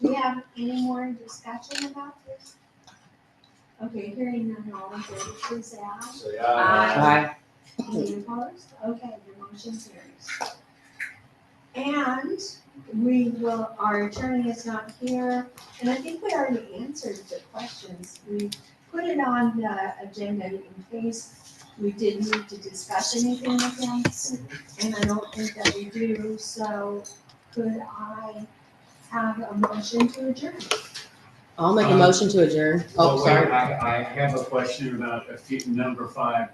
Speaker 2: Do we have any more discussion about this? Okay, hearing none, all in favor, please say aye.
Speaker 8: Say
Speaker 13: Aye.
Speaker 2: Any opposed? Okay, the motion carries. And we will, our attorney is not here, and I think we already answered the questions. We put it on the agenda in case we did need to discuss anything with him, and I don't think that we do, so could I have a motion to adjourn?
Speaker 13: I'll make a motion to adjourn. Oh,
Speaker 10: Well, wait,
Speaker 13: sorry.
Speaker 10: I have a question about number 5,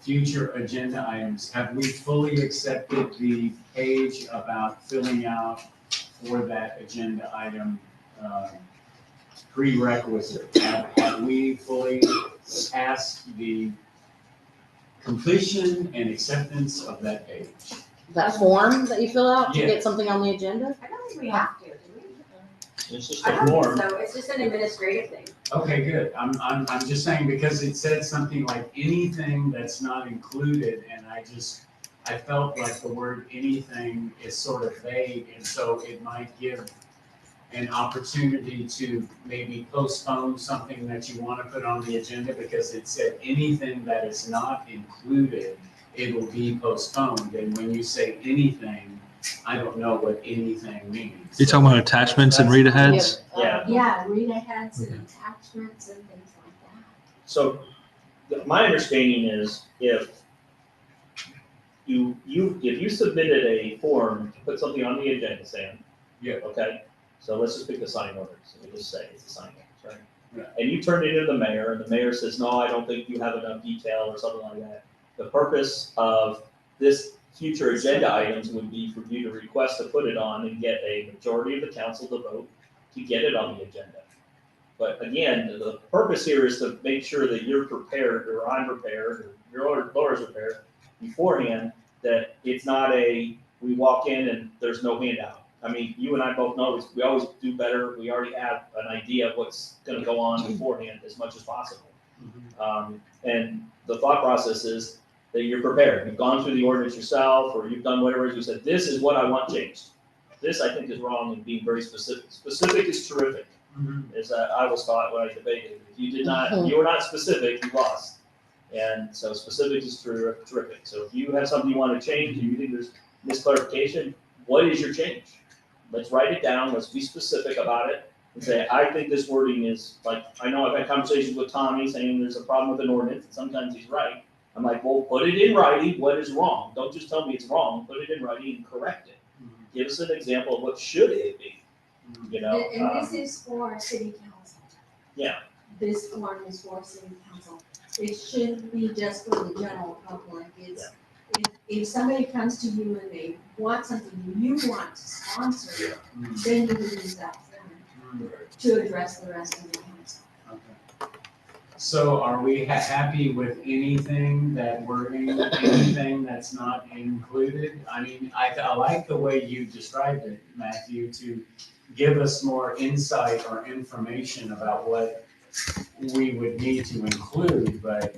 Speaker 10: future agenda items. Have we fully accepted the page about filling out for that agenda item prerequisite? Have we fully passed the completion and acceptance of that page?
Speaker 13: That form that you fill out to
Speaker 10: Yeah.
Speaker 13: get something on the agenda?
Speaker 11: I don't think we have to, do we?
Speaker 7: It's just
Speaker 11: I
Speaker 7: a
Speaker 11: don't
Speaker 7: norm.
Speaker 11: think so, it's just an administrative thing.
Speaker 10: Okay, good. I'm just saying because it said something like anything that's not included, and I felt like the word anything is sort of vague, and so it might give an opportunity to maybe postpone something that you want to put on the agenda because it said anything that is not included, it will be postponed. And when you say anything, I don't know what anything means.
Speaker 6: You talking about attachments and read aheads?
Speaker 7: Yeah.
Speaker 1: Yeah, read aheads and attachments and things like that.
Speaker 7: So, my understanding is if if you submitted a form to put something on the agenda, Sam.
Speaker 10: Yeah.
Speaker 7: Okay, so let's just pick the sign ordinance, we'll just say it's a sign ordinance, right?
Speaker 10: Yeah.
Speaker 7: And you turn it into the mayor, and the mayor says, no, I don't think you have enough detail or something like that. The purpose of this future agenda items would be for you to request to put it on and get a majority of the council to vote to get it on the agenda. But again, the purpose here is to make sure that you're prepared, or I'm prepared, or Laura's prepared beforehand, that it's not we walk in and there's no handout. I mean, you and I both know we always do better, we already have an idea of what's gonna go on beforehand as much as possible. And the thought process is that you're prepared, you've gone through the ordinance yourself, or you've done whatever, you said, this is what I want changed. This, I think, is wrong in being very specific. Specific is terrific, as I was taught when I debated. If you did not, you were not specific, you lost. And so specific is terrific. So if you have something you want to change, and you think there's misclarification, what is your change? Let's write it down, let's be specific about it, and say, I think this wording is, like, I know I've had conversations with Tommy saying there's a problem with an ordinance, and sometimes he's right. I'm like, well, put it in writing, what is wrong? Don't just tell me it's wrong, put it in writing and correct it. Give us an example of what should it be, you know?
Speaker 1: And this is for city council.
Speaker 7: Yeah.
Speaker 1: This form is for city council. It shouldn't be just for the general public. It's, if somebody comes to you and they want something you want to sponsor, then you can use that form to address the rest of the council.
Speaker 10: Okay. So are we happy with anything that wording, anything that's not included? I mean, I like the way you described it, Matthew, to give us more insight or information about what we would need to include, but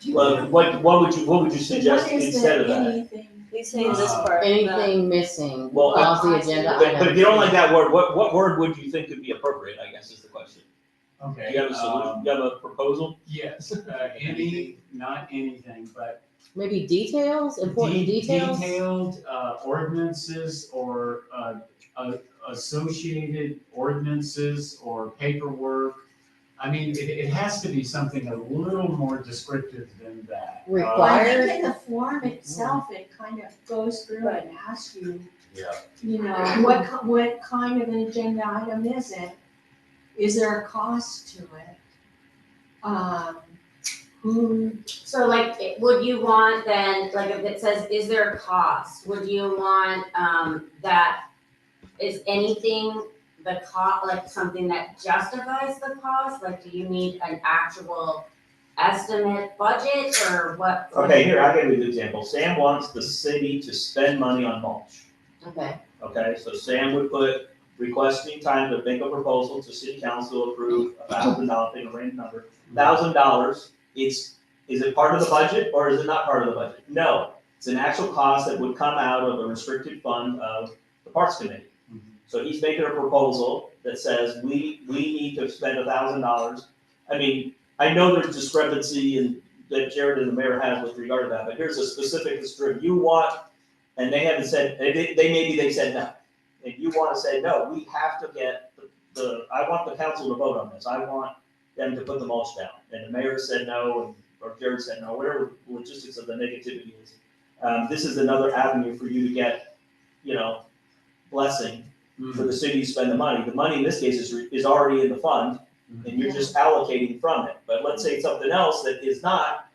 Speaker 7: Well, what would you suggest instead of that?
Speaker 1: Anything.
Speaker 13: He's saying this part. Anything missing
Speaker 7: Well,
Speaker 13: off the agenda
Speaker 7: But if you don't like that word, what word would you think could be appropriate, I guess is the question.
Speaker 10: Okay.
Speaker 7: Do you have a solution, do you have a proposal?
Speaker 10: Yes, not anything, but
Speaker 13: Maybe details, important details?
Speaker 10: detailed ordinances or associated ordinances or paperwork. I mean, it has to be something a little more descriptive than that.
Speaker 1: Well, I think in the form itself, it kind of goes through and asks you, you know, what kind of an agenda item is it? Is there a cost to it?
Speaker 11: So like, would you want then, like if it says, is there a cost, would you want, that, is anything the cost, like something that justifies the cost? Like, do you need an actual estimate budget or what?
Speaker 7: Okay, here, I'll give you an example. Sam wants the city to spend money on mulch.
Speaker 4: Okay.
Speaker 7: Okay, so Sam would put requesting time to make a proposal to city council approve $1,000, pick a random number, $1,000. Is it part of the budget or is it not part of the budget? No, it's an actual cost that would come out of a restricted fund of the Parks Committee. So he's making a proposal that says we need to spend $1,000. I mean, I know there's discrepancy in that Jared and the mayor have with regard to that, but here's a specific strip you want, and they haven't said, they said no. And you wanna say, no, we have to get I want the council to vote on this, I want them to put the mulch down. And the mayor said no, or Jared said no, whatever the logistics of the negativity is. This is another avenue for you to get, blessing for the city to spend the money. The money in this case is already in the fund, and you're just allocating from it. But let's say something else that is not,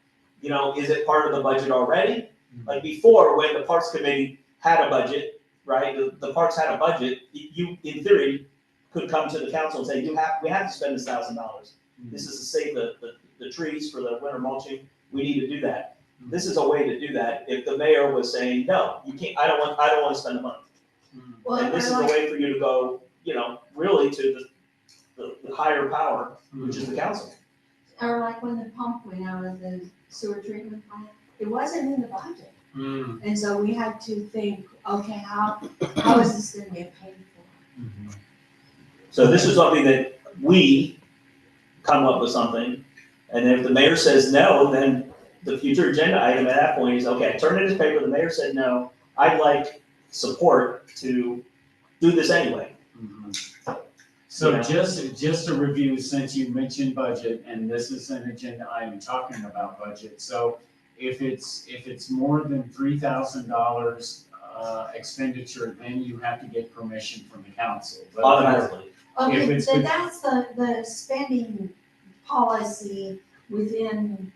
Speaker 7: is it part of the budget already? Like before, when the Parks Committee had a budget, right, the parks had a budget, you, in theory, could come to the council and say, we have to spend this $1,000. This is to save the trees for the winter mulching, we need to do that. This is a way to do that if the mayor was saying, no, you can't, I don't want to spend the money. And this is a way for you to go, really to the higher power, which is the council.
Speaker 1: Or like when the pump went out of the sewer treatment plant, it wasn't in the budget. And so we had to think, okay, how is this gonna get paid for?
Speaker 7: So this is something that we come up with something, and if the mayor says no, then the future agenda item at that point is, okay, turn in this paper, the mayor said no, I'd like support to do this anyway.
Speaker 10: So just a review, since you mentioned budget, and this is an agenda item talking about budget, so if it's more than $3,000 expenditure, then you have to get permission from the council. But
Speaker 7: Automatically.
Speaker 1: Okay,
Speaker 10: it's
Speaker 1: so
Speaker 10: with-
Speaker 1: that's the spending policy within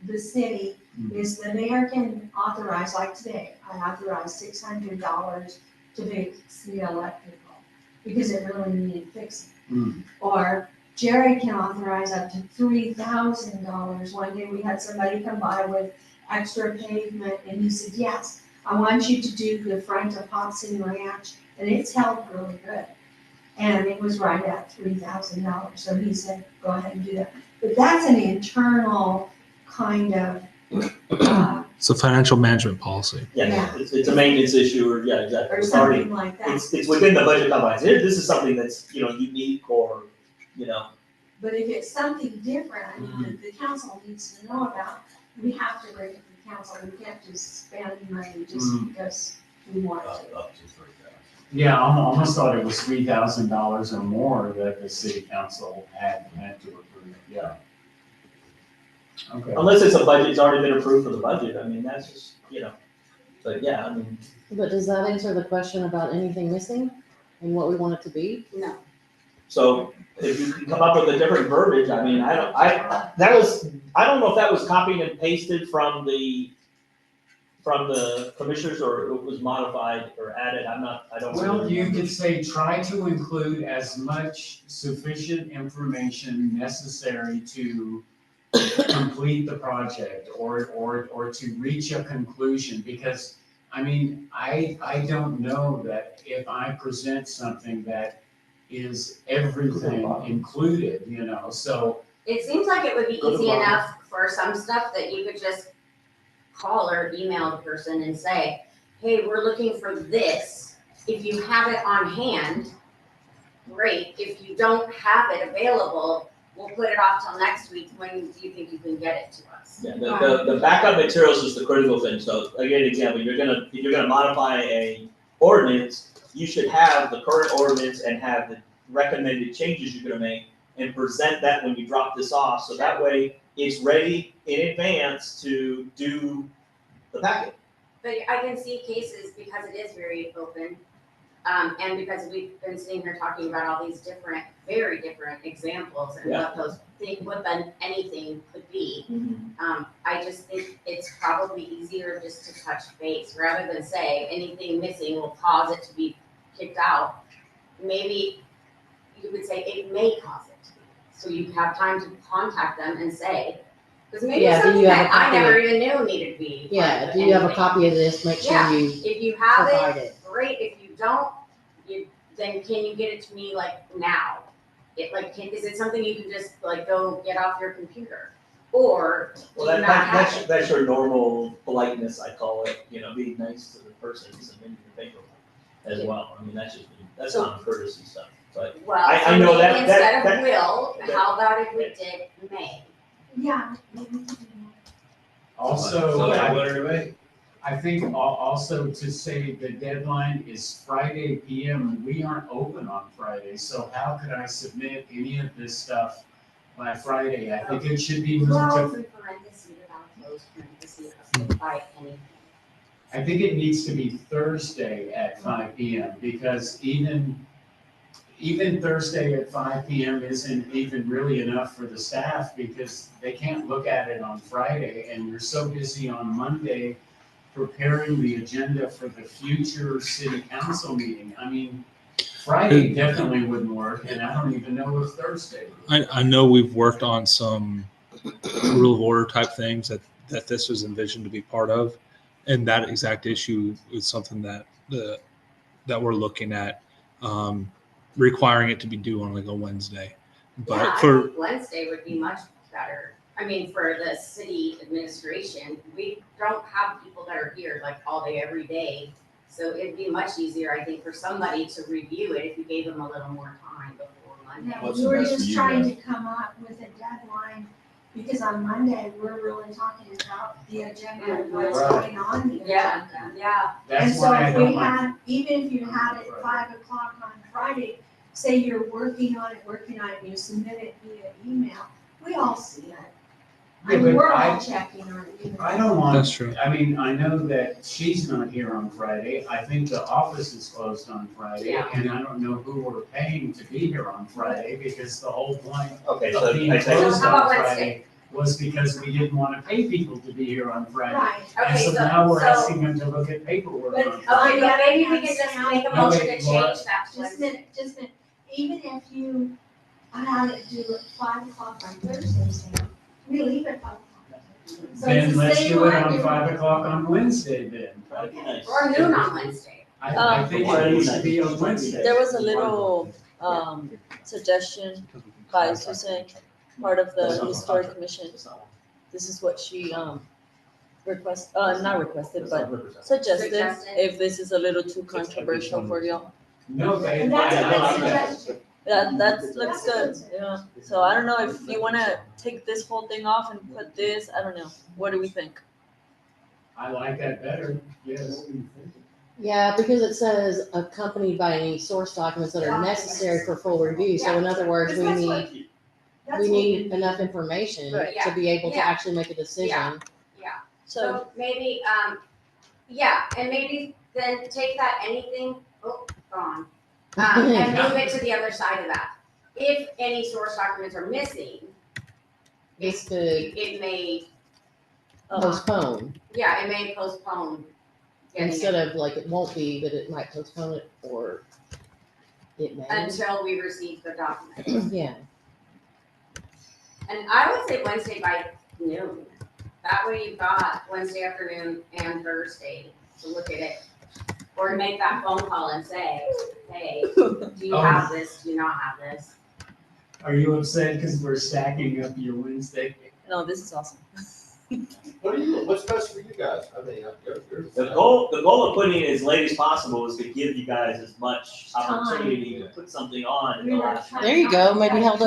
Speaker 1: the city, is the mayor can authorize, like today, I authorized $600 to fix the electrical, because it really needed fixing. Or Jerry can authorize up to $3,000. One day we had somebody come by with extra pavement, and he said, yes, I want you to do the front of Hobson Ranch, and it's held really good. And it was right at $3,000, so he said, go ahead and do that. But that's an internal kind of,
Speaker 6: It's a financial management policy.
Speaker 7: Yeah, it's a maintenance issue, or, yeah, exactly.
Speaker 1: or
Speaker 7: It's already,
Speaker 1: something like that.
Speaker 7: it's within the budget confines. This is something that's, unique or,
Speaker 1: But if it's something different, I mean, the council needs to know about, we have to bring it to the council, we can't just spend money just because we want to.
Speaker 8: Up to 3,000.
Speaker 10: Yeah, I almost thought it was $3,000 or more that the city council had to approve, yeah. Okay.
Speaker 7: unless it's a budget, it's already been approved for the budget, I mean, that's just, but yeah, I mean.
Speaker 4: But does that answer the question about anything missing and what we want it to be?
Speaker 11: No.
Speaker 7: So if you can come up with a different verbiage, I mean, I don't know if that was copied and pasted from the commissioners, or it was modified or added, I don't.
Speaker 10: Well,
Speaker 7: really
Speaker 10: you
Speaker 7: remember.
Speaker 10: could say, try to include as much sufficient information necessary to complete the project or to reach a conclusion, because, I mean, I don't know that if I present something that is everything included, so.
Speaker 11: It seems like it would be
Speaker 7: Go to
Speaker 11: easy
Speaker 7: Barbara.
Speaker 11: enough for some stuff that you could just call or email the person and say, hey, we're looking for this. If you have it on hand, great. If you don't have it available, we'll put it off till next week. When do you think you can get it to us?
Speaker 7: Yeah, the backup materials is the critical thing, so again, example, if you're gonna modify a ordinance, you should have the current ordinance and have the recommended changes you're gonna make, and present that when you drop this off, so that way it's ready in advance to do the packet.
Speaker 11: But I can see cases, because it is very open, and because we've been sitting here talking about all these different, very different examples and what anything could be. I just think it's probably easier just to touch base, rather than say anything missing will cause it to be kicked out. Maybe you would say it may cause it to be, so you have time to contact them and say, because maybe
Speaker 4: Yeah, do
Speaker 11: something
Speaker 4: you have
Speaker 11: that
Speaker 4: a
Speaker 11: I
Speaker 4: copy
Speaker 11: never
Speaker 4: of-
Speaker 11: even knew needed to be.
Speaker 4: Yeah, do you have a copy of this? Make sure
Speaker 11: Yeah,
Speaker 4: you
Speaker 11: if you have
Speaker 4: provide
Speaker 11: it,
Speaker 4: it.
Speaker 11: great. If you don't, then can you get it to me like now? Is it something you can just like go get off your computer? Or do
Speaker 7: Well,
Speaker 11: you not have
Speaker 7: that's,
Speaker 11: it?
Speaker 7: that's your normal politeness, I call it, being nice to the person, submitting your paperwork as well. I mean, that's
Speaker 13: So-
Speaker 7: common courtesy stuff, but
Speaker 11: Well,
Speaker 7: I
Speaker 11: so
Speaker 7: know
Speaker 11: maybe
Speaker 7: that-
Speaker 11: instead
Speaker 7: that-
Speaker 11: of will,
Speaker 7: that-
Speaker 11: how about if we did may?
Speaker 1: Yeah. maybe we can do
Speaker 10: Also,
Speaker 8: everybody.
Speaker 10: I think also to say the deadline is Friday PM, and we aren't open on Friday, so how could I submit any of this stuff by Friday? I think it should be moved to,
Speaker 11: Open parentheses without close parentheses, by anything.
Speaker 10: I think it needs to be Thursday at 5 PM, because even Thursday at 5 PM isn't even really enough for the staff, because they can't look at it on Friday, and you're so busy on Monday preparing the agenda for the future city council meeting. I mean, Friday definitely wouldn't work, and I don't even know if Thursday would.
Speaker 6: I know we've worked on some rule of order type things that this was envisioned to be part of. And that exact issue is something that we're looking at, requiring it to be due on like a Wednesday.
Speaker 11: Yeah,
Speaker 6: But
Speaker 11: I
Speaker 6: for,
Speaker 11: think Wednesday would be much better. I mean, for the city administration, we don't have people that are here like all day, every day. So it'd be much easier, I think, for somebody to review it if you gave them a little more time before Monday.
Speaker 1: Yeah,
Speaker 8: What's
Speaker 1: we
Speaker 8: the
Speaker 1: were
Speaker 8: best for
Speaker 1: just
Speaker 8: you
Speaker 1: trying
Speaker 8: guys?
Speaker 1: to come up with a deadline, because on Monday, we're really talking about the agenda and what's
Speaker 10: Right.
Speaker 1: going on here.
Speaker 11: Yeah, yeah.
Speaker 1: And
Speaker 10: That's
Speaker 1: so
Speaker 10: why I
Speaker 1: if we
Speaker 10: don't like.
Speaker 1: had, even if you had it 5 o'clock on Friday, say you're working on it, you submit it via email, we all see it. I
Speaker 10: Yeah,
Speaker 1: mean,
Speaker 10: but
Speaker 1: we're
Speaker 10: I-
Speaker 1: all checking on it. even
Speaker 10: I don't want.
Speaker 6: That's true.
Speaker 10: I mean, I know that she's not here on Friday. I think the office is closed on Friday.
Speaker 11: Yeah.
Speaker 10: And I don't know who we're paying to be here on Friday, because the whole point
Speaker 7: okay, so
Speaker 10: of being
Speaker 7: I say,
Speaker 10: closed
Speaker 11: So how about
Speaker 10: on
Speaker 11: Wednesday?
Speaker 10: Friday was because we didn't want to pay people to be here on Friday.
Speaker 1: Right.
Speaker 10: And
Speaker 11: Okay,
Speaker 10: so now we're
Speaker 11: so,
Speaker 10: asking them to look at paperwork
Speaker 1: But-
Speaker 10: on Friday.
Speaker 11: okay, but maybe we can just make a
Speaker 10: No,
Speaker 11: motion
Speaker 10: wait,
Speaker 11: to
Speaker 10: Laura.
Speaker 11: change that to
Speaker 1: Just a minute, even if you had it due at 5 o'clock on Thursday, Sam, we leave at 5 o'clock. So
Speaker 10: Then
Speaker 1: it's the
Speaker 10: let's
Speaker 1: same
Speaker 10: do it
Speaker 1: one,
Speaker 10: on
Speaker 1: you-
Speaker 10: 5 o'clock on Wednesday then.
Speaker 7: that'd be nice.
Speaker 11: or noon on Wednesday.
Speaker 10: I think it needs to be on Wednesday.
Speaker 13: There was a little suggestion by Susan, part of the historic commission. This is what she not requested, but suggested,
Speaker 11: Suggested.
Speaker 13: if this is a little too controversial for y'all.
Speaker 10: No, they.
Speaker 1: And that's a
Speaker 10: I
Speaker 1: good
Speaker 10: like that.
Speaker 1: suggestion.
Speaker 13: That looks good, yeah. So I don't know if you wanna take this whole thing off and put this, I don't know. What do we think?
Speaker 10: I like that better, yes.
Speaker 4: Yeah, because it says accompanied by any source documents that are necessary for full review. So in other words, we
Speaker 1: That's
Speaker 4: need,
Speaker 1: what- that's
Speaker 4: we
Speaker 1: what
Speaker 4: need enough information
Speaker 13: Right.
Speaker 4: to be able to
Speaker 11: Yeah.
Speaker 4: actually make a decision.
Speaker 13: So,
Speaker 11: So maybe, and maybe then take that anything, gone. And move it to the other side of that. If any source documents are missing,
Speaker 4: This could
Speaker 11: it may,
Speaker 4: postpone
Speaker 11: it may postpone getting
Speaker 4: instead
Speaker 11: it
Speaker 4: of like it won't be, but it might postpone it or it may.
Speaker 11: until we receive the document.
Speaker 4: Yeah.
Speaker 11: And I would say Wednesday by noon. That way you've got Wednesday afternoon and Thursday to look at it. Or make that phone call and say, hey, do you have this, do you not have this?
Speaker 10: Are you upset because we're stacking up your Wednesday?
Speaker 13: no, this is awesome.
Speaker 8: What's best for you guys? I mean,
Speaker 7: The goal of putting it as late as possible is to give you guys as much
Speaker 1: Time.
Speaker 7: opportunity to put something on in the
Speaker 1: We're not
Speaker 7: last
Speaker 1: trying
Speaker 4: There you go, maybe held